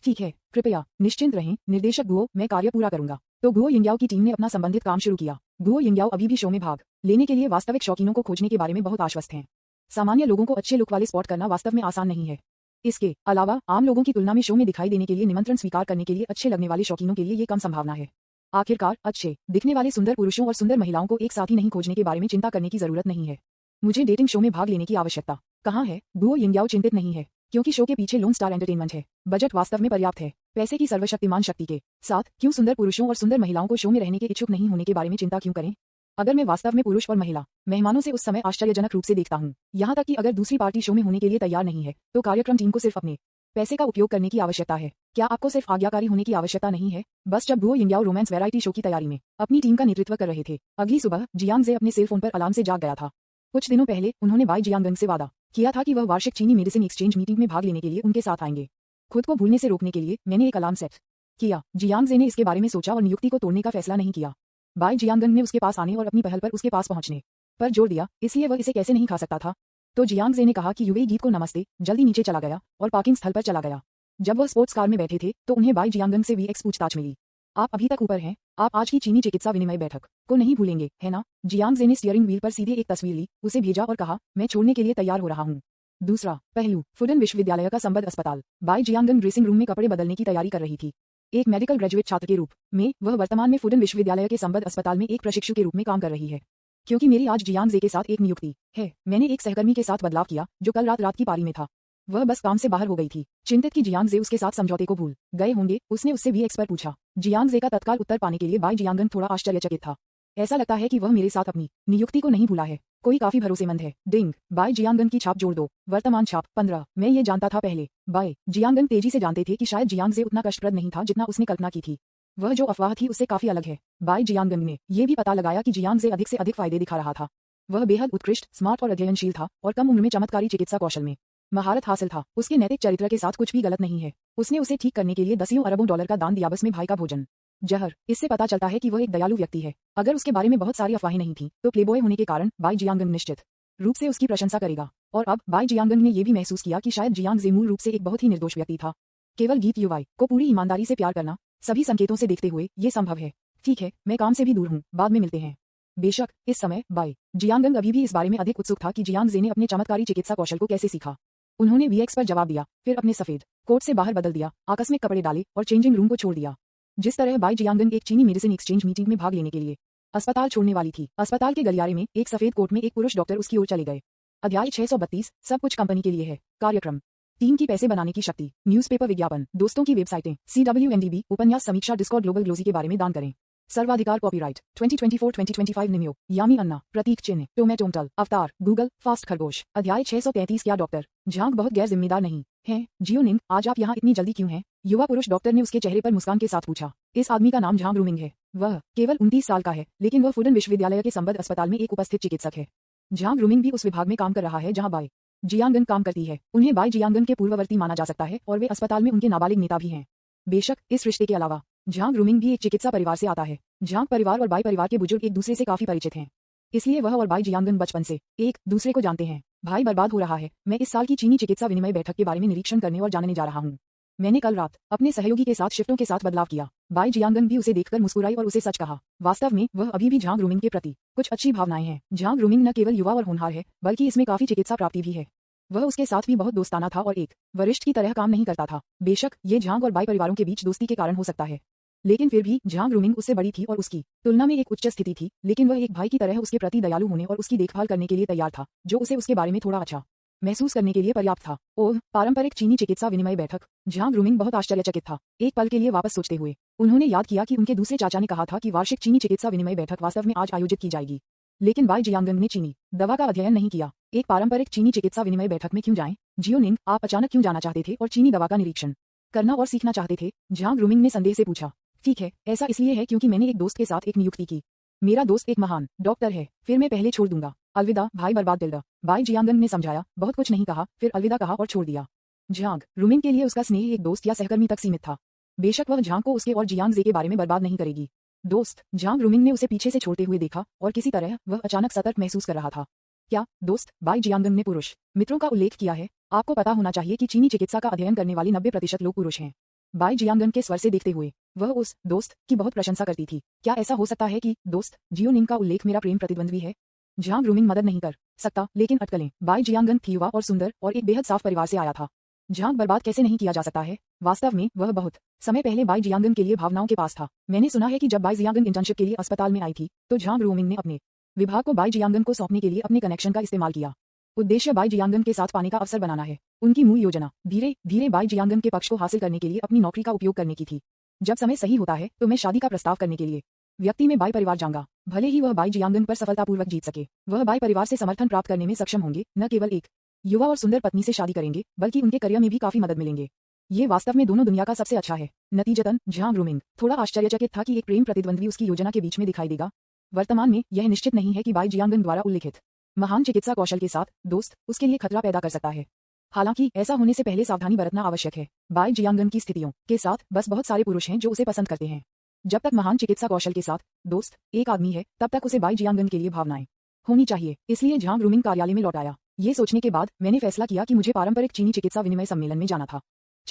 ठीक है, कृपया निश्चिंत रहें। निर्देशक गुओ, मैं कार्य पूरा करूंगा। तो गुओ यिंगयाओ की टीम ने अपना संबंधित काम शुरू किया। गुओ यिंगयाओ अभी भी शो में भाग लेने के लिए वास्तविक शौकीनों को खोजने के बारे में बहुत आश्वस्त हैं। सामान्य लोगों को अच्छे लुक वाले स्पॉट करना वास्तव में आसान नहीं है। इसके अलावा आम लोगों की तुलना में शो में दिखाई देने के लिए निमंत्रण स्वीकार करने के लिए अच्छे लगने वाले शौकीनों के लिए ये कम संभावना है। आखिरकार, अच्छे दिखने वाले सुंदर पुरुषों और सुंदर महिलाओं को एक साथ ही नहीं खोजने के बारे में चिंता करने की जरूरत नहीं है। मुझे डेटिंग शो में भाग लेने की आवश्यकता कहाँ है? गुओ यिंगयाओ चिंतित नहीं है, क्योंकि शो के पीछे लोन स्टार एंटरटेनमेंट है। बजट वास्तव में पर्याप्त है। पैसे की सर्वशक्तिमान शक्ति के साथ क्यों सुंदर पुरुषों और सुंदर महिलाओं को शो में रहने के इच्छुक नहीं होने के बारे में चिंता क्यों करें? अगर मैं वास्तव में पुरुष और महिला मेहमानों से उस समय आश्चर्यजनक रूप से देखता हूँ, यहाँ तक कि अगर दूसरी पार्टी शो में होने के लिए तैयार नहीं है तो कार्यक्रम टीम को सिर्फ अपने पैसे का उपयोग करने की आवश्यकता है। क्या आपको सिर्फ आज्ञाकारी होने की आवश्यकता नहीं है? बस जब गुओ यिंगयाओ रोमांस वैरायटी शो की तैयारी में अपनी टीम का नेतृत्व कर रहे थे, अगली सुबह जियांग जे अपने सेल फोन पर अलार्म से जाग गया था। कुछ दिनों पहले उन्होंने बाई जियांगन से वादा किया था कि वह वार्षिक चीनी मेडिसिन एक्सचेंज मीटिंग में भाग लेने के लिए उनके साथ आएंगे। खुद को भूलने से रोकने के लिए मैंने एक अलार्म सेट किया। जियांग जे ने इसके बारे में सोचा और नियुक्ति को तोड़ने का फैसला नहीं किया। बाई जियांगन ने उसके पास आने और अपनी पहल पर उसके पास पहुंचने पर जोर दिया, इसलिए वह इसे कैसे नहीं खा सकता था। तो जियांग जे ने कहा कि यूवेई गीत को नमस्ते, जल्दी नीचे चला गया और पार्किंग स्थल पर चला गया। जब वह स्पोर्ट्स कार में बैठे थे तो उन्हें बाई जियांगन से वीएक्स पूछताछ मिली। आप अभी तक ऊपर हैं, आप आज की चीनी चिकित्सा विनिमय बैठक को नहीं भूलेंगे, है ना? जियांग जे ने स्टीयरिंग व्हील पर सीधे एक तस्वीर ली, उसे भेजा और कहा, मैं छोड़ने के लिए तैयार हो रहा हूँ। दूसरा पहलू, फुडन विश्वविद्यालय का संबद्ध अस्पताल। बाई जियांगन ड्रेसिंग रूम में कपड़े बदलने की तैयारी कर रही थी। एक मेडिकल ग्रेजुएट छात्र के रूप में वह वर्तमान में फुडन विश्वविद्यालय के संबद्ध अस्पताल में एक प्रशिक्षु के रूप में काम कर रही है। क्योंकि मेरी आज जियांग जे के साथ एक नियुक्ति है, मैंने एक सहकर्मी के साथ बदलाव किया जो कल रात की पारी में था। वह बस काम से बाहर हो गई थी। चिंतित की जियांग जे उसके साथ समझौते को भूल गए होंगे, उसने उससे वीएक्स पर पूछा। जियांग जे का तत्काल उत्तर पाने के लिए बाई जियांगन थोड़ा आश्चर्यचकित था। ऐसा लगता है कि वह मेरे साथ अपनी नियुक्ति को नहीं भूला है, कोई काफी भरोसेमंद है। डिंग, बाई जियांगन की छाप जोड़ दो। वर्तमान छाप 15। मैं ये जानता था पहले। बाई जियांगन तेजी से जानते थे कि शायद जियांग जे उतना कष्टप्रद नहीं था जितना उसने कल्पना की थी। वह जो अफवाह थी उससे काफी अलग है। बाई जियांगन ने यह भी पता लगाया कि जियांग जे अधिक से अधिक फायदे दिखा रहा था। वह बेहद उत्कृष्ट, स्मार्ट और अध्ययनशील था और कम उम्र में चमत्कारी चिकित्सा कौशल में महारत हासिल था। उसके नैतिक चरित्र के साथ कुछ भी गलत नहीं है। उसने उसे ठीक करने के लिए दसियों अरबों डॉलर का दान दिया, बस में भाई का भोजन जहर। इससे पता चलता है कि वह एक दयालु व्यक्ति है। अगर उसके बारे में बहुत सारी अफवाहें नहीं थी तो प्लेबॉय होने के कारण बाई जियांगन निश्चित रूप से उसकी प्रशंसा करेगा। और अब बाई जियांगन ने यह भी महसूस किया कि शायद जियांग जे मूल रूप से एक बहुत ही निर्दोष व्यक्ति था। केवल गीत युवाई को पूरी ईमानदारी से प्यार करना, सभी संकेतों से देखते हुए ये संभव है। ठीक है, मैं काम से भी दूर हूँ, बाद में मिलते हैं। बेशक इस समय बाई जियांगन अभी भी इस बारे में अधिक उत्सुक था कि जियांग जे ने अपने चमत्कारी चिकित्सा कौशल को कैसे सीखा। उन्होंने वीएक्स पर जवाब दिया, फिर अपने सफेद कोट से बाहर बदल दिया, आकस्मिक कपड़े डाले और चेंजिंग रूम को छोड़ दिया। जिस तरह बाई जियांगन एक चीनी मेडिसिन एक्सचेंज मीटिंग में भाग लेने के लिए अस्पताल छोड़ने वाली थी, अस्पताल के गलियारे में एक सफेद कोट में एक पुरुष डॉक्टर उसकी ओर चले गए। अध्याय 632, सब कुछ कंपनी के लिए है। कार्यक्रम, टीम की पैसे बनाने की शक्ति, न्यूज़पेपर विज्ञापन, दोस्तों की वेबसाइटें, CWNDB, उपन्यास समीक्षा, डिस्कॉर्ड, ग्लोबल ग्लोजी के बारे में दान करें। सर्वाधिकार, कॉपीराइट 2024-2025 निम्यो, यामी अन्ना, प्रतीक चिन्ह, टोमेटोमटल, अवतार, गूगल, फास्ट खरगोश। अध्याय 633, क्या डॉक्टर झांग बहुत गैर जिम्मेदार नहीं है? जियोनिंग, आज आप यहाँ इतनी जल्दी क्यों हैं? युवा पुरुष डॉक्टर ने उसके चेहरे पर मुस्कान के साथ पूछा। इस आदमी का नाम झांग रूमिंग है। वह केवल 29 साल का है, लेकिन वह फुडन विश्वविद्यालय के संबद्ध अस्पताल में एक उपस्थित चिकित्सक है। झांग रूमिंग भी उस विभाग में काम कर रहा है जहां बाई जियांगन काम करती है। उन्हें बाई जियांगन के पूर्ववर्ती माना जा सकता है और वे अस्पताल में उनके नाबालिग नेता भी हैं। बेशक इस रिश्ते के अलावा झांग रूमिंग भी एक चिकित्सा परिवार से आता है। झांग परिवार और बाई परिवार के बुजुर्ग एक दूसरे से काफी परिचित हैं, इसलिए वह और बाई जियांगन बचपन से एक दूसरे को जानते हैं। भाई बर्बाद हो रहा है। मैं इस साल की चीनी चिकित्सा विनिमय बैठक के बारे में निरीक्षण करने और जानने जा रहा हूँ। मैंने कल रात अपने सहयोगी के साथ शिफ्टों के साथ बदलाव किया। बाई जियांगन भी उसे देखकर मुस्कुराई और उसे सच कहा। वास्तव में वह अभी भी झांग रूमिंग के प्रति कुछ अच्छी भावनाएं हैं। झांग रूमिंग न केवल युवा और होनहार है, बल्कि इसमें काफी चिकित्सा प्राप्ति भी है। वह उसके साथ भी बहुत दोस्ताना था और एक वरिष्ठ की तरह काम नहीं करता था। बेशक ये झांग और बाई परिवारों के बीच दोस्ती के कारण हो सकता है, लेकिन फिर भी झांग रूमिंग उससे बड़ी थी और उसकी तुलना में एक उच्च स्थिति थी। लेकिन वह एक भाई की तरह उसके प्रति दयालु होने और उसकी देखभाल करने के लिए तैयार था, जो उसे उसके बारे में थोड़ा अच्छा महसूस करने के लिए पर्याप्त था। ओह, पारंपरिक चीनी चिकित्सा विनिमय बैठक। झांग रूमिंग बहुत आश्चर्यचकित था। एक पल के लिए वापस सोचते हुए उन्होंने याद किया कि उनके दूसरे चाचा ने कहा था कि वार्षिक चीनी चिकित्सा विनिमय बैठक वास्तव में आज आयोजित की जाएगी, लेकिन बाई जियांगन ने चीनी दवा का अध्ययन नहीं किया। एक पारंपरिक चीनी चिकित्सा विनिमय बैठक में क्यों जाएं? जियोनिंग, आप अचानक क्यों जाना चाहते थे और चीनी दवा का निरीक्षण करना और सीखना चाहते थे? झांग रूमिंग ने संदेह से पूछा। ठीक है, ऐसा इसलिए है क्योंकि मैंने एक दोस्त के साथ एक नियुक्ति की। मेरा दोस्त एक महान डॉक्टर है। फिर मैं पहले छोड़ दूंगा। अलविदा भाई बर्बाद दिल्डा। बाई जियांगन ने समझाया, बहुत कुछ नहीं कहा, फिर अलविदा कहा और छोड़ दिया। झांग रूमिंग के लिए उसका स्नेह एक दोस्त या सहकर्मी तक सीमित था। बेशक वह झांग को उसके और जियांग जे के बारे में बर्बाद नहीं करेगी। दोस्त, झांग रूमिंग ने उसे पीछे से छोड़ते हुए देखा और किसी तरह वह अचानक सतर्क महसूस कर रहा था। क्या दोस्त? बाई जियांगन ने पुरुष मित्रों का उल्लेख किया है। आपको पता होना चाहिए कि चीनी चिकित्सा का अध्ययन करने वाली 90% लोग पुरुष हैं। बाई जियांगन के स्वर से देखते हुए वह उस दोस्त की बहुत प्रशंसा करती थी। क्या ऐसा हो सकता है कि दोस्त जियोनिंग का उल्लेख मेरा प्रेम प्रतिद्वंद्वी है? झांग रूमिंग मदद नहीं कर सकता, लेकिन अटकलें। बाई जियांगन थी युवा और सुंदर और एक बेहद साफ परिवार से आया था। झांग बर्बाद कैसे नहीं किया जा सकता है? वास्तव में वह बहुत समय पहले बाई जियांगन के लिए भावनाओं के पास था। मैंने सुना है कि जब बाई जियांगन इंटर्नशिप के लिए अस्पताल में आई थी तो झांग रूमिंग ने अपने विभाग को बाई जियांगन को सौंपने के लिए अपने कनेक्शन का इस्तेमाल किया। उद्देश्य बाई जियांगन के साथ पाने का अवसर बनाना है। उनकी मूल योजना धीरे धीरे बाई जियांगन के पक्ष को हासिल करने के लिए अपनी नौकरी का उपयोग करने की थी। जब समय सही होता है तो मैं शादी का प्रस्ताव करने के लिए व्यक्ति में बाई परिवार जाऊंगा। भले ही वह बाई जियांगन पर सफलतापूर्वक जीत सके, वह बाई परिवार से समर्थन प्राप्त करने में सक्षम होंगे। न केवल एक युवा और सुंदर पत्नी से शादी करेंगे, बल्कि उनके करियर में भी काफी मदद मिलेंगे। ये वास्तव में दोनों दुनिया का सबसे अच्छा है। नतीजतन झांग रूमिंग थोड़ा आश्चर्यचकित था कि एक प्रेम प्रतिद्वंद्वी उसकी योजना के बीच में दिखाई देगा। वर्तमान में यह निश्चित नहीं है कि बाई जियांगन द्वारा उल्लिखित महान चिकित्सा कौशल के साथ दोस्त उसके लिए खतरा पैदा कर सकता है। हालांकि ऐसा होने से पहले सावधानी बरतना आवश्यक है। बाई जियांगन की स्थितियों के साथ बस बहुत सारे पुरुष हैं जो उसे पसंद करते हैं। जब तक महान चिकित्सा कौशल के साथ दोस्त एक आदमी है, तब तक उसे बाई जियांगन के लिए भावनाएं होनी चाहिए। इसलिए झांग रूमिंग कार्यालय में लौट आया। ये सोचने के बाद मैंने फैसला किया कि मुझे पारंपरिक चीनी चिकित्सा विनिमय सम्मेलन में जाना था।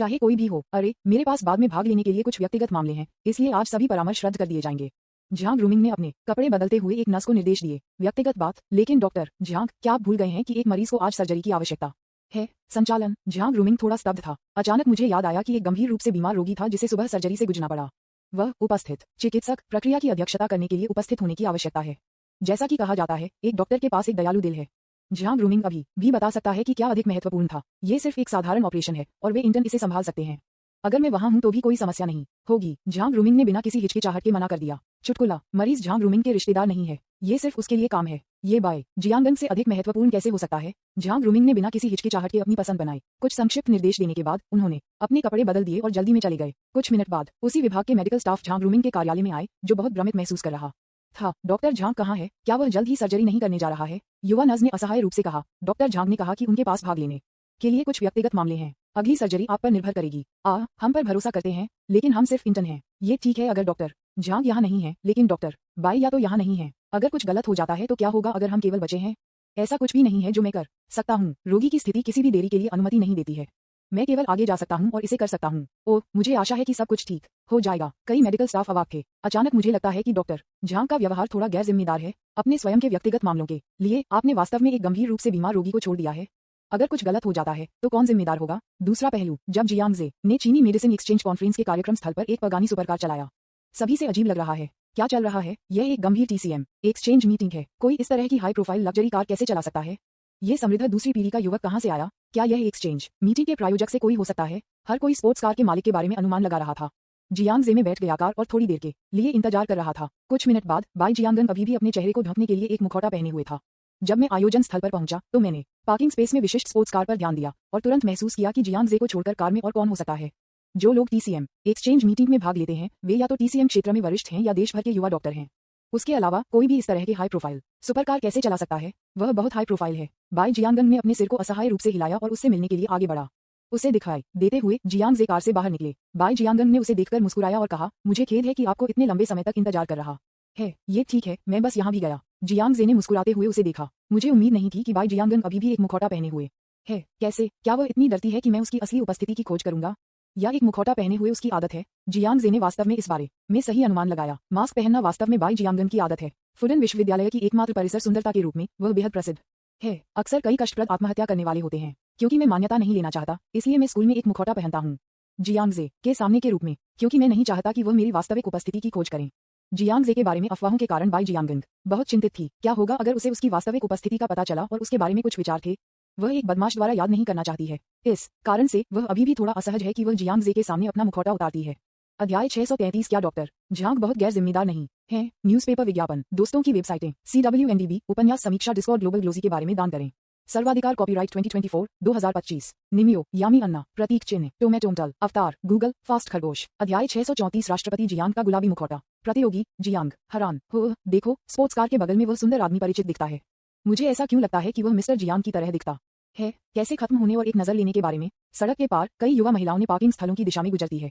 चाहे कोई भी हो। अरे मेरे पास बाद में भाग लेने के लिए कुछ व्यक्तिगत मामले हैं, इसलिए आज सभी परामर्श रद्द कर दिए जाएंगे। झांग ग्रूमिंग ने अपने कपड़े बदलते हुए एक नर्स को निर्देश दिए। व्यक्तिगत बात, लेकिन डॉक्टर झांग, क्या आप भूल गए हैं कि एक मरीज को आज सर्जरी की आवश्यकता है? संचालन। झांग ग्रूमिंग थोड़ा स्तब्ध था। अचानक मुझे याद आया कि एक गंभीर रूप से बीमार रोगी था जिसे सुबह सर्जरी से गुजरना पड़ा। वह उपस्थित चिकित्सक प्रक्रिया की अध्यक्षता करने के लिए उपस्थित होने की आवश्यकता है। जैसा कि कहा जाता है, एक डॉक्टर के पास एक दयालु दिल है। झांग ग्रूमिंग अभी भी बता सकता है कि क्या अधिक महत्वपूर्ण था। ये सिर्फ एक साधारण ऑपरेशन है और वे इंटर्न इसे संभाल सकते हैं। अगर मैं वहां हूं तो भी कोई समस्या नहीं होगी। झांग ग्रूमिंग ने बिना किसी हिचकिचाहट के मना कर दिया। चुटकुला, मरीज झांग ग्रूमिंग के रिश्तेदार नहीं है, ये सिर्फ उसके लिए काम है। ये बाय जियांगन से अधिक महत्वपूर्ण कैसे हो सकता है? झांग ग्रूमिंग ने बिना किसी हिचकिचाहट के अपनी पसंद बनाई। कुछ संक्षिप्त निर्देश देने के बाद उन्होंने अपने कपड़े बदल दिए और जल्दी में चले गए। कुछ मिनट बाद उसी विभाग के मेडिकल स्टाफ झांग ग्रूमिंग के कार्यालय में आए, जो बहुत भ्रमित महसूस कर रहा था। डॉक्टर झांग कहाँ है? क्या वह जल्द ही सर्जरी नहीं करने जा रहा है? युवा नर्स ने असहाय रूप से कहा। डॉक्टर झांग ने कहा कि उनके पास भाग लेने के लिए कुछ व्यक्तिगत मामले हैं। अगली सर्जरी आप पर निर्भर करेगी। हम पर भरोसा करते हैं, लेकिन हम सिर्फ इंटर्न हैं। ये ठीक है अगर डॉक्टर झांग यहाँ नहीं है, लेकिन डॉक्टर बाई या तो यहाँ नहीं है। अगर कुछ गलत हो जाता है तो क्या होगा अगर हम केवल बचे हैं? ऐसा कुछ भी नहीं है जो मैं कर सकता हूँ। रोगी की स्थिति किसी भी देरी के लिए अनुमति नहीं देती है। मैं केवल आगे जा सकता हूँ और इसे कर सकता हूँ। ओह, मुझे आशा है कि सब कुछ ठीक हो जाएगा। कई मेडिकल स्टाफ अवाक थे। अचानक मुझे लगता है कि डॉक्टर झांग का व्यवहार थोड़ा गैर जिम्मेदार है। अपने स्वयं के व्यक्तिगत मामलों के लिए आपने वास्तव में एक गंभीर रूप से बीमार रोगी को छोड़ दिया है। अगर कुछ गलत हो जाता है तो कौन जिम्मेदार होगा? दूसरा पहलू, जब जियांगजे ने चीनी मेडिसिन एक्सचेंज कॉन्फ्रेंस के कार्यक्रम स्थल पर एक पगानी सुपरकार चलाया, सभी से अजीब लग रहा है। क्या चल रहा है? यह एक गंभीर TCM एक्सचेंज मीटिंग है। कोई इस तरह की हाई प्रोफाइल लग्जरी कार कैसे चला सकता है? ये समृद्ध दूसरी पीढ़ी का युवक कहाँ से आया? क्या यह एक्सचेंज मीटिंग के प्रायोजक से कोई हो सकता है? हर कोई स्पोर्ट्स कार के मालिक के बारे में अनुमान लगा रहा था। जियांगजे में बैठ गया कार और थोड़ी देर के लिए इंतजार कर रहा था। कुछ मिनट बाद बाई जियांगन अभी भी अपने चेहरे को ढकने के लिए एक मुखौटा पहने हुए था। जब मैं आयोजन स्थल पर पहुंचा तो मैंने पार्किंग स्पेस में विशिष्ट स्पोर्ट्स कार पर ध्यान दिया और तुरंत महसूस किया कि जियांगजे को छोड़कर कार में और कौन हो सकता है। जो लोग TCM एक्सचेंज मीटिंग में भाग लेते हैं वे या तो TCM क्षेत्र में वरिष्ठ हैं या देश भर के युवा डॉक्टर हैं। उसके अलावा कोई भी इस तरह के हाई प्रोफाइल सुपरकार कैसे चला सकता है? वह बहुत हाई प्रोफाइल है। बाई जियांगन ने अपने सिर को असहाय रूप से हिलाया और उससे मिलने के लिए आगे बढ़ा। उसे दिखाई देते हुए जियांगजे कार से बाहर निकले। बाई जियांगन ने उसे देखकर मुस्कुराया और कहा, मुझे खेद है कि आपको इतने लंबे समय तक इंतजार कर रहा है। ये ठीक है, मैं बस यहाँ भी गया। जियांगजे ने मुस्कुराते हुए उसे देखा। मुझे उम्मीद नहीं थी कि बाई जियांगन अभी भी एक मुखौटा पहने हुए है। कैसे? क्या वह इतनी डरती है कि मैं उसकी असली उपस्थिति की खोज करूंगा, या एक मुखौटा पहने हुए उसकी आदत है? जियांगजे ने वास्तव में इस बारे में सही अनुमान लगाया। मास्क पहनना वास्तव में बाई जियांगन की आदत है। फुडन विश्वविद्यालय की एकमात्र परिसर सुंदरता के रूप में वह बेहद प्रसिद्ध है। अक्सर कई कष्टप्रद आत्महत्या करने वाले होते हैं। क्योंकि मैं मान्यता नहीं लेना चाहता, इसलिए मैं स्कूल में एक मुखौटा पहनता हूँ जियांगजे के सामने के रूप में, क्योंकि मैं नहीं चाहता कि वह मेरी वास्तविक उपस्थिति की खोज करें। जियांगजे के बारे में अफवाहों के कारण बाई जियांगन बहुत चिंतित थी। क्या होगा अगर उसे उसकी वास्तविक उपस्थिति का पता चला और उसके बारे में कुछ विचार थे? वह एक बदमाश द्वारा याद नहीं करना चाहती है। इस कारण से वह अभी भी थोड़ा असहज है कि वह जियांगजे के सामने अपना मुखौटा उतारती है। अध्याय 633। क्या डॉक्टर झांग बहुत गैर जिम्मेदार नहीं है? न्यूज़पेपर विज्ञापन, दोस्तों की वेबसाइटें, CWNDB, उपन्यास समीक्षा, डिस्कॉर्ड, ग्लोबल ग्लोजी के बारे में दान करें। सर्वाधिकार कॉपीराइट 2024 2025। निमियो, यामी अन्ना, प्रतीक चिन्ह, टोमेटोमटल, अवतार, गूगल, फास्ट खरगोश। अध्याय 634। राष्ट्रपति जियांग का गुलाबी मुखौटा। प्रतियोगी जियांग हैरान हो, देखो स्पोर्ट्स कार के बगल में वह सुंदर आदमी परिचित दिखता है। मुझे ऐसा क्यों लगता है कि वह मिस्टर जियांग की तरह दिखता है? कैसे खत्म होने और एक नजर लेने के बारे में। सड़क के पार कई युवा महिलाओं ने पार्किंग स्थलों की दिशा में गुजरती है,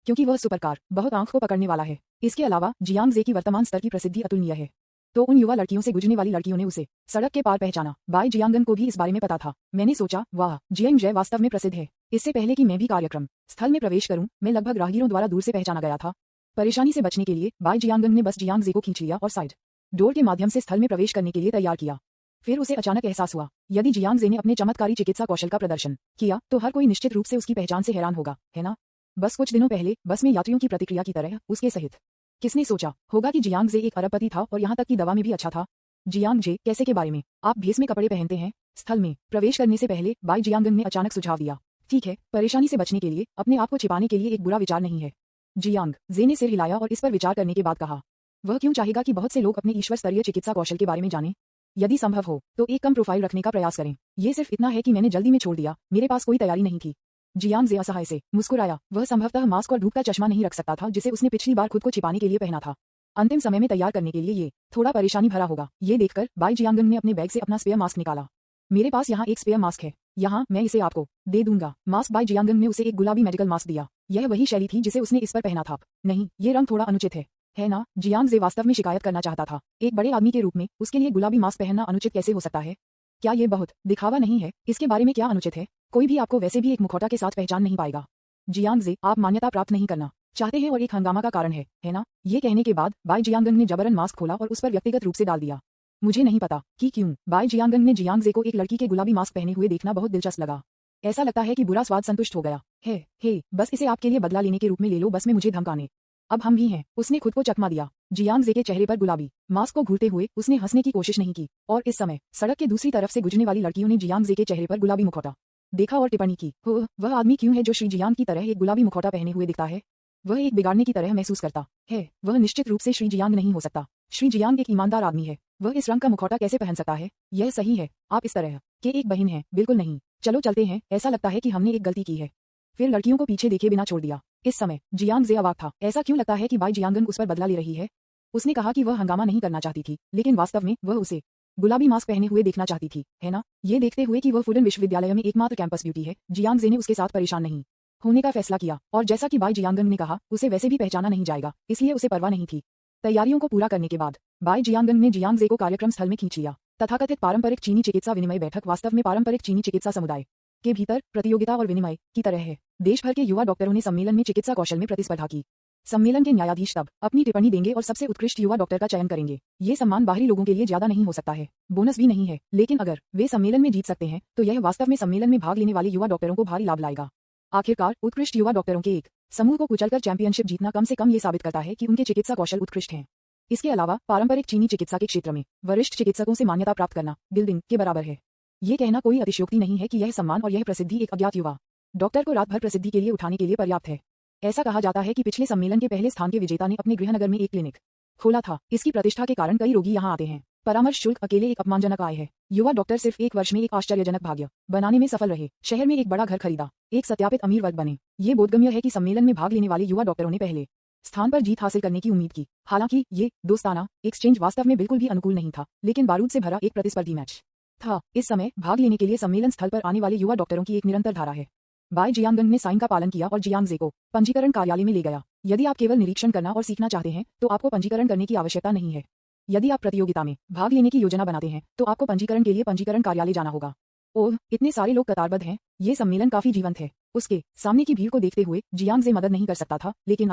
क्योंकि वह सुपरकार बहुत आंख को पकड़ने वाला है। इसके अलावा जियांगजे की वर्तमान स्तर की प्रसिद्धि अतुलनीय है, तो उन युवा लड़कियों से गुजरने वाली लड़कियों ने उसे सड़क के पार पहचाना। बाई जियांगन को भी इस बारे में पता था। मैंने सोचा, वाह, जियांगजे वास्तव में प्रसिद्ध है। इससे पहले कि मैं भी कार्यक्रम स्थल में प्रवेश करूं, मैं लगभग राहगीरों द्वारा दूर से पहचाना गया था। परेशानी से बचने के लिए बाई जियांगन ने बस जियांगजे को खींच लिया और साइड डोर के माध्यम से स्थल में प्रवेश करने के लिए तैयार किया। फिर उसे अचानक एहसास हुआ, यदि जियांगजे ने अपने चमत्कारी चिकित्सा कौशल का प्रदर्शन किया तो हर कोई निश्चित रूप से उसकी पहचान से हैरान होगा, है ना? बस कुछ दिनों पहले बस में यात्रियों की प्रतिक्रिया की तरह उसके सहित किसने सोचा होगा कि जियांगजे एक अरबपति था और यहाँ तक कि दवा में भी अच्छा था। जियांगजे कैसे के बारे में। आप भेस में कपड़े पहनते हैं? स्थल में प्रवेश करने से पहले बाई जियांगन ने अचानक सुझाव दिया। ठीक है, परेशानी से बचने के लिए अपने आप को छिपाने के लिए एक बुरा विचार नहीं है। जियांगजे ने सिर हिलाया और इस पर विचार करने के बाद कहा, वह क्यों चाहेगा कि बहुत से लोग अपने ईश्वर स्तरीय चिकित्सा कौशल के बारे में जानें? यदि संभव हो तो एक कम प्रोफाइल रखने का प्रयास करें। ये सिर्फ इतना है कि मैंने जल्दी में छोड़ दिया, मेरे पास कोई तैयारी नहीं थी। जियांगजे असहाय से मुस्कुराया। वह संभवतः मास्क और धूप का चश्मा नहीं रख सकता था जिसे उसने पिछली बार खुद को छिपाने के लिए पहना था। अंतिम समय में तैयार करने के लिए ये थोड़ा परेशानी भरा होगा। ये देखकर बाई जियांगन ने अपने बैग से अपना स्पेयर मास्क निकाला। मेरे पास यहाँ एक स्पेयर मास्क है, यहाँ मैं इसे आपको दे दूंगा। मास्क। बाई जियांगन ने उसे एक गुलाबी मेडिकल मास्क दिया। यह वही शैली थी जिसे उसने इस पर पहना था। नहीं, ये रंग थोड़ा अनुचित है ना? जियांगजे वास्तव में शिकायत करना चाहता था। एक बड़े आदमी के रूप में उसके लिए गुलाबी मास्क पहनना अनुचित कैसे हो सकता है? क्या ये बहुत दिखावा नहीं है? इसके बारे में क्या अनुचित है? कोई भी आपको वैसे भी एक मुखौटा के साथ पहचान नहीं पाएगा। जियांग जे, आप मान्यता प्राप्त नहीं करना चाहते हैं और एक हंगामा का कारण है ना? ये कहने के बाद बाई जियांगन ने जबरन मास्क खोला और उस पर व्यक्तिगत रूप से डाल दिया। मुझे नहीं पता कि क्यों बाई जियांगन ने जियांग जे को एक लड़की के गुलाबी मास्क पहने हुए देखना बहुत दिलचस्प लगा। ऐसा लगता है कि बुरा स्वाद संतुष्ट हो गया है। हे, बस इसे आपके लिए बदला लेने के रूप में ले लो, बस में मुझे धमकाने। अब हम भी हैं। उसने खुद को चकमा दिया। जियांग जे के चेहरे पर गुलाबी मास्क को घूरते हुए उसने हंसने की कोशिश नहीं की और इस समय सड़क के दूसरी तरफ से गुजरने वाली लड़कियों ने जियांग जे के चेहरे पर गुलाबी मुखौटा देखा और टिप्पणी की, वह आदमी क्यों है जो श्री जियांग की तरह एक गुलाबी मुखौटा पहने हुए दिखता है? वह एक बिगाड़ने की तरह महसूस करता है। वह निश्चित रूप से श्री जियांग नहीं हो सकता। श्री जियांग एक ईमानदार आदमी है। वह इस रंग का मुखौटा कैसे पहन सकता है? यह सही है, आप इस तरह के एक बहन हैं। बिल्कुल नहीं। चलो चलते हैं, ऐसा लगता है कि हमने एक गलती की है। फिर लड़कियों को पीछे देखे बिना छोड़ दिया। इस समय जियांग जे अवाक था। ऐसा क्यों लगता है कि बाई जियांगन उस पर बदला ले रही है? उसने कहा कि वह हंगामा नहीं करना चाहती थी, लेकिन वास्तव में वह उसे गुलाबी मास्क पहने हुए देखना चाहती थी, है ना? ये देखते हुए कि वह फुडन विश्वविद्यालय में एकमात्र कैंपस ब्यूटी है, जियांग जे ने उसके साथ परेशान नहीं होने का फैसला किया और जैसा कि बाई जियांगन ने कहा, उसे वैसे भी पहचाना नहीं जाएगा, इसलिए उसे परवाह नहीं थी। तैयारियों को पूरा करने के बाद बाई जियांगन ने जियांग जे को कार्यक्रम स्थल में खींच लिया। तथाकथित पारंपरिक चीनी चिकित्सा विनिमय बैठक वास्तव में पारंपरिक चीनी चिकित्सा समुदाय के भीतर प्रतियोगिता और विनिमय की तरह है। देश भर के युवा डॉक्टरों ने सम्मेलन में चिकित्सा कौशल में प्रतिस्पर्धा की। सम्मेलन के न्यायाधीश तब अपनी टिप्पणी देंगे और सबसे उत्कृष्ट युवा डॉक्टर का चयन करेंगे। ये सम्मान बाहरी लोगों के लिए ज्यादा नहीं हो सकता है, बोनस भी नहीं है, लेकिन अगर वे सम्मेलन में जीत सकते हैं तो यह वास्तव में सम्मेलन में भाग लेने वाले युवा डॉक्टरों को भारी लाभ लाएगा। आखिरकार उत्कृष्ट युवा डॉक्टरों के एक समूह को कुचलकर चैंपियनशिप जीतना कम से कम ये साबित करता है कि उनके चिकित्सा कौशल उत्कृष्ट हैं। इसके अलावा पारंपरिक चीनी चिकित्सा के क्षेत्र में वरिष्ठ चिकित्सकों से मान्यता प्राप्त करना बिल्डिंग के बराबर है। ये कहना कोई अतिशयोक्ति नहीं है कि यह सम्मान और यह प्रसिद्धि एक अज्ञात युवा डॉक्टर को रात भर प्रसिद्धि के लिए उठाने के लिए पर्याप्त है। ऐसा कहा जाता है कि पिछले सम्मेलन के पहले स्थान के विजेता ने अपने गृहनगर में एक क्लिनिक खोला था। इसकी प्रतिष्ठा के कारण कई रोगी यहाँ आते हैं। परामर्श शुल्क अकेले एक अपमानजनक आय है। युवा डॉक्टर सिर्फ एक वर्ष में एक आश्चर्यजनक भाग्य बनाने में सफल रहे। शहर में एक बड़ा घर खरीदा, एक सत्यापित अमीर वर्ग बने। ये बोधगम्य है कि सम्मेलन में भाग लेने वाले युवा डॉक्टरों ने पहले स्थान पर जीत हासिल करने की उम्मीद की। हालांकि ये दोस्ताना एक्सचेंज वास्तव में बिल्कुल भी अनुकूल नहीं था, लेकिन बारूद से भरा एक प्रतिस्पर्धी मैच था। इस समय भाग लेने के लिए सम्मेलन स्थल पर आने वाले युवा डॉक्टरों की एक निरंतर धारा है। बाई जियांगन ने साइन का पालन किया और जियांग जे को पंजीकरण कार्यालय में ले गया। यदि आप केवल निरीक्षण करना और सीखना चाहते हैं तो आपको पंजीकरण करने की आवश्यकता नहीं है। यदि आप प्रतियोगिता में भाग लेने की योजना बनाते हैं तो आपको पंजीकरण के लिए पंजीकरण कार्यालय जाना होगा। ओह, इतने सारे लोग कतारबद्ध हैं। ये सम्मेलन काफी जीवंत है। उसके सामने की भीड़ को देखते हुए जियांग जे मदद नहीं कर सकता था, लेकिन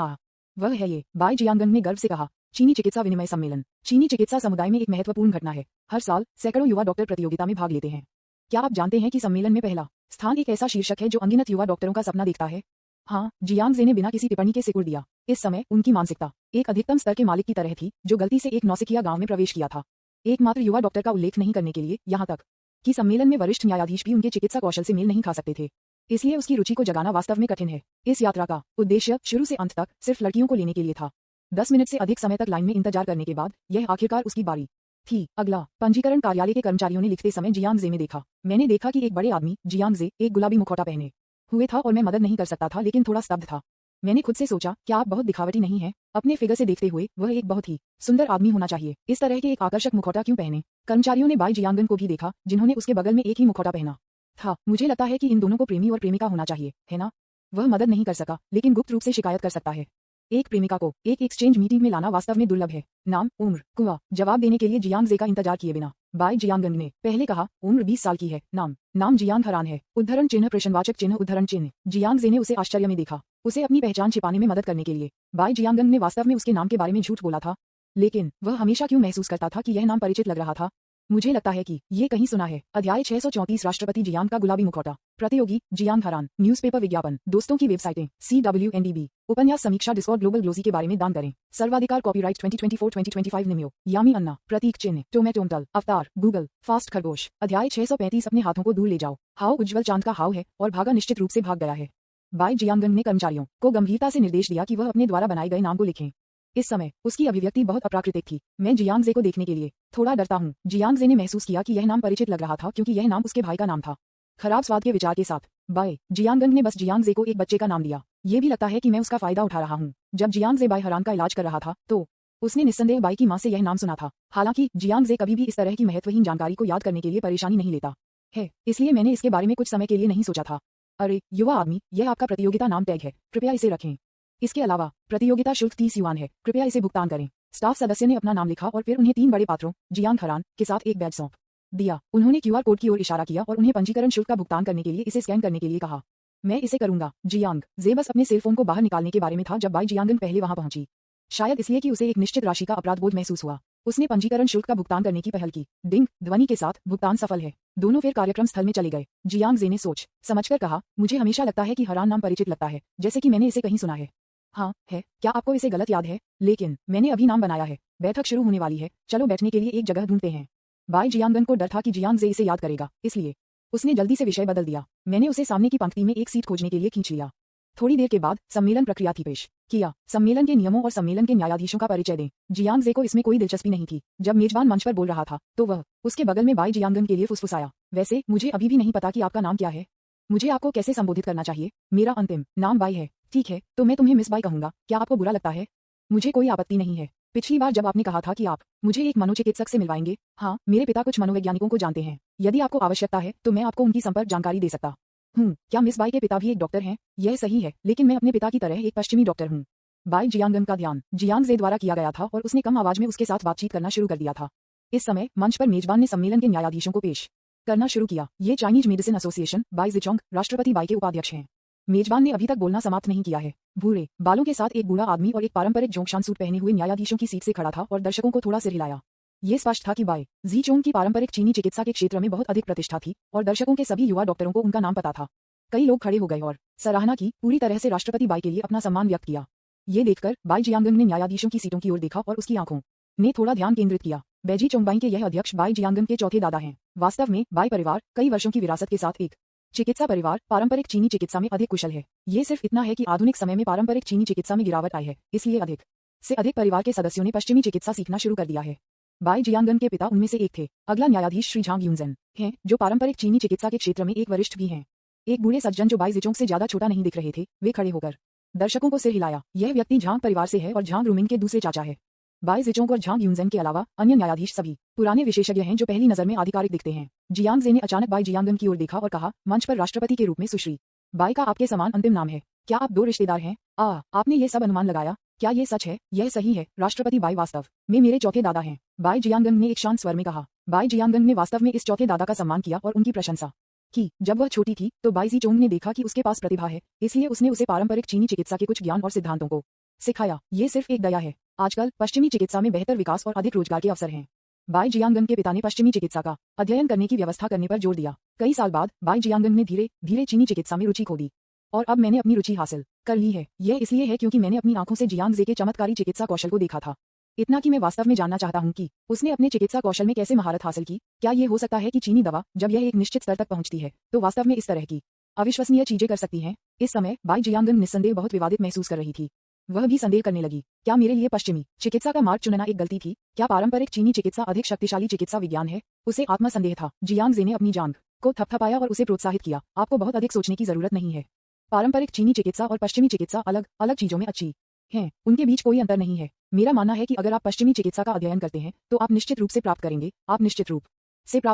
वह है ये, बाई जियांगन ने गर्व से कहा। चीनी चिकित्सा विनिमय सम्मेलन चीनी चिकित्सा समुदाय में एक महत्वपूर्ण घटना है। हर साल सैकड़ों युवा डॉक्टर प्रतियोगिता में भाग लेते हैं। क्या आप जानते हैं कि सम्मेलन में पहला स्थान एक ऐसा शीर्षक है जो अनगिनत युवा डॉक्टरों का सपना देखता है? हाँ, जियांग जे ने बिना किसी टिप्पणी के सिकुड़ दिया। इस समय उनकी मानसिकता एक अधिकतम स्तर के मालिक की तरह थी जो गलती से एक नौसिखिया गांव में प्रवेश किया था। एकमात्र युवा डॉक्टर का उल्लेख नहीं करने के लिए, यहाँ तक कि सम्मेलन में वरिष्ठ न्यायाधीश भी उनके चिकित्सा कौशल से मेल नहीं खा सकते थे। इसलिए उसकी रुचि को जगाना वास्तव में कठिन है। इस यात्रा का उद्देश्य शुरू से अंत तक सिर्फ लड़कियों को लेने के लिए था। 10 मिनट से अधिक समय तक लाइन में इंतजार करने के बाद यह आखिरकार उसकी बारी थी। अगला पंजीकरण कार्यालय के कर्मचारियों ने लिखते समय जियांग जे में देखा। मैंने देखा कि एक बड़े आदमी जियांग जे एक गुलाबी मुखौटा पहने हुए था और मैं मदद नहीं कर सकता था, लेकिन थोड़ा स्तब्ध था। मैंने खुद से सोचा, क्या आप बहुत दिखावटी नहीं हैं? अपने फिगर से देखते हुए वह एक बहुत ही सुंदर आदमी होना चाहिए। इस तरह के एक आकर्षक मुखौटा क्यों पहने? कर्मचारियों ने बाई जियांगन को भी देखा, जिन्होंने उसके बगल में एक ही मुखौटा पहना था। मुझे लगता है कि इन दोनों को प्रेमी और प्रेमिका होना चाहिए, है ना? वह मदद नहीं कर सका, लेकिन गुप्त रूप से शिकायत कर सकता है। एक प्रेमिका को एक एक्सचेंज मीटिंग में लाना वास्तव में दुर्लभ है। नाम, उम्र, कुआं। जवाब देने के लिए जियांग जे का इंतजार किए बिना बाई जियांगन ने पहले कहा, उम्र 20 साल की है। नाम जियांग हरान है। उद्धरण चिन्ह प्रश्नवाचक चिन्ह उद्धरण चिन्ह। जियांग जे ने उसे आश्चर्य में देखा। उसे अपनी पहचान छिपाने में मदद करने के लिए बाई जियांगन ने वास्तव में उसके नाम के बारे में झूठ बोला था, लेकिन वह हमेशा क्यों महसूस करता था कि यह नाम परिचित लग रहा था? मुझे लगता है कि ये कहीं सुना है। अध्याय 634 राष्ट्रपति जियांग का गुलाबी मुखौटा। प्रतियोगी जियांग हरान। न्यूज़पेपर विज्ञापन। दोस्तों की वेबसाइटें CWNDB। उपन्यास समीक्षा डिस्कॉर्ड ग्लोबल ग्लोजी के बारे में दान करें। सर्वाधिकार कॉपीराइट 2024-2025 निम्यो। यामी अन्ना। प्रतीक चिन्ह टोमेटोमटल। अवतार गूगल फास्ट खरगोश। अध्याय 635 अपने हाथों को दूर ले जाओ। हाव उज्जवल चांद का हाव है और भागा निश्चित रूप से भाग गया है। बाई जियांगन ने कर्मचारियों को गंभीरता से निर्देश दिया कि वह अपने द्वारा बनाए गए नाम को लिखें। इस समय उसकी अभिव्यक्ति बहुत अप्राकृतिक थी। मैं जियांग जे को देखने के लिए थोड़ा डरता हूँ। जियांग जे ने महसूस किया कि यह नाम परिचित लग रहा था क्योंकि यह नाम उसके भाई का नाम था। खराब स्वाद के विचार के साथ बाई जियांगन ने बस जियांग जे को एक बच्चे का नाम दिया। ये भी लगता है कि मैं उसका फायदा उठा रहा हूँ। जब जियांग जे बाई हरान का इलाज कर रहा था तो उसने निस्संदेह बाई की मां से यह नाम सुना था। हालांकि जियांग जे कभी भी इस तरह की महत्वहीन जानकारी को याद करने के लिए परेशानी नहीं लेता है, इसलिए मैंने इसके बारे में कुछ समय के लिए नहीं सोचा था। अरे युवा आदमी, यह आपका प्रतियोगिता नाम टैग है, कृपया इसे रखें। इसके अलावा प्रतियोगिता शुल्क 30 युआन है, कृपया इसे भुगतान करें। स्टाफ सदस्य ने अपना नाम लिखा और फिर उन्हें 3 बड़े पात्रों जियांग हरान के साथ एक बैज सौंप दिया। उन्होंने QR कोड की ओर इशारा किया और उन्हें पंजीकरण शुल्क का भुगतान करने के लिए इसे स्कैन करने के लिए कहा। मैं इसे करूंगा। जियांग जे बस अपने सेलफोन को बाहर निकालने के बारे में था जब बाई जियांगन पहले वहां पहुंची। शायद इसलिए कि उसे एक निश्चित राशि का अपराध बोध महसूस हुआ। उसने पंजीकरण शुल्क का भुगतान करने की पहल की। डिंग ध्वनि के साथ भुगतान सफल है। दोनों फिर कार्यक्रम स्थल में चले गए। जियांग जे ने सोच समझकर कहा, मुझे हमेशा लगता है कि हरान नाम परिचित लगता है, जैसे कि मैंने इसे कहीं सुना है। हाँ है, क्या आपको इसे गलत याद है? लेकिन मैंने अभी नाम बनाया है। बैठक शुरू होने वाली है, चलो बैठने के लिए एक जगह ढूंढते हैं। बाई जियांगन को डर था कि जियांग जे इसे याद करेगा, इसलिए उसने जल्दी से विषय बदल दिया। मैंने उसे सामने की पंक्ति में एक सीट खोजने के लिए खींच लिया। थोड़ी देर के बाद सम्मेलन प्रक्रिया थी पेश किया। सम्मेलन के नियमों और सम्मेलन के न्यायाधीशों का परिचय दें। जियांग जे को इसमें कोई दिलचस्पी नहीं थी। जब मेजबान मंच पर बोल रहा था तो वह उसके बगल में बाई जियांगन के लिए फुसफुसाया, वैसे मुझे अभी भी नहीं पता कि आपका नाम क्या है। मुझे आपको कैसे संबोधित करना चाहिए? मेरा अंतिम नाम बाई है। ठीक है, तो मैं तुम्हें मिस बाई कहूंगा। क्या आपको बुरा लगता है? मुझे कोई आपत्ति नहीं है। पिछली बार जब आपने कहा था कि आप मुझे एक मनोचिकित्सक से मिलवाएंगे, हाँ, मेरे पिता कुछ मनोवैज्ञानिकों को जानते हैं। यदि आपको आवश्यकता है तो मैं आपको उनकी संपर्क जानकारी दे सकता हूँ। क्या मिस बाई के पिता भी एक डॉक्टर हैं? यह सही है, लेकिन मैं अपने पिता की तरह एक पश्चिमी डॉक्टर हूँ। बाई जियांगन का ध्यान जियांग जे द्वारा किया गया था और उसने कम आवाज में उसके साथ बातचीत करना शुरू कर दिया था। इस समय मंच पर मेजबान ने सम्मेलन के न्यायाधीशों को पेश करना शुरू किया। ये चाइनीज मेडिसिन एसोसिएशन बाई जिचोंग राष्ट्रपति बाई के उपाध्यक्ष हैं। मेजबान ने अभी तक बोलना समाप्त नहीं किया है। भूरे बालों के साथ एक बूढ़ा आदमी और एक पारंपरिक जोंगशान सूट पहने हुए न्यायाधीशों की सीट से खड़ा था और दर्शकों को थोड़ा सिर हिलाया। ये स्पष्ट था कि बाई जीचोंग की पारंपरिक चीनी चिकित्सा के क्षेत्र में बहुत अधिक प्रतिष्ठा थी और दर्शकों के सभी युवा डॉक्टरों को उनका नाम पता था। कई लोग खड़े हो गए और सराहना की, पूरी तरह से राष्ट्रपति बाई के लिए अपना सम्मान व्यक्त किया। ये देखकर बाई जियांगन ने न्यायाधीशों की सीटों की ओर देखा और उसकी आंखों ने थोड़ा ध्यान केंद्रित किया। बैजी चोंगबाई के यह अध्यक्ष बाई जियांगन के चौथे दादा हैं। वास्तव में बाई परिवार कई वर्षों की विरासत के साथ एक चिकित्सा परिवार पारंपरिक चीनी चिकित्सा में अधिक कुशल है। ये सिर्फ इतना है कि आधुनिक समय में पारंपरिक चीनी चिकित्सा में गिरावट आई है, इसलिए अधिक से अधिक परिवार के सदस्यों ने पश्चिमी चिकित्सा सीखना शुरू कर दिया है। बाई जियांगन के पिता उनमें से एक थे। अगला न्यायाधीश श्री झांग यूनजन हैं, जो पारंपरिक चीनी चिकित्सा के क्षेत्र में एक वरिष्ठ भी हैं। एक बूढ़े सज्जन जो बाई जिचोंग से ज्यादा छोटा नहीं दिख रहे थे, वे खड़े होकर दर्शकों को सिर हिलाया। यह व्यक्ति झांग परिवार से है और झांग रूमिंग के दूसरे चाचा है। बाई जिचोंग और झांग यूनजन के अलावा अन्य न्यायाधीश सभी पुराने विशेषज्ञ हैं जो पहली नजर में आधिकारिक दिखते हैं। जियांग जे ने अचानक बाई जियांगन की ओर देखा और कहा, मंच पर राष्ट्रपति के रूप में सुश्री बाई का आपके समान अंतिम नाम है। क्या आप दो रिश्तेदार हैं? आपने ये सब अनुमान लगाया? क्या ये सच है? यह सही है, राष्ट्रपति बाई वास्तव में मेरे चौथे दादा हैं। बाई जियांगन ने एक शांत स्वर में कहा। बाई जियांगन ने वास्तव में इस चौथे दादा का सम्मान किया और उनकी प्रशंसा की। जब वह छोटी थी तो बाई जिचोंग ने देखा कि उसके पास प्रतिभा है, इसलिए उसने उसे पारंपरिक चीनी चिकित्सा के कुछ ज्ञान और सिद्धांतों को सिखाया। ये सिर्फ एक दया है। आजकल पश्चिमी चिकित्सा में बेहतर विकास और अधिक रोजगार के अवसर हैं। बाई जियांगन के पिता ने पश्चिमी चिकित्सा का अध्ययन करने की व्यवस्था करने पर जोर दिया। कई साल बाद बाई जियांगन ने धीरे धीरे चीनी चिकित्सा में रुचि खो दी और अब मैंने अपनी रुचि हासिल कर ली है। यह इसलिए है क्योंकि मैंने अपनी आंखों से जियांग जे के चमत्कारी चिकित्सा कौशल को देखा था। इतना कि मैं वास्तव में जानना चाहता हूं कि उसने अपने चिकित्सा कौशल में कैसे महारत हासिल की। क्या ये हो सकता है कि चीनी दवा जब यह एक निश्चित स्तर तक पहुंचती है तो वास्तव में इस तरह की अविश्वसनीय चीजें कर सकती हैं? इस समय बाई जियांगन निस्संदेह बहुत विवादित महसूस कर रही थी। वह भी संदेह करने लगी, क्या मेरे लिए पश्चिमी चिकित्सा का मार्ग चुनना एक गलती थी? क्या पारंपरिक चीनी चिकित्सा अधिक शक्तिशाली चिकित्सा विज्ञान है? उसे आत्मसंदेह था। जियांग जे ने अपनी जांघ को थपथपाया और उसे प्रोत्साहित किया, आपको बहुत अधिक सोचने की जरूरत नहीं है। पारंपरिक चीनी चिकित्सा और पश्चिमी चिकित्सा अलग अलग चीजों में अच्छी हैं, उनके बीच कोई अंतर नहीं है। मेरा मानना है कि अगर आप पश्चिमी चिकित्सा का अध्ययन करते हैं तो आप निश्चित रूप से प्राप्त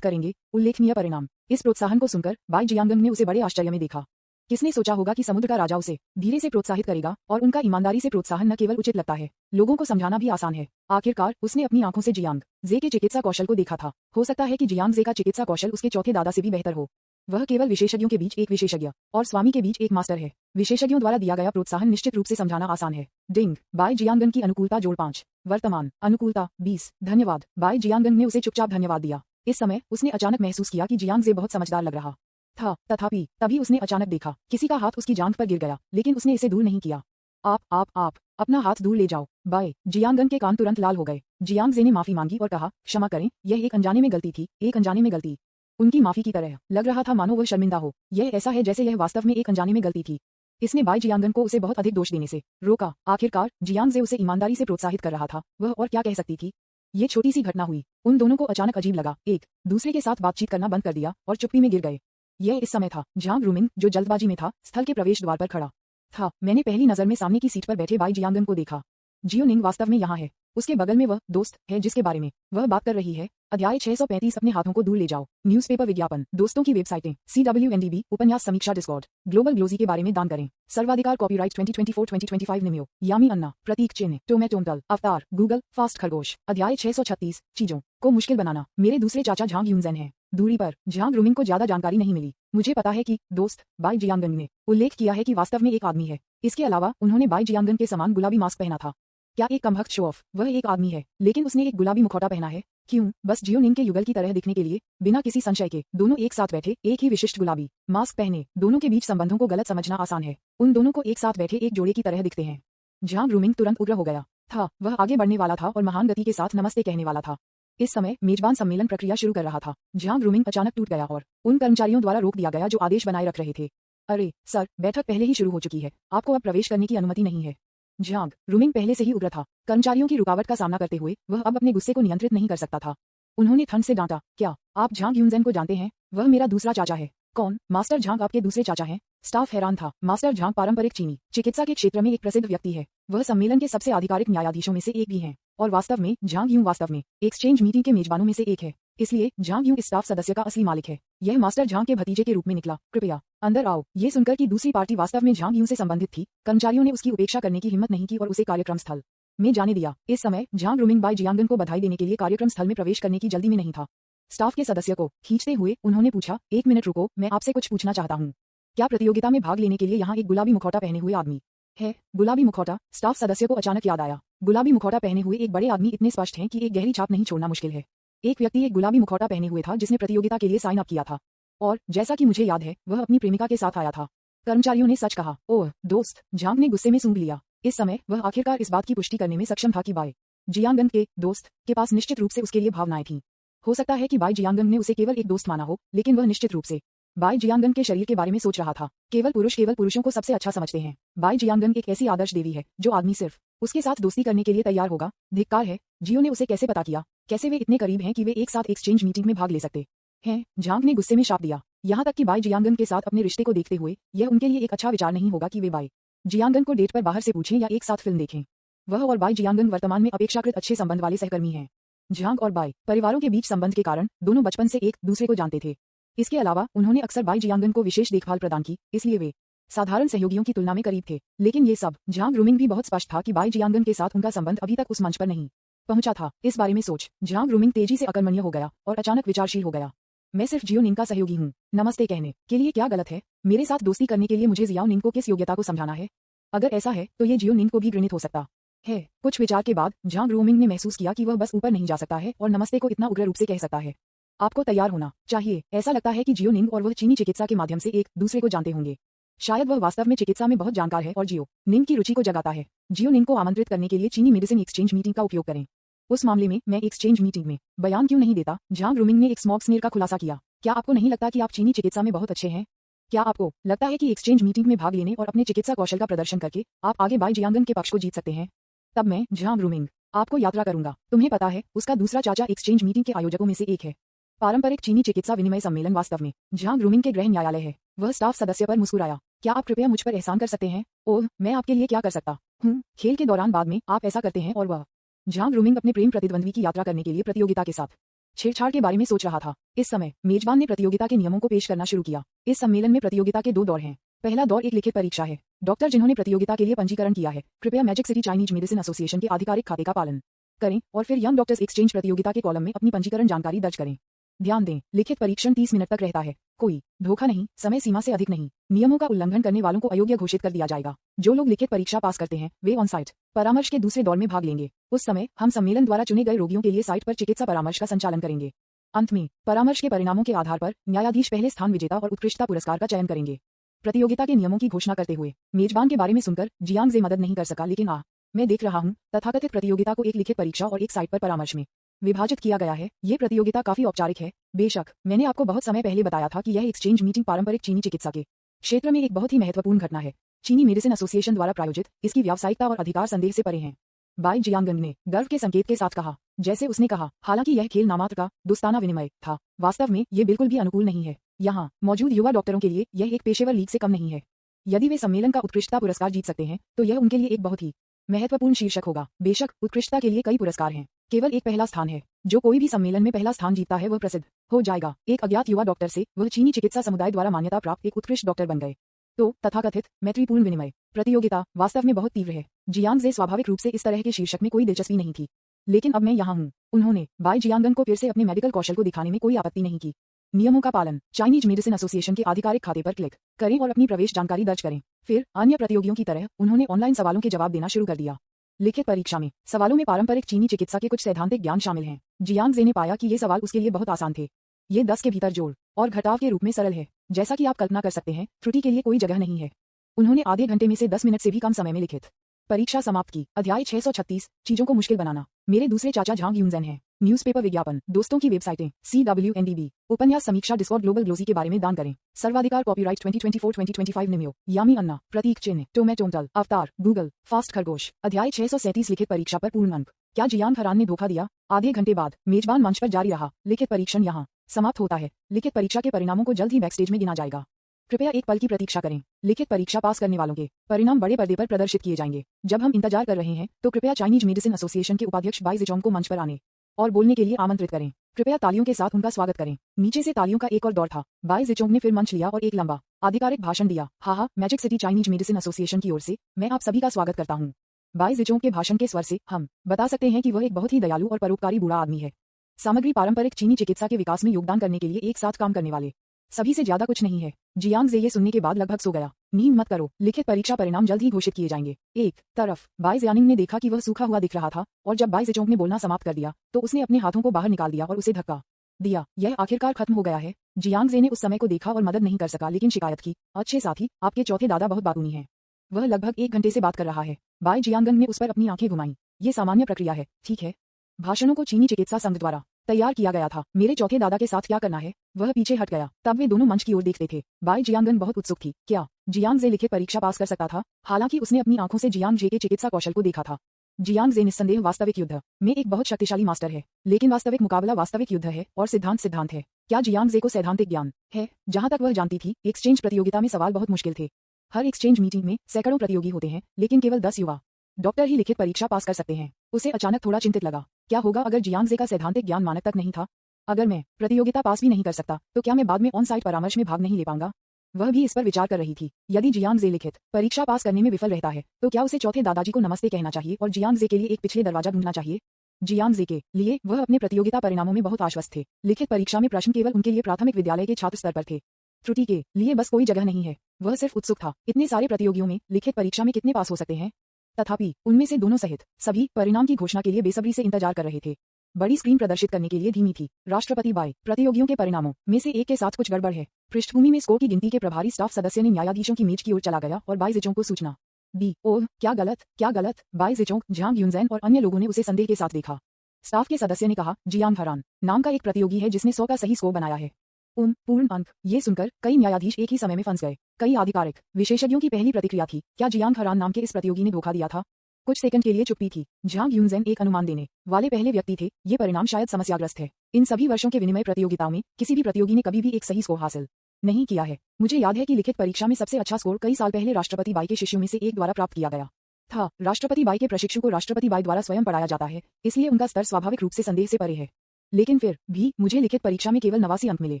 करेंगे, उल्लेखनीय परिणाम। इस प्रोत्साहन को सुनकर बाई जियांगन ने उसे बड़े आश्चर्य में देखा। किसने सोचा होगा कि समुद्र का राजा उसे धीरे से प्रोत्साहित करेगा, और उनका ईमानदारी से प्रोत्साहन न केवल उचित लगता है, लोगों को समझाना भी आसान है। आखिरकार उसने अपनी आंखों से जियांग जे के चिकित्सा कौशल को देखा था। हो सकता है कि जियांग जे का चिकित्सा कौशल उसके चौथे दादा से भी बेहतर हो। वह केवल विशेषज्ञों के बीच एक विशेषज्ञ और स्वामी के बीच एक मास्टर है। विशेषज्ञों द्वारा दिया गया प्रोत्साहन निश्चित रूप से समझाना आसान है। डिंग बाई जियांगन की अनुकूलता जोड़ 5, वर्तमान अनुकूलता 20। धन्यवाद। बाई जियांगन ने उसे चुपचाप धन्यवाद दिया। इस समय उसने अचानक महसूस किया कि जियांग जे बहुत समझदार लग रहा था। तथापि तभी उसने अचानक देखा किसी का हाथ उसकी जांघ पर गिर गया, लेकिन उसने इसे दूर नहीं किया। आप अपना हाथ दूर ले जाओ। बाई जियांगन के कान तुरंत लाल हो गए। जियांग जे ने माफी मांगी और कहा, क्षमा करें, यह एक अनजाने में गलती थी, एक अनजाने में गलती। उनकी माफी की तरह लग रहा था मानो वह शर्मिंदा हो। यह ऐसा है जैसे यह वास्तव में एक अनजाने में गलती थी। इसने बाई जियांगन को उसे बहुत अधिक दोष देने से रोका। आखिरकार जियांग जे उसे ईमानदारी से प्रोत्साहित कर रहा था, वह और क्या कह सकती थी। ये छोटी सी घटना हुई। उन दोनों को अचानक अजीब लगा, एक दूसरे के साथ बातचीत करना बंद कर दिया और चुप्पी में गिर गए। यह इस समय था झांग रूमिंग, जो जल्दबाजी में था, स्थल के प्रवेश द्वार पर खड़ा था। मैंने पहली नजर में सामने की सीट पर बैठे बाई जियांगन को देखा। जियोनिंग वास्तव में यहाँ है। उसके बगल में वह दोस्त है जिसके बारे में वह बात कर रही है। अध्याय 635 अपने हाथों को दूर ले जाओ। न्यूज़पेपर विज्ञापन, दोस्तों की वेबसाइटें, CWNDB, उपन्यास समीक्षा, डिस्कॉर्ड, ग्लोबल ग्लोजी के बारे में दान करें। सर्वाधिकार कॉपीराइट 2024-2025 निमियो, यामी अन्ना, प्रतीक चिन्ह, टोमेटोमटल, अवतार, गूगल, फास्ट खरगोश। अध्याय 636 चीजों को मुश्किल बनाना। मेरे दूसरे चाचा झांग यूनजन हैं। दूरी पर झांग रूमिंग को ज्यादा जानकारी नहीं मिली, मुझे पता है कि दोस्त बाई जियांगन ने उल्लेख किया है कि वास्तव में एक आदमी है। इसके अलावा उन्होंने बाई जियांगन के समान गुलाबी मास्क पहना था। क्या एक कमबख्त शो ऑफ, वह एक आदमी है लेकिन उसने एक गुलाबी मुखौटा पहना है। क्यों? बस जियोनिंग के युगल की तरह दिखने के लिए, बिना किसी संशय के दोनों एक साथ बैठे एक ही विशिष्ट गुलाबी मास्क पहने। दोनों के बीच संबंधों को गलत समझना आसान है। उन दोनों को एक साथ बैठे एक जोड़े की तरह दिखते हैं। झांग रूमिंग तुरंत उग्र हो गया था। वह आगे बढ़ने वाला था और महान गति के साथ नमस्ते कहने वाला था। इस समय मेजबान सम्मेलन प्रक्रिया शुरू कर रहा था। झांग रूमिंग अचानक टूट गया और उन कर्मचारियों द्वारा रोक दिया गया जो आदेश बनाए रख रहे थे। अरे सर, बैठक पहले ही शुरू हो चुकी है, आपको अब प्रवेश करने की अनुमति नहीं है। झांग रूमिंग पहले से ही उग्र था। कर्मचारियों की रुकावट का सामना करते हुए वह अब अपने गुस्से को नियंत्रित नहीं कर सकता था। उन्होंने ठंड से डांटा, क्या आप झांग यूनजेन को जानते हैं? वह मेरा दूसरा चाचा है। कौन? मास्टर झांग आपके दूसरे चाचा हैं? स्टाफ हैरान था। मास्टर झांग पारंपरिक चीनी चिकित्सा के क्षेत्र में एक प्रसिद्ध व्यक्ति है। वह सम्मेलन के सबसे आधिकारिक न्यायाधीशों में से एक भी हैं और वास्तव में झांग यूं वास्तव में एक्सचेंज मीटिंग के मेजबानों में से एक है। इसलिए झांग यूं इस स्टाफ सदस्य का असली मालिक है। यह मास्टर झांग के भतीजे के रूप में निकला। कृपया अंदर आओ। ये सुनकर कि दूसरी पार्टी वास्तव में झांग यूं से संबंधित थी, कर्मचारियों ने उसकी उपेक्षा करने की हिम्मत नहीं की और उसे कार्यक्रम स्थल में जाने दिया। इस समय झांग रूमिंग बाई जियांगन को बधाई देने के लिए कार्यक्रम स्थल में प्रवेश करने की जल्दी में नहीं था। स्टाफ के सदस्य को खींचते हुए उन्होंने पूछा, एक मिनट रुको, मैं आपसे कुछ पूछना चाहता हूँ। क्या प्रतियोगिता में भाग लेने के लिए यहाँ एक गुलाबी मुखौटा पहने हुए आदमी है? गुलाबी मुखौटा? स्टाफ सदस्य को अचानक याद आया। गुलाबी मुखौटा पहने हुए एक बड़े आदमी इतने स्पष्ट हैं कि एक गहरी छाप नहीं छोड़ना मुश्किल है। एक व्यक्ति एक गुलाबी मुखौटा पहने हुए था जिसने प्रतियोगिता के लिए साइन अप किया था और जैसा कि मुझे याद है वह अपनी प्रेमिका के साथ आया था। कर्मचारियों ने सच कहा। ओह दोस्त, झांग ने गुस्से में सूंघ लिया। इस समय वह आखिरकार इस बात की पुष्टि करने में सक्षम था कि बाई जियांगन के दोस्त के पास निश्चित रूप से उसके लिए भावनाएं थीं। हो सकता है कि बाई जियांगन ने उसे केवल एक दोस्त माना हो, लेकिन वह निश्चित रूप से बाई जियांगन के शरीर के बारे में सोच रहा था। केवल पुरुषों को सबसे अच्छा समझते हैं। बाई जियांगन एक ऐसी आदर्श देवी है जो आदमी सिर्फ उसके साथ दोस्ती करने के लिए तैयार होगा। धिक्कार है। जियो ने उसे कैसे पता किया? कैसे वे इतने करीब हैं कि वे एक साथ एक्सचेंज मीटिंग में भाग ले सकते हैं? झांग ने गुस्से में शाप दिया। यहाँ तक कि बाई जियांगन के साथ अपने रिश्ते को देखते हुए यह उनके लिए एक अच्छा विचार नहीं होगा कि वे बाई जियांगन को डेट पर बाहर से पूछें या एक साथ फिल्म देखें। वह और बाई जियांगन वर्तमान में अपेक्षाकृत अच्छे संबंध वाले सहकर्मी हैं। झांग और बाई परिवारों के बीच संबंध के कारण दोनों बचपन से एक दूसरे को जानते थे। इसके अलावा उन्होंने अक्सर बाई जियांगन को विशेष देखभाल प्रदान की, इसलिए वे साधारण सहयोगियों की तुलना में करीब थे। लेकिन ये सब झांग रूमिंग भी बहुत स्पष्ट था कि बाई जियांगन के साथ उनका संबंध अभी तक उस मंच पर नहीं पहुंचा था। इस बारे में सोच झांग रूमिंग तेजी से अकर्मण्य हो गया और अचानक विचारशील हो गया। मैं सिर्फ जियो निंग का सहयोगी हूँ। नमस्ते कहने के लिए क्या गलत है? मेरे साथ दोस्ती करने के लिए मुझे जियाओ निंग को किस योग्यता को समझाना है? अगर ऐसा है तो ये जियो निंग को भी घृणित हो सकता है। कुछ विचार के बाद झांग रूमिंग ने महसूस किया कि वह बस ऊपर नहीं जा सकता है और नमस्ते को इतना उग्र रूप से कह सकता है। आपको तैयार होना चाहिए। ऐसा लगता है कि जियो निंग और वह चीनी चिकित्सा के माध्यम से एक दूसरे को जानते होंगे। शायद वह वास्तव में चिकित्सा में बहुत जानकार है और जियो निंग की रुचि को जगाता है। जियो निंग को आमंत्रित करने के लिए चीनी मेडिसिन एक्सचेंज मीटिंग का उपयोग करें। उस मामले में मैं एक्सचेंज मीटिंग में बयान क्यों नहीं देता? झांग रूमिंग ने एक स्मॉग स्नेर का खुलासा किया। क्या आपको नहीं लगता कि आप चीनी चिकित्सा में बहुत अच्छे हैं? क्या आपको लगता है कि एक्सचेंज मीटिंग में भाग लेने और अपने चिकित्सा कौशल का प्रदर्शन करके आप आगे बाई जियांगन के पक्ष को जीत सकते हैं? तब मैं झांग रूमिंग आपको यात्रा करूंगा। तुम्हें पता है उसका दूसरा चाचा एक्सचेंज मीटिंग के आयोजकों में से एक है। पारंपरिक चीनी चिकित्सा विनिमय सम्मेलन वास्तव में झांग रूमिंग के गृह न्यायालय है। वह स्टाफ सदस्य पर मुस्कुराया। क्या आप कृपया मुझ पर एहसान कर सकते हैं? ओह, मैं आपके लिए क्या कर सकता हूँ? खेल के दौरान बाद में आप ऐसा करते हैं और वह झांग रूमिंग अपने प्रेम प्रतिद्वंद्वी की यात्रा करने के लिए प्रतियोगिता के साथ छेड़छाड़ के बारे में सोच रहा था। इस समय मेजबान ने प्रतियोगिता के नियमों को पेश करना शुरू किया। इस सम्मेलन में प्रतियोगिता के 2 दौर हैं। पहला दौर एक लिखित परीक्षा है। डॉक्टर जिन्होंने प्रतियोगिता के लिए पंजीकरण किया है कृपया magic city Chinese medicine association के आधिकारिक खाते का पालन करें और फिर यंग डॉक्टर्स एक्सचेंज प्रतियोगिता के कॉलम में अपनी पंजीकरण जानकारी दर्ज करें। ध्यान दें, लिखित परीक्षण 30 मिनट तक रहता है। कोई धोखा नहीं, समय सीमा से अधिक नहीं। नियमों का उल्लंघन करने वालों को अयोग्य घोषित कर दिया जाएगा। जो लोग लिखित परीक्षा पास करते हैं वे ऑन साइट परामर्श के दूसरे दौर में भाग लेंगे। उस समय हम सम्मेलन द्वारा चुने गए रोगियों के लिए साइट पर चिकित्सा परामर्श का संचालन करेंगे। अंत में परामर्श के परिणामों के आधार पर न्यायाधीश पहले स्थान विजेता और उत्कृष्टता पुरस्कार का चयन करेंगे। प्रतियोगिता के नियमों की घोषणा करते हुए मेजबान के बारे में सुनकर जियांग जे मदद नहीं कर सका, लेकिन मैं देख रहा हूँ तथाकथित प्रतियोगिता को एक लिखित परीक्षा और एक साइट पर परामर्श में विभाजित किया गया है। ये प्रतियोगिता काफी औपचारिक है। बेशक मैंने आपको बहुत समय पहले बताया था कि यह एक्सचेंज मीटिंग पारंपरिक चीनी चिकित्सा के क्षेत्र में एक बहुत ही महत्वपूर्ण घटना है। चीनी मेडिसिन एसोसिएशन द्वारा प्रायोजित इसकी व्यावसायिकता और अधिकार संदेह से परे हैं। बाई जियांगन ने गर्व के संकेत के साथ कहा। जैसे उसने कहा, हालांकि यह खेल नामात्र का दोस्ताना विनिमय था, वास्तव में ये बिल्कुल भी अनुकूल नहीं है। यहाँ मौजूद युवा डॉक्टरों के लिए यह एक पेशेवर लीग से कम नहीं है। यदि वे सम्मेलन का उत्कृष्टता पुरस्कार जीत सकते हैं तो यह उनके लिए एक बहुत ही महत्वपूर्ण शीर्षक होगा। बेशक उत्कृष्टता के लिए कई पुरस्कार हैं, केवल एक पहला स्थान है। जो कोई भी सम्मेलन में पहला स्थान जीतता है वह प्रसिद्ध हो जाएगा। एक अज्ञात युवा डॉक्टर से वह चीनी चिकित्सा समुदाय द्वारा मान्यता प्राप्त एक उत्कृष्ट डॉक्टर बन गए। तो तथाकथित मैत्रीपूर्ण विनिमय प्रतियोगिता वास्तव में बहुत तीव्र है। जियांग जे स्वाभाविक रूप से इस तरह के शीर्षक में कोई दिलचस्पी नहीं थी, लेकिन अब मैं यहाँ हूँ। उन्होंने बाई जियांगन को फिर से अपने मेडिकल कौशल को दिखाने में कोई आपत्ति नहीं की। नियमों का पालन। चाइनीज मेडिसिन एसोसिएशन के आधिकारिक खाते पर क्लिक करें और अपनी प्रवेश जानकारी दर्ज करें। फिर अन्य प्रतियोगियों की तरह उन्होंने ऑनलाइन सवालों के जवाब देना शुरू कर दिया। लिखित परीक्षा में सवालों में पारंपरिक चीनी चिकित्सा के कुछ सैद्धांतिक ज्ञान शामिल हैं। जियांग जे ने पाया कि ये सवाल उसके लिए बहुत आसान थे। ये 10 के भीतर जोड़ और घटाव के रूप में सरल है। जैसा कि आप कल्पना कर सकते हैं, त्रुटि के लिए कोई जगह नहीं है। उन्होंने आधे घंटे में से 10 मिनट से भी कम समय में लिखित परीक्षा समाप्त की। अध्याय 636 चीजों को मुश्किल बनाना। मेरे दूसरे चाचा झांग यूनजेन हैं। न्यूज़पेपर विज्ञापन, दोस्तों की वेबसाइटें, CWNDB, उपन्यास समीक्षा, डिस्कॉर्ड, ग्लोबल ग्लोसी के बारे में दान करें। सर्वाधिकार, कॉपीराइट 2024-2025 निम्यो, यामी अन्ना, प्रतीक चिन्ह, टोमेटोंटल, अवतार, गूगल, फास्ट खरगोश। अध्याय 637 लिखित परीक्षा पर पूर्ण अंक। क्या जियांग हरान ने धोखा दिया? आधे घंटे बाद मेजबान मंच पर जारी रहा। लिखित परीक्षण यहाँ समाप्त होता है। लिखित परीक्षा के परिणामों को जल्द ही बैकस्टेज में गिना जाएगा। कृपया एक पल की प्रतीक्षा करें। लिखित परीक्षा पास करने वालों के परिणाम बड़े पर्दे पर प्रदर्शित किए जाएंगे। जब हम इंतजार कर रहे हैं तो कृपया चाइनीज मेडिसिन एसोसिएशन के उपाध्यक्ष बाई ज़ेचोंग को मंच पर आने और बोलने के लिए आमंत्रित करें। कृपया तालियों के साथ उनका स्वागत करें। नीचे से तालियों का एक और दौर था। बाई ज़ेचोंग ने फिर मंच लिया और एक लंबा आधिकारिक भाषण दिया। हाहा, magic city Chinese medicine association की ओर से मैं आप सभी का स्वागत करता हूँ। बाई ज़ेचोंग के भाषण के स्वर से हम बता सकते हैं कि वह एक बहुत ही दयालु और परोपकारी बूढ़ा आदमी है। सामग्री, पारंपरिक चीनी चिकित्सा के विकास में योगदान करने के लिए एक साथ काम करने वाले सभी से ज्यादा कुछ नहीं है। जियांग जे ये सुनने के बाद लगभग सो गया। नींद मत करो, लिखित परीक्षा परिणाम जल्द ही घोषित किए जाएंगे। एक तरफ बाई ज़ियानिंग ने देखा कि वह सूखा हुआ दिख रहा था और जब बाई ज़ेचोंग ने बोलना समाप्त कर दिया तो उसने अपने हाथों को बाहर निकाल दिया और उसे धक्का दिया। यह आखिरकार खत्म हो गया है। जियांग जे ने उस समय को देखा और मदद नहीं कर सका, लेकिन शिकायत की, अच्छे साथी, आपके चौथे दादा बहुत बातूनी हैं। वह लगभग 1 घंटे से बात कर रहा है। बाई जियांगन ने उस पर अपनी आंखें घुमाई। ये सामान्य प्रक्रिया है, ठीक है। भाषणों को चीनी चिकित्सा संघ द्वारा तैयार किया गया था। मेरे चौथे दादा के साथ क्या करना है? वह पीछे हट गया। तब वे दोनों मंच की ओर देखते थे। बाई जियांगन बहुत उत्सुक थी। क्या जियांग जे लिखित परीक्षा पास कर सकता था? हालांकि उसने अपनी आंखों से जियांग जे के चिकित्सा कौशल को देखा था। जियांग जे निस्संदेह वास्तविक युद्ध में एक बहुत शक्तिशाली मास्टर है, लेकिन वास्तविक मुकाबला वास्तविक युद्ध है और सिद्धांत सिद्धांत है। क्या जियांग जे को सैद्धांतिक ज्ञान है? जहां तक वह जानती थी, एक्सचेंज प्रतियोगिता में सवाल बहुत मुश्किल थे। हर एक्सचेंज मीटिंग में सैकड़ों प्रतियोगी होते हैं, लेकिन केवल 10 युवा डॉक्टर ही लिखित परीक्षा पास कर सकते हैं। उसे अचानक थोड़ा चिंतित लगा। क्या होगा अगर जियांग जे का सैद्धांतिक ज्ञान मानक तक नहीं था? अगर मैं प्रतियोगिता पास भी नहीं कर सकता तो क्या मैं बाद में ऑन साइट परामर्श में भाग नहीं ले पाऊंगा? वह भी इस पर विचार कर रही थी। यदि जियांग जे लिखित परीक्षा पास करने में विफल रहता है तो क्या उसे चौथे दादाजी को नमस्ते कहना चाहिए और जियांग जे के लिए एक पिछले दरवाजा ढूंढना चाहिए? जियांग जे के लिए वह अपने प्रतियोगिता परिणामों में बहुत आश्वस्त थे। लिखित परीक्षा में प्रश्न केवल उनके लिए प्राथमिक विद्यालय के छात्र स्तर पर थे। त्रुटि के लिए बस कोई जगह नहीं है। वह सिर्फ उत्सुक था। इतने सारे प्रतियोगियों में लिखित परीक्षा में कितने पास हो सकते हैं? तथापि उनमें से दोनों सहित सभी परिणाम की घोषणा के लिए बेसब्री से इंतजार कर रहे थे। बड़ी स्क्रीन प्रदर्शित करने के लिए धीमी थी। राष्ट्रपति बाई प्रतियोगियों के परिणामों में से एक के साथ कुछ गड़बड़ है। पृष्ठभूमि में स्कोर की गिनती के प्रभारी स्टाफ सदस्य ने न्यायाधीशों की मेज की ओर चला गया और बाई ज़ेचोंग को सूचना दी। ओह, क्या गलत। बाई ज़ेचोंग, झांग यूनजेन और अन्य लोगों ने उसे संदेह के साथ देखा। स्टाफ के सदस्य ने कहा, जियांग हरान नाम का एक प्रतियोगी है जिसने 100 का सही स्कोर बनाया है। पूर्ण अंक। ये सुनकर कई न्यायाधीश एक ही समय में फंस गए। कई आधिकारिक विशेषज्ञों की पहली प्रतिक्रिया थी, क्या जियांग हरान नाम के इस प्रतियोगी ने धोखा दिया था? कुछ सेकंड के लिए चुप्पी थी। झांग यूनजेन एक अनुमान देने वाले पहले व्यक्ति थे। ये परिणाम शायद समस्याग्रस्त है। इन सभी वर्षों के विनिमय प्रतियोगिताओं में किसी भी प्रतियोगी ने कभी भी एक सही स्कोर हासिल नहीं किया है। मुझे याद है कि लिखित परीक्षा में सबसे अच्छा स्कोर कई साल पहले राष्ट्रपति बाई के शिष्यों में से एक द्वारा प्राप्त किया गया था। राष्ट्रपति बाई के प्रशिक्षु को राष्ट्रपति बाई द्वारा स्वयं पढ़ाया जाता है, इसलिए उनका स्तर स्वाभाविक रूप से संदेह से परे है। लेकिन फिर भी मुझे लिखित परीक्षा में केवल 89 अंक मिले।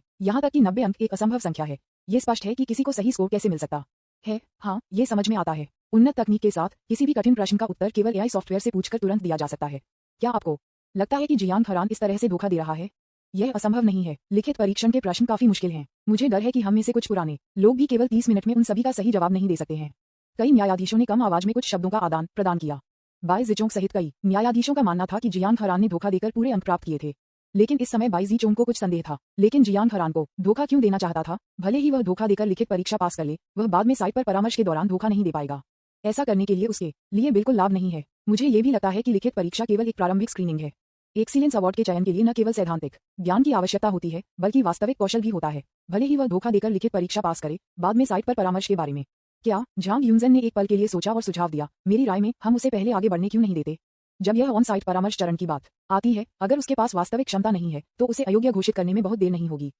यहाँ तक कि 90 अंक एक असंभव संख्या है। ये स्पष्ट है कि किसी को सही स्कोर कैसे मिल सकता है। हाँ, ये समझ में आता है। उन्नत तकनीक के साथ किसी भी कठिन प्रश्न का उत्तर केवल एआई सॉफ्टवेयर से पूछकर तुरंत दिया जा सकता है। क्या आपको लगता है कि जियांग हरान इस तरह से धोखा दे रहा है? यह असंभव नहीं है। लिखित परीक्षण के प्रश्न काफी मुश्किल हैं। मुझे डर है कि हम में से कुछ पुराने लोग भी केवल 30 मिनट में उन सभी का सही जवाब नहीं दे सकते हैं। कई न्यायाधीशों ने कम आवाज में कुछ शब्दों का आदान प्रदान किया। बाई ज़ेचोंग सहित कई न्यायाधीशों का मानना था कि जियांग हरान ने धोखा देकर पूरे अंक प्राप्त किए थे। लेकिन इस समय बाई ज़ेचोंग को कुछ संदेह था। लेकिन जियांग हरान को धोखा क्यों देना चाहता था? भले ही वह धोखा देकर लिखित परीक्षा पास कर ले, वह बाद में साइट पर परामर्श के दौरान धोखा नहीं दे पाएगा। ऐसा करने के लिए उसके लिए बिल्कुल लाभ नहीं है। मुझे ये भी लगता है कि लिखित परीक्षा केवल एक प्रारंभिक स्क्रीनिंग है। एक्सीलेंस अवार्ड के चयन के लिए न केवल सैद्धांतिक ज्ञान की आवश्यकता होती है, बल्कि वास्तविक कौशल भी होता है। भले ही वह धोखा देकर लिखित परीक्षा पास करे, बाद में साइट पर परामर्श के बारे में क्या? झांग यूनजेन ने एक पल के लिए सोचा और सुझाव दिया, मेरी राय में हम उसे पहले आगे बढ़ने क्यों नहीं देते? जब यह ऑन साइट परामर्श चरण की बात आती है, अगर उसके पास वास्तविक क्षमता नहीं है तो उसे अयोग्य घोषित करने में बहुत देर नहीं होगी।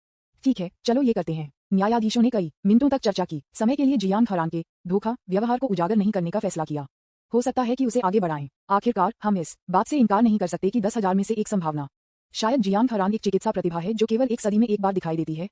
ठीक है, चलो ये करते हैं। न्यायाधीशों ने कई मिनटों तक चर्चा की। समय के लिए जियांग हरान के धोखा व्यवहार को उजागर नहीं करने का फैसला किया। हो सकता है कि उसे आगे बढ़ाएं। आखिरकार हम इस बात से इनकार नहीं कर सकते कि 10,000 में से एक संभावना शायद जियांग हरान एक चिकित्सा प्रतिभा है जो केवल एक सदी में एक बार दिखाई देती है।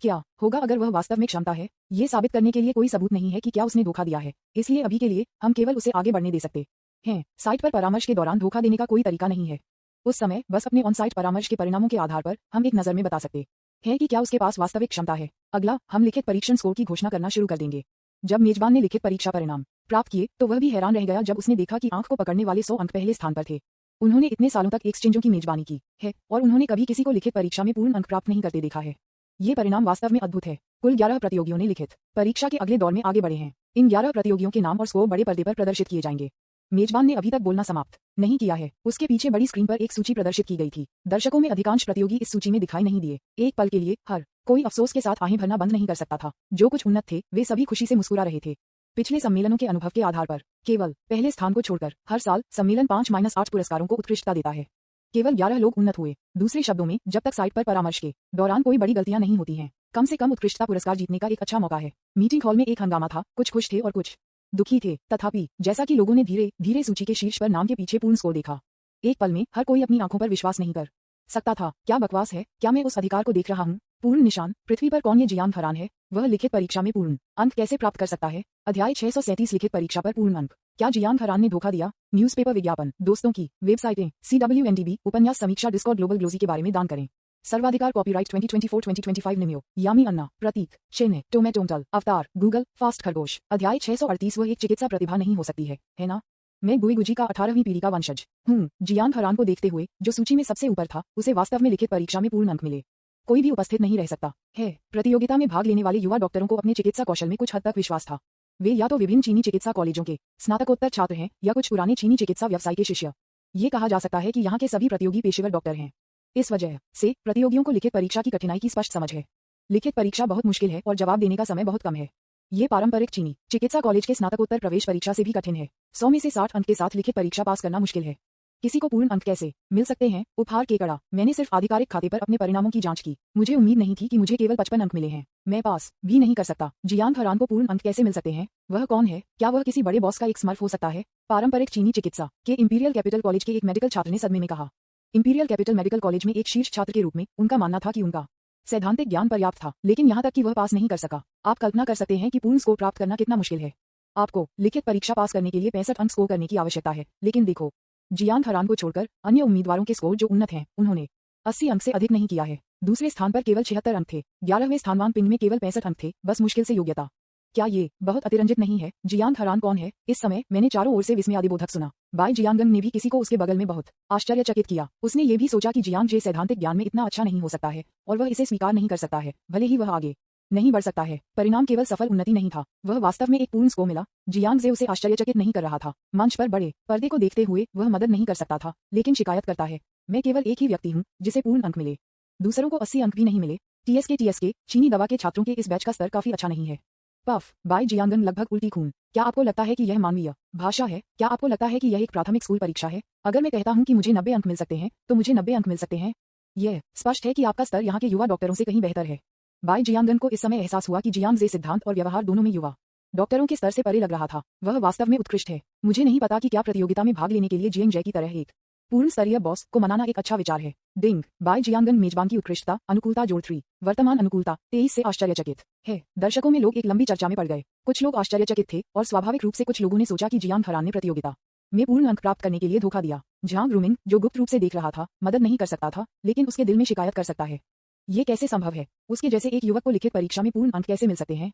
क्या होगा अगर वह वास्तव में क्षमता है? ये साबित करने के लिए कोई सबूत नहीं है कि क्या उसने धोखा दिया है, इसलिए अभी के लिए हम केवल उसे आगे बढ़ने दे सकते हैं। साइट पर परामर्श के दौरान धोखा देने का कोई तरीका नहीं है। उस समय बस अपने ऑन साइट परामर्श के परिणामों के आधार पर हम एक नज़र में बता सकते है कि क्या उसके पास वास्तविक क्षमता है। अगला, हम लिखित परीक्षण स्कोर की घोषणा करना शुरू कर देंगे। जब मेजबान ने लिखित परीक्षा परिणाम प्राप्त किए तो वह भी हैरान रह गया जब उसने देखा कि आंख को पकड़ने वाले 100 अंक पहले स्थान पर थे। उन्होंने इतने सालों तक एक्सचेंजों की मेजबानी की है और उन्होंने कभी किसी को लिखित परीक्षा में पूर्ण अंक प्राप्त नहीं करते देखा है। ये परिणाम वास्तव में अद्भुत है। कुल 11 प्रतियोगियों ने लिखित परीक्षा के अगले दौर में आगे बढ़े हैं। इन 11 प्रतियोगियों के नाम और स्कोर बड़े पर्दे पर प्रदर्शित किए जाएंगे। मेजबान ने अभी तक बोलना समाप्त नहीं किया है। उसके पीछे बड़ी स्क्रीन पर एक सूची प्रदर्शित की गई थी। दर्शकों में अधिकांश प्रतियोगी इस सूची में दिखाई नहीं दिए। एक पल के लिए हर कोई अफसोस के साथ आहें भरना बंद नहीं कर सकता था। जो कुछ उन्नत थे वे सभी खुशी से मुस्कुरा रहे थे। पिछले सम्मेलनों के अनुभव के आधार पर केवल पहले स्थान को छोड़कर हर साल सम्मेलन 5-8 पुरस्कारों को उत्कृष्टता देता है। केवल 11 लोग उन्नत हुए। दूसरे शब्दों में, जब तक साइट पर परामर्श के दौरान कोई बड़ी गलतियां नहीं होती हैं, कम से कम उत्कृष्टता पुरस्कार जीतने का एक अच्छा मौका है। मीटिंग हॉल में एक हंगामा था। कुछ खुश थे और कुछ दुखी थे। तथापि जैसा कि लोगों ने धीरे धीरे सूची के शीर्ष पर नाम के पीछे पूर्ण स्कोर देखा, एक पल में हर कोई अपनी आंखों पर विश्वास नहीं कर सकता था। क्या बकवास है? क्या मैं उस अधिकार को देख रहा हूँ? पूर्ण निशान। पृथ्वी पर कौन ये जियांग हरान है? वह लिखित परीक्षा में पूर्ण अंक कैसे प्राप्त कर सकता है? अध्याय 637 लिखित परीक्षा पर पूर्ण अंक। क्या जियांग हरान ने धोखा दिया? न्यूज़पेपर विज्ञापन, दोस्तों की वेबसाइटें, CWNDB, उपन्यास समीक्षा, डिस्कॉर्ड, ग्लोबल ग्लोजी के बारे में दान करें। सर्वाधिकार कॉपीराइट 2024-2025 निम्यो, यामी अन्ना, प्रतीक, शेने, टोमेटोंटल, अवतार, गूगल, फास्ट खरगोश। अध्याय 638। वह एक चिकित्सा प्रतिभा नहीं हो सकती है ना? मैं गुईगुजी का 18वीं पीढ़ी का वंशज हूँ। जियांग हरान को देखते हुए, जो सूची में सबसे ऊपर था, उसे वास्तव में लिखित परीक्षा में पूर्ण अंक मिले। कोई भी उपस्थित नहीं रह सकता है। प्रतियोगिता में भाग लेने वाले युवा डॉक्टरों को अपने चिकित्सा कौशल में कुछ हद तक विश्वास था। वे या तो विभिन्न चीनी चिकित्सा कॉलेजों के स्नातकोत्तर छात्र हैं या कुछ पुराने चीनी चिकित्सा व्यवसाय के शिष्य। ये कहा जा सकता है कि यहाँ के सभी प्रतियोगी पेशेवर डॉक्टर हैं। इस वजह से प्रतियोगियों को लिखित परीक्षा की कठिनाई की स्पष्ट समझ है। लिखित परीक्षा बहुत मुश्किल है और जवाब देने का समय बहुत कम है। ये पारंपरिक चीनी चिकित्सा कॉलेज के स्नातकोत्तर प्रवेश परीक्षा से भी कठिन है। 100 में से 60 अंक के साथ लिखित परीक्षा पास करना मुश्किल है। किसी को पूर्ण अंक कैसे मिल सकते हैं? उपहार के कड़ा। मैंने सिर्फ आधिकारिक खाते पर अपने परिणामों की जांच की। मुझे उम्मीद नहीं थी कि मुझे केवल 55 अंक मिले हैं। मैं पास भी नहीं कर सकता। जियांग हरान को पूर्ण अंक कैसे मिल सकते हैं? वह कौन है? क्या वह किसी बड़े बॉस का एक स्मर्फ हो सकता है? पारंपरिक चीनी चिकित्सा के इंपीरियल कैपिटल कॉलेज के एक मेडिकल छात्र ने सदमे में कहा। इंपीरियल कैपिटल मेडिकल कॉलेज में एक शीर्ष छात्र के रूप में उनका मानना था कि उनका सैद्धांतिक ज्ञान पर्याप्त था, लेकिन यहाँ तक कि वह पास नहीं कर सका। आप कल्पना कर सकते हैं कि पूर्ण स्कोर प्राप्त करना कितना मुश्किल है। आपको लिखित परीक्षा पास करने के लिए 65 अंक स्कोर करने की आवश्यकता है। लेकिन देखो, जियांग हरान को छोड़कर अन्य उम्मीदवारों के स्कोर जो उन्नत हैं, उन्होंने 80 अंक से अधिक नहीं किया है। दूसरे स्थान पर केवल 76 अंक थे। 11वें स्थान पिन में केवल 65 अंक थे, बस मुश्किल से योग्यता। क्या ये बहुत अतिरंजित नहीं है? जियांग हरान कौन है? इस समय मैंने चारों ओर से विस्मयादिबोधक सुना। बाई जियांगन ने भी किसी को उसके बगल में बहुत आश्चर्यचकित किया। उसने ये भी सोचा कि जियांग जे सैद्धांतिक ज्ञान में इतना अच्छा नहीं हो सकता है और वह इसे स्वीकार नहीं कर सकता है, भले ही वह आगे नहीं बढ़ सकता है। परिणाम केवल सफल उन्नति नहीं था, वह वास्तव में एक पूर्ण स्कोर मिला। जियांग जे उसे आश्चर्यचकित नहीं कर रहा था। मंच पर बड़े पर्दे को देखते हुए वह मदद नहीं कर सकता था, लेकिन शिकायत करता है, मैं केवल एक ही व्यक्ति हूँ जिसे पूर्ण अंक मिले। दूसरों को 80 अंक भी नहीं मिले। TSK चीनी दवा के छात्रों के इस बैच का स्तर काफी अच्छा नहीं है। पफ, बाई जियांगन लगभग उल्टी खून। क्या आपको लगता है कि यह मानवीय भाषा है? क्या आपको लगता है कि यह एक प्राथमिक स्कूल परीक्षा है? अगर मैं कहता हूँ कि मुझे 90 अंक मिल सकते हैं, तो मुझे 90 अंक मिल सकते हैं। यह स्पष्ट है कि आपका स्तर यहाँ के युवा डॉक्टरों से कहीं बेहतर है। बाई जियांगन को इस समय एहसास हुआ कि जियांग जे सिद्धांत और व्यवहार दोनों में युवा डॉक्टरों के स्तर से परे लग रहा था। वह वास्तव में उत्कृष्ट है। मुझे नहीं पता कि क्या प्रतियोगिता में भाग लेने के लिए जियांग जे की तरह एक पूर्ण स्तरीय बॉस को मनाना एक अच्छा विचार है। डिंग, बाई जियांगन मेजबान की उत्कृष्टता, अनुकूलता जोड़ 3, वर्तमान अनुकूलता 23 से आश्चर्यचकित है। दर्शकों में लोग एक लंबी चर्चा में पड़ गए। कुछ लोग आश्चर्यचकित थे और स्वाभाविक रूप से कुछ लोगों ने सोचा कि जियांग हरान ने प्रतियोगिता में पूर्ण अंक प्राप्त करने के लिए धोखा दिया। झांग रूमिंग, जो गुप्त रूप से देख रहा था, मदद नहीं कर सकता था, लेकिन उसके दिल में शिकायत कर सकता है। ये कैसे संभव है? उसके जैसे एक युवक को लिखित परीक्षा में पूर्ण अंक कैसे मिल सकते हैं?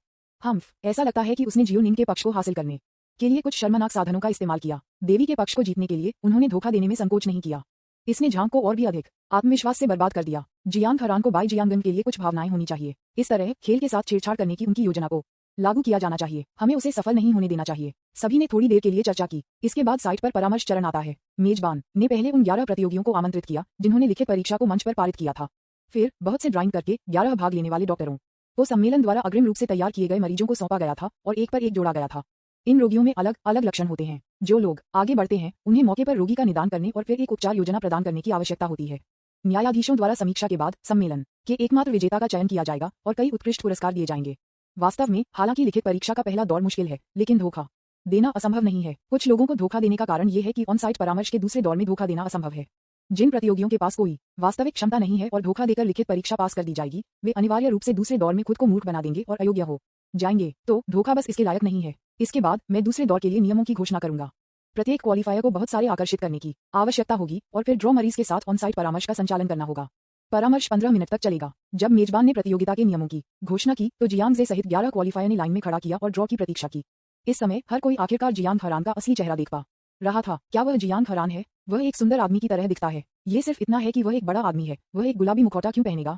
ऐसा लगता है कि उसने जियोनिन के पक्ष को हासिल करने के लिए कुछ शर्मनाक साधनों का इस्तेमाल किया। देवी के पक्ष को जीतने के लिए उन्होंने धोखा देने में संकोच नहीं किया। इसने झांग को और भी अधिक आत्मविश्वास से बर्बाद कर दिया। जियांग हरान को बाई जियांगन के लिए कुछ भावनाएं होनी चाहिए। इस तरह खेल के साथ छेड़छाड़ करने की उनकी योजना को लागू किया जाना चाहिए। हमें उसे सफल नहीं होने देना चाहिए। सभी ने थोड़ी देर के लिए चर्चा की। इसके बाद साइट पर परामर्श चरण आता है। मेजबान ने पहले उन 11 प्रतियोगियों को आमंत्रित किया जिन्होंने लिखित परीक्षा को मंच पर पारित किया था। फिर बहुत से ड्राइंग करके 11 भाग लेने वाले डॉक्टरों को सम्मेलन द्वारा अग्रिम रूप से तैयार किए गए मरीजों को सौंपा गया था और एक पर एक जोड़ा गया था। इन रोगियों में अलग अलग लक्षण होते हैं। जो लोग आगे बढ़ते हैं उन्हें मौके पर रोगी का निदान करने और फिर एक उपचार योजना प्रदान करने की आवश्यकता होती है। न्यायाधीशों द्वारा समीक्षा के बाद सम्मेलन के एकमात्र विजेता का चयन किया जाएगा और कई उत्कृष्ट पुरस्कार दिए जाएंगे। वास्तव में हालांकि लिखित परीक्षा का पहला दौर मुश्किल है, लेकिन धोखा देना असंभव नहीं है। कुछ लोगों को धोखा देने का कारण ये है कि ऑन साइट परामर्श के दूसरे दौर में धोखा देना असंभव है। जिन प्रतियोगियों के पास कोई वास्तविक क्षमता नहीं है और धोखा देकर लिखित परीक्षा पास कर दी जाएगी, वे अनिवार्य रूप से दूसरे दौर में खुद को मूर्ख बना देंगे और अयोग्य हो जाएंगे। तो धोखा बस इसके लायक नहीं है। इसके बाद मैं दूसरे दौर के लिए नियमों की घोषणा करूंगा। प्रत्येक क्वालिफायर को बहुत सारे आकर्षित करने की आवश्यकता होगी और फिर ड्रॉ मरीज के साथ ऑन साइट परामर्श का संचालन करना होगा। परामर्श 15 मिनट तक चलेगा। जब मेजबान ने प्रतियोगिता के नियमों की घोषणा की तो जियांग जे सहित 11 क्वालिफायर ने लाइन में खड़ा किया और ड्रॉ की प्रतीक्षा की। इस समय हर कोई आखिरकार जियांग हरान का असली चेहरा देख पा रहा था। क्या वह जियांग हरान है? वह एक सुंदर आदमी की तरह दिखता है। ये सिर्फ इतना है कि वह एक बड़ा आदमी है। वह एक गुलाबी मुखौटा क्यों पहनेगा?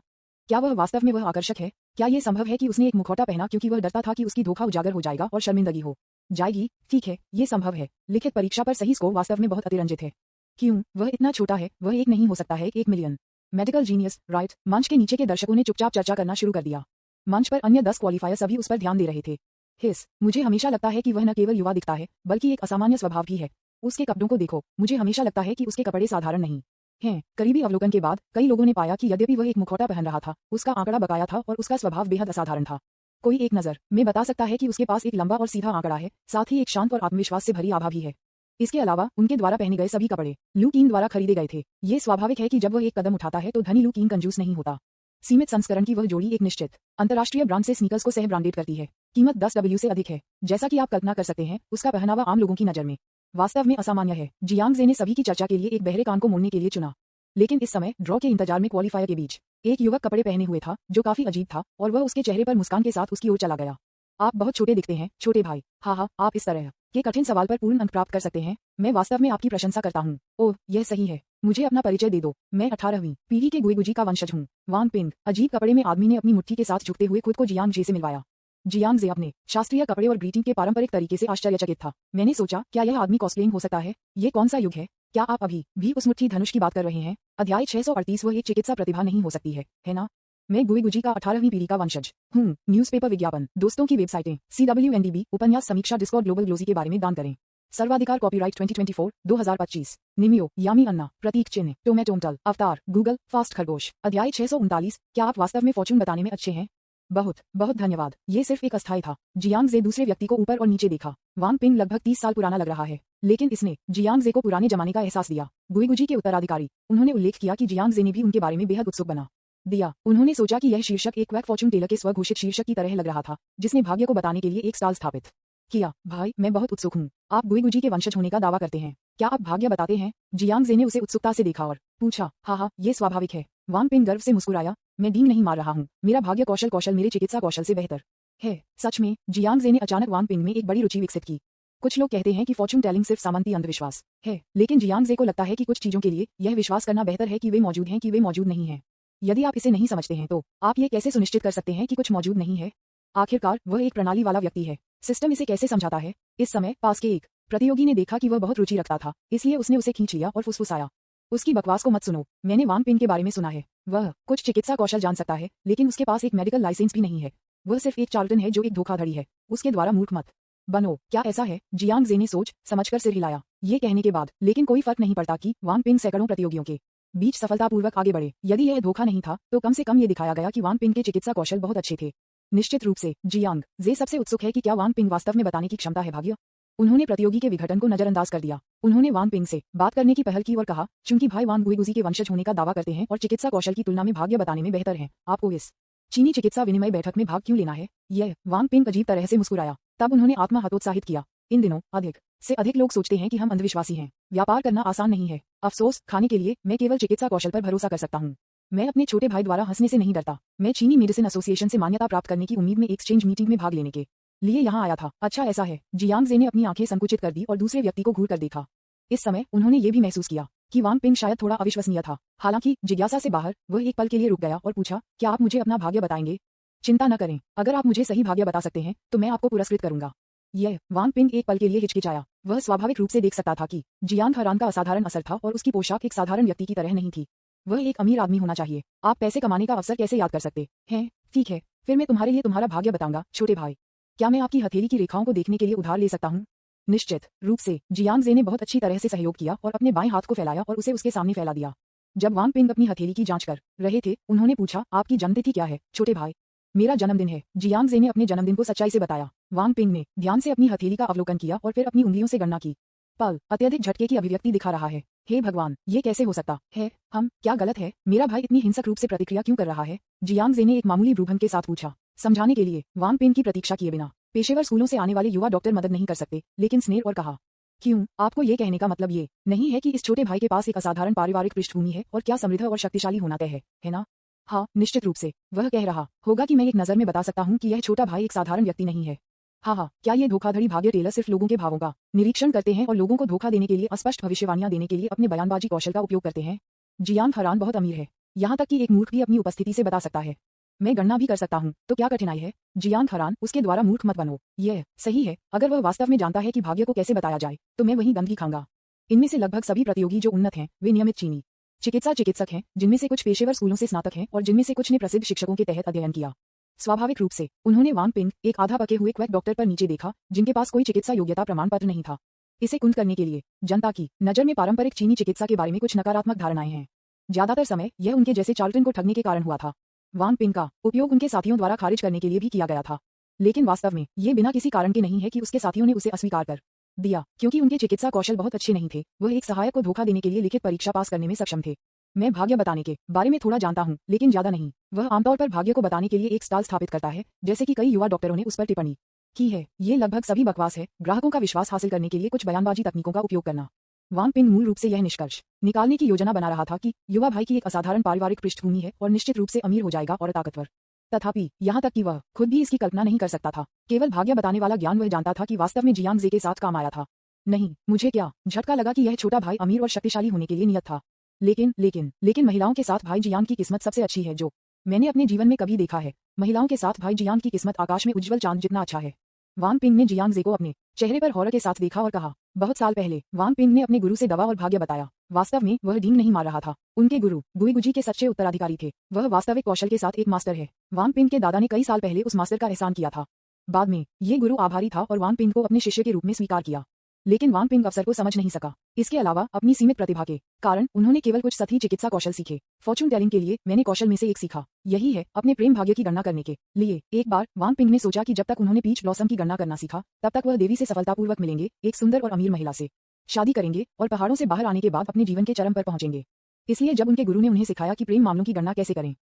क्या वह वास्तव में वह आकर्षक है? क्या ये संभव है कि उसने एक मुखौटा पहना क्योंकि वह डरता था कि उसकी धोखा उजागर हो जाएगा और शर्मिंदगी हो जाएगी? ठीक है, ये संभव है। लिखित परीक्षा पर सही स्कोर वास्तव में बहुत अतिरंजित है। क्यों? वह इतना छोटा है। वह एक नहीं हो सकता है, 1 मिलियन। Medical genius, right. मंच के नीचे के दर्शकों ने चुपचाप चर्चा करना शुरू कर दिया। मंच पर अन्य 10 क्वालिफायर सभी उस पर ध्यान दे रहे थे। मुझे हमेशा लगता है कि वह न केवल युवा दिखता है बल्कि एक असामान्य स्वभाव भी है। उसके कपड़ों को देखो, मुझे हमेशा लगता है कि उसके कपड़े साधारण नहीं हैं। करीबी अवलोकन के बाद कई लोगों ने पाया कि यद्यपि वह एक मुखौटा पहन रहा था, उसका आंकड़ा बकाया था और उसका स्वभाव बेहद असाधारण था। कोई एक नजर में बता सकता है कि उसके पास एक लंबा और सीधा आंकड़ा है, साथ ही एक शांत और आत्मविश्वास से भरी आभा भी है। इसके अलावा उनके द्वारा पहने गए सभी कपड़े लू कीन द्वारा खरीदे गए थे। ये स्वाभाविक है कि जब वह एक कदम उठाता है तो धनी लू कीन कंजूस नहीं होता। सीमित संस्करण की वह जोड़ी एक निश्चित अंतर्राष्ट्रीय ब्रांड से स्नीकर्स को सह ब्रांडेड करती है। कीमत 10 डब्ल्यू से अधिक है। जैसा कि आप कल्पना कर सकते हैं, उसका पहनावा आम लोगों की नजर में वास्तव में असामान्य है। जियांग जे ने सभी की चर्चा के लिए एक बहरे कान को मोड़ने के लिए चुना। लेकिन इस समय ड्रॉ के इंतजार में क्वालिफायर के बीच एक युवक कपड़े पहने हुए था जो काफी अजीब था और वह उसके चेहरे पर मुस्कान के साथ उसकी ओर चला गया। आप बहुत छोटे दिखते हैं, छोटे भाई। हाँ, आप इस तरह के कठिन सवाल पर पूर्ण अंक प्राप्त कर सकते हैं। मैं वास्तव में आपकी प्रशंसा करता हूँ। ओह, यह सही है। मुझे अपना परिचय दे दो। मैं 18वीं पीढ़ी के गुईगुजी का वंशज हूँ। वान पिंग। अजीब कपड़े में आदमी ने अपनी मुट्ठी के साथ झुकते हुए खुद को जियांग जे से मिलवाया। जियांग जे अपने शास्त्रीय कपड़े और ग्रीटिंग के पारंपरिक तरीके से आश्चर्यचकित था। मैंने सोचा, क्या यह आदमी कॉस्प्लेइंग हो सकता है? ये कौन सा युग है? क्या आप अभी भी उस मुट्ठी धनुष की बात कर रहे हैं? अध्याय 638। वह एक चिकित्सा प्रतिभा नहीं हो सकती है ना? मैं गुईगुजी का 18वीं पीढ़ी का वंशज हूँ। न्यूज़पेपर विज्ञापन, दोस्तों की वेबसाइटें, CWNDB, उपन्यास समीक्षा, डिस्कॉर्ड, ग्लोबल ग्लोजी के बारे में दान करें। सर्वाधिकार कॉपीराइट 2024, 2025। निमियो, यामी अन्ना, प्रतीक चिन्ह, टोमेटोमटल, अवतार, गूगल, फास्ट खरगोश। अध्याय 639। क्या आप वास्तव में फॉर्चून बताने में अच्छे हैं? बहुत बहुत धन्यवाद। ये सिर्फ एक अस्थायी था। जियांग जे दूसरे व्यक्ति को ऊपर और नीचे देखा। वांग पिंग लगभग 30 साल पुराना लग रहा है, लेकिन इसने जियांग जे को पुराने जमाने का एहसास दिया। गुईगुजी के उत्तराधिकारी। उन्होंने उल्लेख किया कि जियांग जे ने भी उनके बारे में बेहद उत्सुक बना दिया। उन्होंने सोचा कि यह शीर्षक एक क्वैक फॉर्चून टेलर के स्वघोषित शीर्षक की तरह लग रहा था, जिसने भाग्य को बताने के लिए एक स्टाल स्थापित किया। भाई, मैं बहुत उत्सुक हूँ। आप गुईगुजी के वंशज होने का दावा करते हैं। क्या आप भाग्य बताते हैं? जियांग जे ने उसे उत्सुकता से देखा और पूछा। हाँ, ये स्वाभाविक है। वांग पिंग गर्व से मुस्कुराया। मैं डींग नहीं मार रहा हूँ। मेरा भाग्य कौशल मेरे चिकित्सा कौशल से बेहतर है। सच में? जियांग जे ने अचानक वांग पिंग में एक बड़ी रुचि विकसित की। कुछ लोग कहते हैं कि फॉर्चून टेलिंग सिर्फ सामंती अंधविश्वास है, लेकिन जियांग जे को लगता है कि कुछ चीजों के लिए यह विश्वास करना बेहतर है कि वे मौजूद हैं कि वे मौजूद नहीं हैं। यदि आप इसे नहीं समझते हैं तो आप ये कैसे सुनिश्चित कर सकते हैं कि कुछ मौजूद नहीं है? आखिरकार वह एक प्रणाली वाला व्यक्ति है। सिस्टम इसे कैसे समझाता है? इस समय पास के एक प्रतियोगी ने देखा कि वह बहुत रुचि रखता था, इसलिए उसने उसे खींच लिया और फुसफुसाया। उसकी बकवास को मत सुनो। मैंने वांग पिंग के बारे में सुना है। वह कुछ चिकित्सा कौशल जान सकता है, लेकिन उसके पास एक मेडिकल लाइसेंस भी नहीं है। वह सिर्फ एक चार्लटन है जो एक धोखाधड़ी है। उसके द्वारा मूर्ख मत बनो। क्या ऐसा है? जियांग जे ने सोच समझकर सिर हिलाया। ये कहने के बाद लेकिन कोई फर्क नहीं पड़ता कि वांग पिंग सैकड़ों प्रतियोगियों के बीच सफलतापूर्वक आगे बढ़े। यदि यह धोखा नहीं था तो कम से कम ये दिखाया गया कि वांग पिंग के चिकित्सा कौशल बहुत अच्छे थे। निश्चित रूप से जियांग जे सबसे उत्सुक है कि क्या वांग पिंग वास्तव में बताने की क्षमता है भाग्य। उन्होंने प्रतियोगी के विघटन को नजरअंदाज कर दिया। उन्होंने वांग पिंग से बात करने की पहल की और कहा, चूंकि भाई वांग गुईगुजी के वंशज होने का दावा करते हैं और चिकित्सा कौशल की तुलना में भाग्य बताने में बेहतर हैं, आपको इस चीनी चिकित्सा विनिमय बैठक में भाग क्यों लेना है? यह वांग पिंग अजीब तरह से मुस्कुराया। तब उन्होंने आत्मा हतोत्साहित किया। इन दिनों अधिक से अधिक लोग सोचते हैं कि हम अंधविश्वासी हैं। व्यापार करना आसान नहीं है। अफसोस, खाने के लिए मैं केवल चिकित्सा कौशल पर भरोसा कर सकता हूँ। मैं अपने छोटे भाई द्वारा हंसने से नहीं डरता। मैं चीनी मेडिसिन एसोसिएशन से मान्यता प्राप्त करने की उम्मीद में एक्सचेंज मीटिंग में भाग लेने के लिए यहाँ आया था। अच्छा, ऐसा है। जियांग जे ने अपनी आंखें संकुचित कर दी और दूसरे व्यक्ति को घूर कर देखा। इस समय उन्होंने ये भी महसूस किया कि वांग पिंग शायद थोड़ा अविश्वसनीय था। हालांकि जिज्ञासा से बाहर वह एक पल के लिए रुक गया और पूछा, क्या आप मुझे अपना भाग्य बताएंगे? चिंता न करें, अगर आप मुझे सही भाग्य बता सकते हैं तो मैं आपको पुरस्कृत करूंगा। यह वांग पिंग एक पल के लिए हिचकिचाया। वह स्वाभाविक रूप से देख सकता था कि जियांग हरान का असाधारण असर था और उसकी पोशाक एक साधारण व्यक्ति की तरह नहीं थी। वह एक अमीर आदमी होना चाहिए। आप पैसे कमाने का अवसर कैसे याद कर सकते हैं? ठीक है, फिर मैं तुम्हारे लिए तुम्हारा भाग्य बताऊंगा, छोटे भाई। क्या मैं आपकी हथेली की रेखाओं को देखने के लिए उधार ले सकता हूँ? निश्चित रूप से। जियांग जे ने बहुत अच्छी तरह से सहयोग किया और अपने बाएं हाथ को फैलाया और उसे उसके सामने फैला दिया। जब वांग पिंग अपनी हथेली की जांच कर रहे थे, उन्होंने पूछा, आपकी जन्मतिथि क्या है, छोटे भाई? मेरा जन्मदिन है। जियांग जे ने अपने जन्मदिन को सच्चाई से बताया। वांग पिंग ने ध्यान से अपनी हथेली का अवलोकन किया और फिर अपनी उंगलियों से गणना की। पल अत्यधिक झटके की अभिव्यक्ति दिखा रहा है। हे भगवान, ये कैसे हो सकता है? क्या गलत है? मेरा भाई इतनी हिंसक रूप से प्रतिक्रिया क्यों कर रहा है? जियांग जे ने एक मामूली भ्रूभंग के साथ पूछा। समझाने के लिए वांग पिंग की प्रतीक्षा किए बिना पेशेवर स्कूलों से आने वाले युवा डॉक्टर मदद नहीं कर सकते, लेकिन स्नेह और कहा, क्यों? आपको ये कहने का मतलब ये नहीं है कि इस छोटे भाई के पास एक असाधारण पारिवारिक पृष्ठभूमि है और क्या समृद्ध और शक्तिशाली होना तय है ना? हाँ, निश्चित रूप से। वह कह रहा होगा कि मैं एक नज़र में बता सकता हूँ कि यह छोटा भाई एक साधारण व्यक्ति नहीं है। हाँ, क्या ये धोखाधड़ी भाग्य टेलर सिर्फ लोगों के भावों का निरीक्षण करते हैं और लोगों को धोखा देने के लिए अस्पष्ट भविष्यवाणियां देने के लिए अपने बयानबाजी कौशल का उपयोग करते हैं? जियांग हरान बहुत अमीर है, यहाँ तक कि एक मूर्ख भी अपनी उपस्थिति से बता सकता है। मैं गणना भी कर सकता हूँ, तो क्या कठिनाई है? जियांग हरान, उसके द्वारा मूर्ख मत बनो। यह सही है, अगर वह वास्तव में जानता है कि भाग्य को कैसे बताया जाए, तो मैं वहीं गंदगी खाऊंगा। इनमें से लगभग सभी प्रतियोगी जो उन्नत हैं, वे नियमित चीनी चिकित्सक हैं, जिनमें से कुछ पेशेवर स्कूलों से स्नातक हैं और जिनमें से कुछ ने प्रसिद्ध शिक्षकों के तहत अध्ययन किया। स्वाभाविक रूप से उन्होंने वांग पिंग, एक आधा पके हुए क्वैक डॉक्टर पर नीचे देखा, जिनके पास कोई चिकित्सा योग्यता प्रमाण पत्र नहीं था। इसे कुंद करने के लिए जनता की नजर में पारंपरिक चीनी चिकित्सा के बारे में कुछ नकारात्मक धारणाएं हैं। ज्यादातर समय यह उनके जैसे चार्ल्टन को ठगने के कारण हुआ था। वांग पिंग का उपयोग उनके साथियों द्वारा खारिज करने के लिए भी किया गया था, लेकिन वास्तव में ये बिना किसी कारण के नहीं है कि उसके साथियों ने उसे अस्वीकार कर दिया क्योंकि उनके चिकित्सा कौशल बहुत अच्छे नहीं थे। वह एक सहायक को धोखा देने के लिए लिखित परीक्षा पास करने में सक्षम थे। मैं भाग्य बताने के बारे में थोड़ा जानता हूँ, लेकिन ज्यादा नहीं। वह आमतौर पर भाग्य को बताने के लिए एक स्टाल स्थापित करता है, जैसे कि कई युवा डॉक्टरों ने उस पर टिप्पणी की है। ये लगभग सभी बकवास है, ग्राहकों का विश्वास हासिल करने के लिए कुछ बयानबाजी तकनीकों का उपयोग करना। वांग पिंग मूल रूप से यह निष्कर्ष निकालने की योजना बना रहा था कि युवा भाई की एक असाधारण पारिवारिक पृष्ठभूमि है और निश्चित रूप से अमीर हो जाएगा और ताकतवर। तथापि यहाँ तक कि वह खुद भी इसकी कल्पना नहीं कर सकता था। केवल भाग्य बताने वाला ज्ञान वह जानता था कि वास्तव में जियांग जे के साथ काम आया था। नहीं, मुझे क्या झटका लगा कि यह छोटा भाई अमीर और शक्तिशाली होने के लिए नियत था। लेकिन महिलाओं के साथ भाई जियांग की किस्मत सबसे अच्छी है जो मैंने अपने जीवन में कभी देखा है। महिलाओं के साथ भाई जियांग की किस्मत आकाश में उज्जवल चांद जितना अच्छा है। वांग पिंग ने जियांग जे को अपने चेहरे पर हौर के साथ देखा और कहा, बहुत साल पहले वांग पिंग ने अपने गुरु से दवा और भाग्य बताया। वास्तव में वह डींग नहीं मार रहा था। उनके गुरु गुईगुजी के सच्चे उत्तराधिकारी थे। वह वास्तविक कौशल के साथ एक मास्टर है। वांग पिंग के दादा ने कई साल पहले उस मास्टर का एहसान किया था। बाद में ये गुरु आभारी था और वांग पिंग को अपने शिष्य के रूप में स्वीकार किया, लेकिन वांग पिंग अवसर को समझ नहीं सका। इसके अलावा अपनी सीमित प्रतिभा के कारण उन्होंने केवल कुछ सतही चिकित्सा कौशल सीखे। फॉर्चून टेलिंग के लिए मैंने कौशल में से एक सीखा, यही है अपने प्रेम भाग्य की गणना करने के लिए। एक बार वांग पिंग ने सोचा कि जब तक उन्होंने पीच ब्लॉसम की गणना करना सीखा, तब तक वह देवी से सफलतापूर्वक मिलेंगे, एक सुंदर और अमीर महिला से शादी करेंगे और पहाड़ों से बाहर आने के बाद अपने जीवन के चरम पर पहुंचेंगे। इसलिए जब उनके गुरु ने उन्हें सिखाया कि प्रेम मामलों की गणना कैसे करें,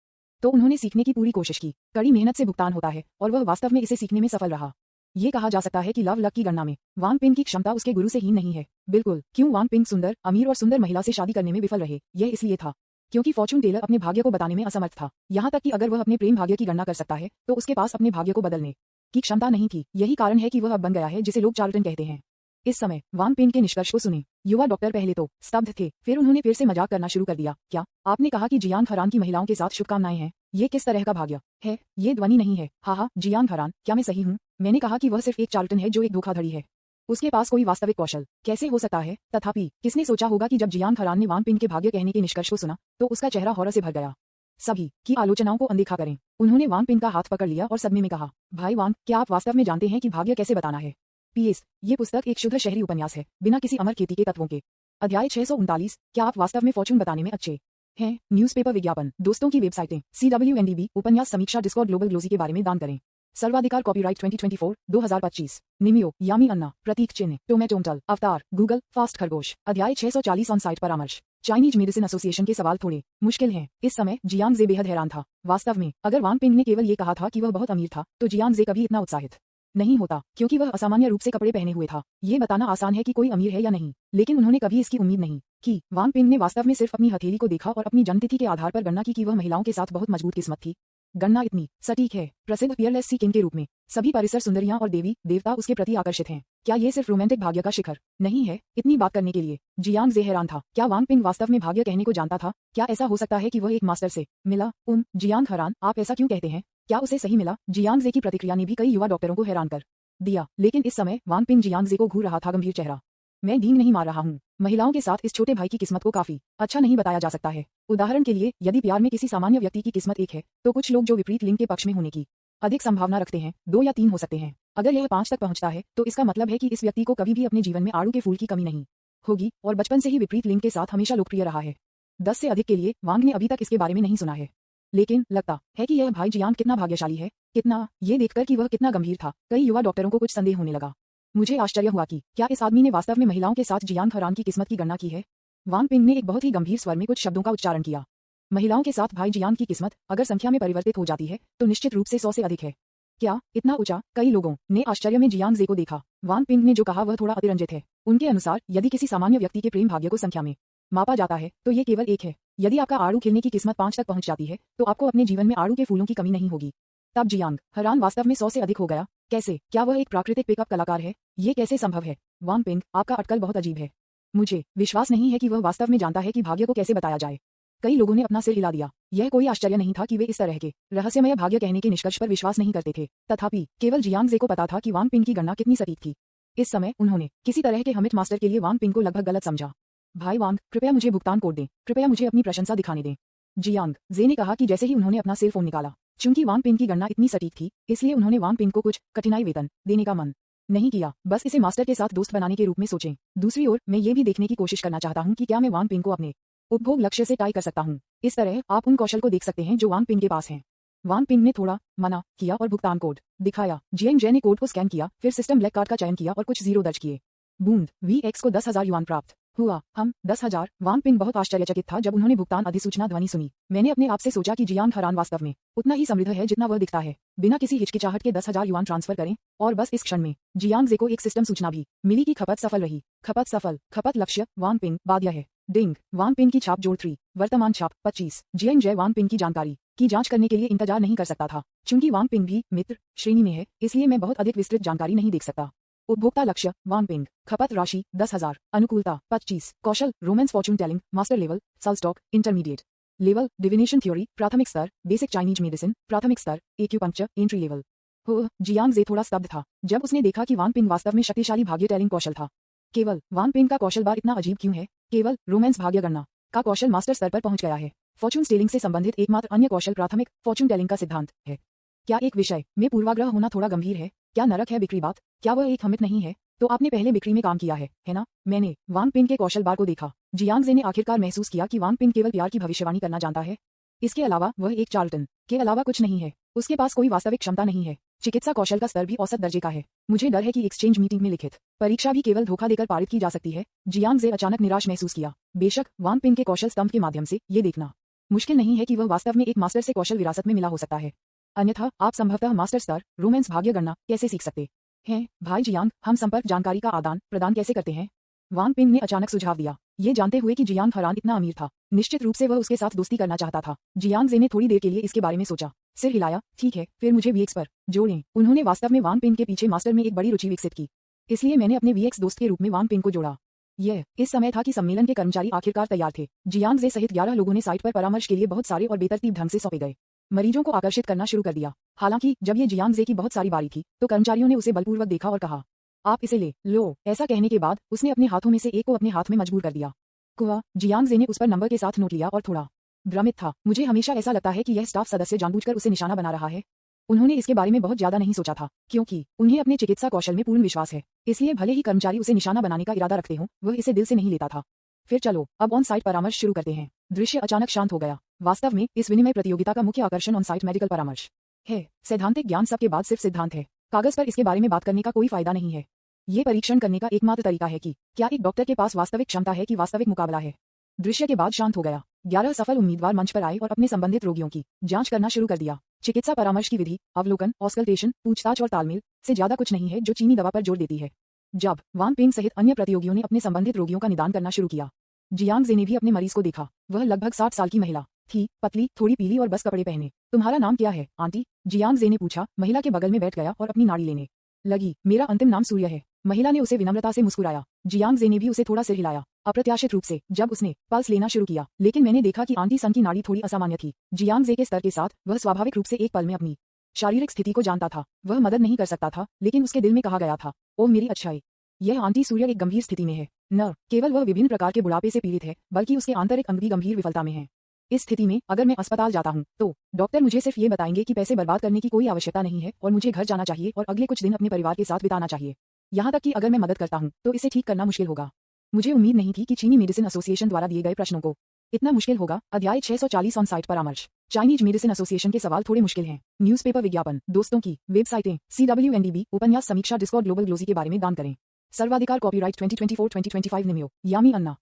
तो उन्होंने सीखने की पूरी कोशिश की। कड़ी मेहनत से भुगतान होता है और वह वास्तव में इसे सीखने में सफल रहा। ये कहा जा सकता है कि लव लक की गणना में वांग पिंग की क्षमता उसके गुरु से हीन नहीं है। बिल्कुल। क्यों वांग पिंग सुंदर, अमीर और सुंदर महिला से शादी करने में विफल रहे? यह इसलिए था क्योंकि फॉर्चून टेलर अपने भाग्य को बताने में असमर्थ था। यहाँ तक कि अगर वह अपने प्रेम भाग्य की गणना कर सकता है, तो उसके पास अपने भाग्य को बदलने की क्षमता नहीं थी। यही कारण है कि वह अब बन गया है जिसे लोग चार्ल्टन कहते हैं। इस समय वांग पिंग के निष्कर्ष को सुने। युवा डॉक्टर पहले तो स्तब्ध थे, फिर उन्होंने फिर से मजाक करना शुरू कर दिया। क्या आपने कहा कि जियांग हरान की महिलाओं के साथ शुभकामनाएं हैं? ये किस तरह का भाग्य है? ये ध्वनि नहीं है। हाँ, जियांग हरान, क्या मैं सही हूँ? मैंने कहा कि वह सिर्फ एक चार्ल्टन है जो एक धोखाधड़ी है। उसके पास कोई वास्तविक कौशल कैसे हो सकता है? तथापि किसने सोचा होगा कि जब जियांग हरान ने वांग पिंग के भाग्य कहने के निष्कर्ष को सुना, तो उसका चेहरा हौर से भर गया। सभी की आलोचनाओं को अनदेखा करें, उन्होंने वांग पिंग का हाथ पकड़ लिया और सदमे में कहा, भाई वांग, क्या आप वास्तव में जानते हैं कि भाग्य कैसे बताना है? पीएस, ये पुस्तक एक शुद्ध शहरी उपन्यास है, बिना किसी अमर खेती के तत्वों के। अध्याय 639, क्या आप वास्तव में फॉर्चून बताने में अच्छे हैं? न्यूज़पेपर विज्ञापन, दोस्तों की वेबसाइटें, CWNDB, उपन्यास समीक्षा, डिस्कॉर्ड, ग्लोबल ग्लोजी के बारे में दान करें। सर्वाधिकार कॉपीराइट 2024, 2025। निमियो, यामी अन्ना, प्रतीक चिन्ह, टोमेटोमटल, अवतार, गूगल, फास्ट खरगोश। अध्याय 640, ऑन साइट परामर्श। चाइनीज मेडिसिन एसोसिएशन के सवाल थोड़े मुश्किल हैं। इस समय जियांग जे बेहद हैरान था। वास्तव में अगर वांग पिंग ने केवल ये कहा था कि वह बहुत अमीर था, तो जियांग जे कभी इतना उत्साहित नहीं होता, क्योंकि वह असामान्य रूप से कपड़े पहने हुए था। ये बताना आसान है कि कोई अमीर है या नहीं, लेकिन उन्होंने कभी इसकी उम्मीद नहीं की। वांग पिंग ने वास्तव में सिर्फ अपनी हथेली को देखा और अपनी जन्मतिथि के आधार पर गणना की कि वह महिलाओं के साथ बहुत मजबूत किस्मत थी। गणना इतनी सटीक है, प्रसिद्ध पियरलेस सी किंग के रूप में सभी परिसर सुंदरियां और देवी देवता उसके प्रति आकर्षित हैं। क्या ये सिर्फ रोमांटिक भाग्य का शिखर नहीं है? इतनी बात करने के लिए जियांग जे हैरान था। क्या वांग पिंग वास्तव में भाग्य कहने को जानता था? क्या ऐसा हो सकता है कि वह एक मास्टर से मिला? जियांग हरान, आप ऐसा क्यों कहते हैं? क्या उसे सही मिला? जियांग जे की प्रतिक्रिया ने भी कई युवा डॉक्टरों को हैरान कर दिया, लेकिन इस समय वांग पिंग जियांग जे को घूर रहा था गंभीर चेहरा। मैं डींग नहीं मार रहा हूँ। महिलाओं के साथ इस छोटे भाई की किस्मत को काफी अच्छा नहीं बताया जा सकता है। उदाहरण के लिए, यदि प्यार में किसी सामान्य व्यक्ति की किस्मत एक है, तो कुछ लोग जो विपरीत लिंग के पक्ष में होने की अधिक संभावना रखते हैं, 2 या 3 हो सकते हैं। अगर यह 5 तक पहुंचता है, तो इसका मतलब है कि इस व्यक्ति को कभी भी अपने जीवन में आड़ू के फूल की कमी नहीं होगी और बचपन से ही विपरीत लिंग के साथ हमेशा लोकप्रिय रहा है। 10 से अधिक के लिए वांग ने अभी तक इसके बारे में नहीं सुना है, लेकिन लगता है कि यह भाई जियांग कितना भाग्यशाली है। कितना, ये देखकर कि वह कितना गंभीर था, कई युवा डॉक्टरों को कुछ संदेह होने लगा। मुझे आश्चर्य हुआ कि क्या इस आदमी ने वास्तव में महिलाओं के साथ जियांग हरान की किस्मत की गणना की है। वांग पिंग ने एक बहुत ही गंभीर स्वर में कुछ शब्दों का उच्चारण किया। महिलाओं के साथ भाई जियांग की किस्मत अगर संख्या में परिवर्तित हो जाती है, तो निश्चित रूप से 100 से अधिक है। क्या इतना ऊंचा? कई लोगों ने आश्चर्य में जियांग जे को देखा। वांग पिंग ने जो कहा वह थोड़ा अतिरंजित है। उनके अनुसार यदि किसी सामान्य व्यक्ति के प्रेम भाग्य को संख्या में मापा जाता है तो ये केवल एक है। यदि आपका आड़ू खिलने की किस्मत 5 तक पहुंच जाती है तो आपको अपने जीवन में आड़ू के फूलों की कमी नहीं होगी। तब जियांग हैरान, वास्तव में 100 से अधिक हो गया? कैसे? क्या वह एक प्राकृतिक पिकअप कलाकार है? ये कैसे संभव है? वांग पिंग, आपका अटकल बहुत अजीब है। मुझे विश्वास नहीं है कि वह वास्तव में जानता है कि भाग्य को कैसे बताया जाए। कई लोगों ने अपना सिर हिला दिया। यह कोई आश्चर्य नहीं था कि वे इस तरह के रहस्यमय भाग्य कहने के निष्कर्ष पर विश्वास नहीं करते थे। तथापि केवल जियांग जे को पता था कि वांग पिंग की गणना कितनी सटीक थी। इस समय उन्होंने किसी तरह के हमिट मास्टर के लिए वांग पिंग को लगभग गलत समझा। भाई वांग, कृपया मुझे भुगतान कोड दें, कृपया मुझे अपनी प्रशंसा दिखाने दें, जियांग जे ने कहा कि जैसे ही उन्होंने अपना सेल फोन निकाला। चूंकि वांग पिंग की गणना इतनी सटीक थी इसलिए उन्होंने वांग पिंग को कुछ कठिनाई वेतन देने का मन नहीं किया, बस इसे मास्टर के साथ दोस्त बनाने के रूप में सोचें। दूसरी ओर मैं ये भी देखने की कोशिश करना चाहता हूं कि क्या मैं वांग पिंग को अपने उपभोग लक्ष्य से टाई कर सकता हूं। इस तरह आप उन कौशल को देख सकते हैं जो वांग पिंग के पास हैं। वांग पिंग ने थोड़ा मना किया और भुगतान कोड दिखाया। जियांग जे ने कोड को स्कैन किया, फिर सिस्टम ब्लैक कार्ड का चयन किया और कुछ जीरो दर्ज किए। बूंद VX को 10,000 युआन प्राप्त हुआ। हम 10,000। वांग पिंग बहुत आश्चर्यचकित था जब उन्होंने भुगतान अधिसूचना ध्वनि सुनी। मैंने अपने आप से सोचा कि जियांग हैरान वास्तव में उतना ही समृद्ध है जितना वह दिखता है। बिना किसी हिचकिचाहट के 10,000 युआन ट्रांसफर करें और बस इस क्षण में जियांग जे को एक सिस्टम सूचना भी मिली कि खपत सफल रही। खपत सफल। खपत लक्ष्य वांग पिंग बाध्य है। डिंग। वांग पिंग की छाप जोड़ 3। वर्तमान छाप 25। जियांग जे वांग पिंग की जानकारी की जांच करने के लिए इंतजार नहीं कर सकता था। चूंकि वांग पिंग भी मित्र श्रेणी में है इसलिए मैं बहुत अधिक विस्तृत जानकारी नहीं देख सकता। उपभोक्ता लक्ष्य वांग पिंग। खपत राशि 10,000। अनुकूलता 25। कौशल romance fortune telling master level साल stock intermediate level divination theory प्राथमिक स्तर बेसिक चाइनीज मेडिसिन प्राथमिक स्तर acupuncture entry level. Ho Jiang Je थोड़ा स्तब्ध था जब उसने देखा कि वांग पिंग वास्तव में शक्तिशाली भाग्य टेलिंग कौशल था। केवल वांग पिंग का कौशल बार इतना अजीब क्यों है? केवल रोमांस भाग्य गणना का कौशल मास्टर स्तर पर पहुंच गया है। फॉर्चून टेलिंग से संबंधित एकमात्र अन्य कौशल प्राथमिक फॉर्चून टेलिंग का सिद्धांत है। क्या एक विषय में पूर्वाग्रह होना थोड़ा गंभीर है? क्या नरक है बिक्री बात? क्या वह एक हमिट नहीं है? तो आपने पहले बिक्री में काम किया है ना? मैंने वांग पिंग के कौशल बार को देखा। जियांग जे ने आखिरकार महसूस किया कि वांग पिंग केवल प्यार की भविष्यवाणी करना जानता है। इसके अलावा वह एक चार्लटन के अलावा कुछ नहीं है। उसके पास कोई वास्तविक क्षमता नहीं है। चिकित्सा कौशल का स्तर भी औसत दर्जे का है। मुझे डर है कि एक्सचेंज मीटिंग में लिखित परीक्षा भी केवल धोखा देकर पारित की जा सकती है। जियांग जे अचानक निराश महसूस किया। बेशक वांग पिंग के कौशल स्तंभ के माध्यम से ये देखना मुश्किल नहीं है कि वह वास्तव में एक मास्टर से कौशल विरासत में मिला हो सकता है। अन्यथा आप संभवतः मास्टर स्तर रोमांस भाग्य गणना कैसे सीख सकते हैं? भाई जियांग, हम संपर्क जानकारी का आदान प्रदान कैसे करते हैं? वांग पिंग ने अचानक सुझाव दिया, ये जानते हुए कि जियांग हैरान इतना अमीर था। निश्चित रूप से वह उसके साथ दोस्ती करना चाहता था। जियांग जे ने थोड़ी देर के लिए इसके बारे में सोचा, सिर हिलाया। ठीक है, फिर मुझे VX पर जोड़ें। उन्होंने वास्तव में वांग पिंग के पीछे मास्टर में एक बड़ी रुचि विकसित की, इसलिए मैंने अपने VX दोस्त के रूप में वांग पिंग को जोड़ा। यह इस समय था कि सम्मेलन के कर्मचारी आखिरकार तैयार थे। जियांग जे सहित 11 लोगों ने साइट पर परामर्श के लिए बहुत सारे और बेतरतीब ढंग से सौंपे गए मरीजों को आकर्षित करना शुरू कर दिया। हालांकि जब ये जियांग जे की बहुत सारी बारी थी तो कर्मचारियों ने उसे बलपूर्वक देखा और कहा, आप इसे ले लो। ऐसा कहने के बाद उसने अपने हाथों में से एक को अपने हाथ में मजबूर कर दिया। कुआ जियांग जे ने उस पर नंबर के साथ नोट लिया और थोड़ा भ्रमित था। मुझे हमेशा ऐसा लगता है कि यह स्टाफ सदस्य जानबूझकर उसे निशाना बना रहा है। उन्होंने इसके बारे में बहुत ज्यादा नहीं सोचा था क्योंकि उन्हें अपने चिकित्सा कौशल में पूर्ण विश्वास है। इसलिए भले ही कर्मचारी उसे निशाना बनाने का इरादा रखते हों, वह इसे दिल से नहीं लेता था। फिर चलो अब ऑन साइट परामर्श शुरू करते हैं। दृश्य अचानक शांत हो गया। वास्तव में इस विनिमय प्रतियोगिता का मुख्य आकर्षण ऑन साइट मेडिकल परामर्श है। सैद्धांतिक ज्ञान सबके बाद सिर्फ सिद्धांत है। कागज पर इसके बारे में बात करने का कोई फायदा नहीं है। ये परीक्षण करने का एकमात्र तरीका है कि क्या एक डॉक्टर के पास वास्तविक क्षमता है कि वास्तविक मुकाबला है। दृश्य के बाद शांत हो गया। 11 सफल उम्मीदवार मंच पर आए और अपने संबंधित रोगियों की जांच करना शुरू कर दिया। चिकित्सा परामर्श की विधि अवलोकन, ऑस्कल्टेशन, पूछताछ और तालमेल से ज्यादा कुछ नहीं है जो चीनी दवा पर जोर देती है। जब वांग पिंग सहित अन्य प्रतियोगियों ने अपने संबंधित रोगियों का निदान करना शुरू किया, जियांग जे ने भी अपने मरीज को देखा। वह लगभग 60 साल की महिला थी, पतली, थोड़ी पीली और बस कपड़े पहने। तुम्हारा नाम क्या है आंटी? जियांग जे ने पूछा। महिला के बगल में बैठ गया और अपनी नाड़ी लेने लगी। मेरा अंतिम नाम सूर्य है। महिला ने उसे विनम्रता से मुस्कुराया। जियांग जे ने भी उसे थोड़ा सिर हिलाया, अप्रत्याशित रूप से जब उसने पल्स लेना शुरू किया। लेकिन मैंने देखा कि आंटी सन की नाड़ी थोड़ी असामान्य थी। जियांग जे के स्तर के साथ वह स्वाभाविक रूप से एक पल में अपनी शारीरिक स्थिति को जानता था। वह मदद नहीं कर सकता था, लेकिन उसके दिल में कहा गया था, ओह मेरी अच्छाई, यह आंटी सूर्य एक गंभीर स्थिति में है। न केवल वह विभिन्न प्रकार के बुढ़ापे से पीड़ित है, बल्कि उसके आंतरिक अंग भी गंभीर विफलता में है। इस स्थिति में अगर मैं अस्पताल जाता हूँ तो डॉक्टर मुझे सिर्फ ये बताएंगे कि पैसे बर्बाद करने की कोई आवश्यकता नहीं है और मुझे घर जाना चाहिए और अगले कुछ दिन अपने परिवार के साथ बिताना चाहिए। यहाँ तक कि अगर मैं मदद करता हूँ तो इसे ठीक करना मुश्किल होगा। मुझे उम्मीद नहीं थी कि चीनी मेडिसिन एसोसिएशन द्वारा दिए गए प्रश्नों को इतना मुश्किल होगा। अध्याय 640 ऑन साइट परामर्श। चाइनीज मेडिसिन एसोसिएशन के सवाल थोड़े मुश्किल हैं। न्यूज़पेपर विज्ञापन, दोस्तों की वेबसाइटें, CWNDB, उपन्यास समीक्षा, डिस्कॉर्ड, ग्लोबल ग्लोजी के बारे में दान करें। सर्वाधिकार कॉपीराइट 2024-2025 निम्यो, यामी अन्ना।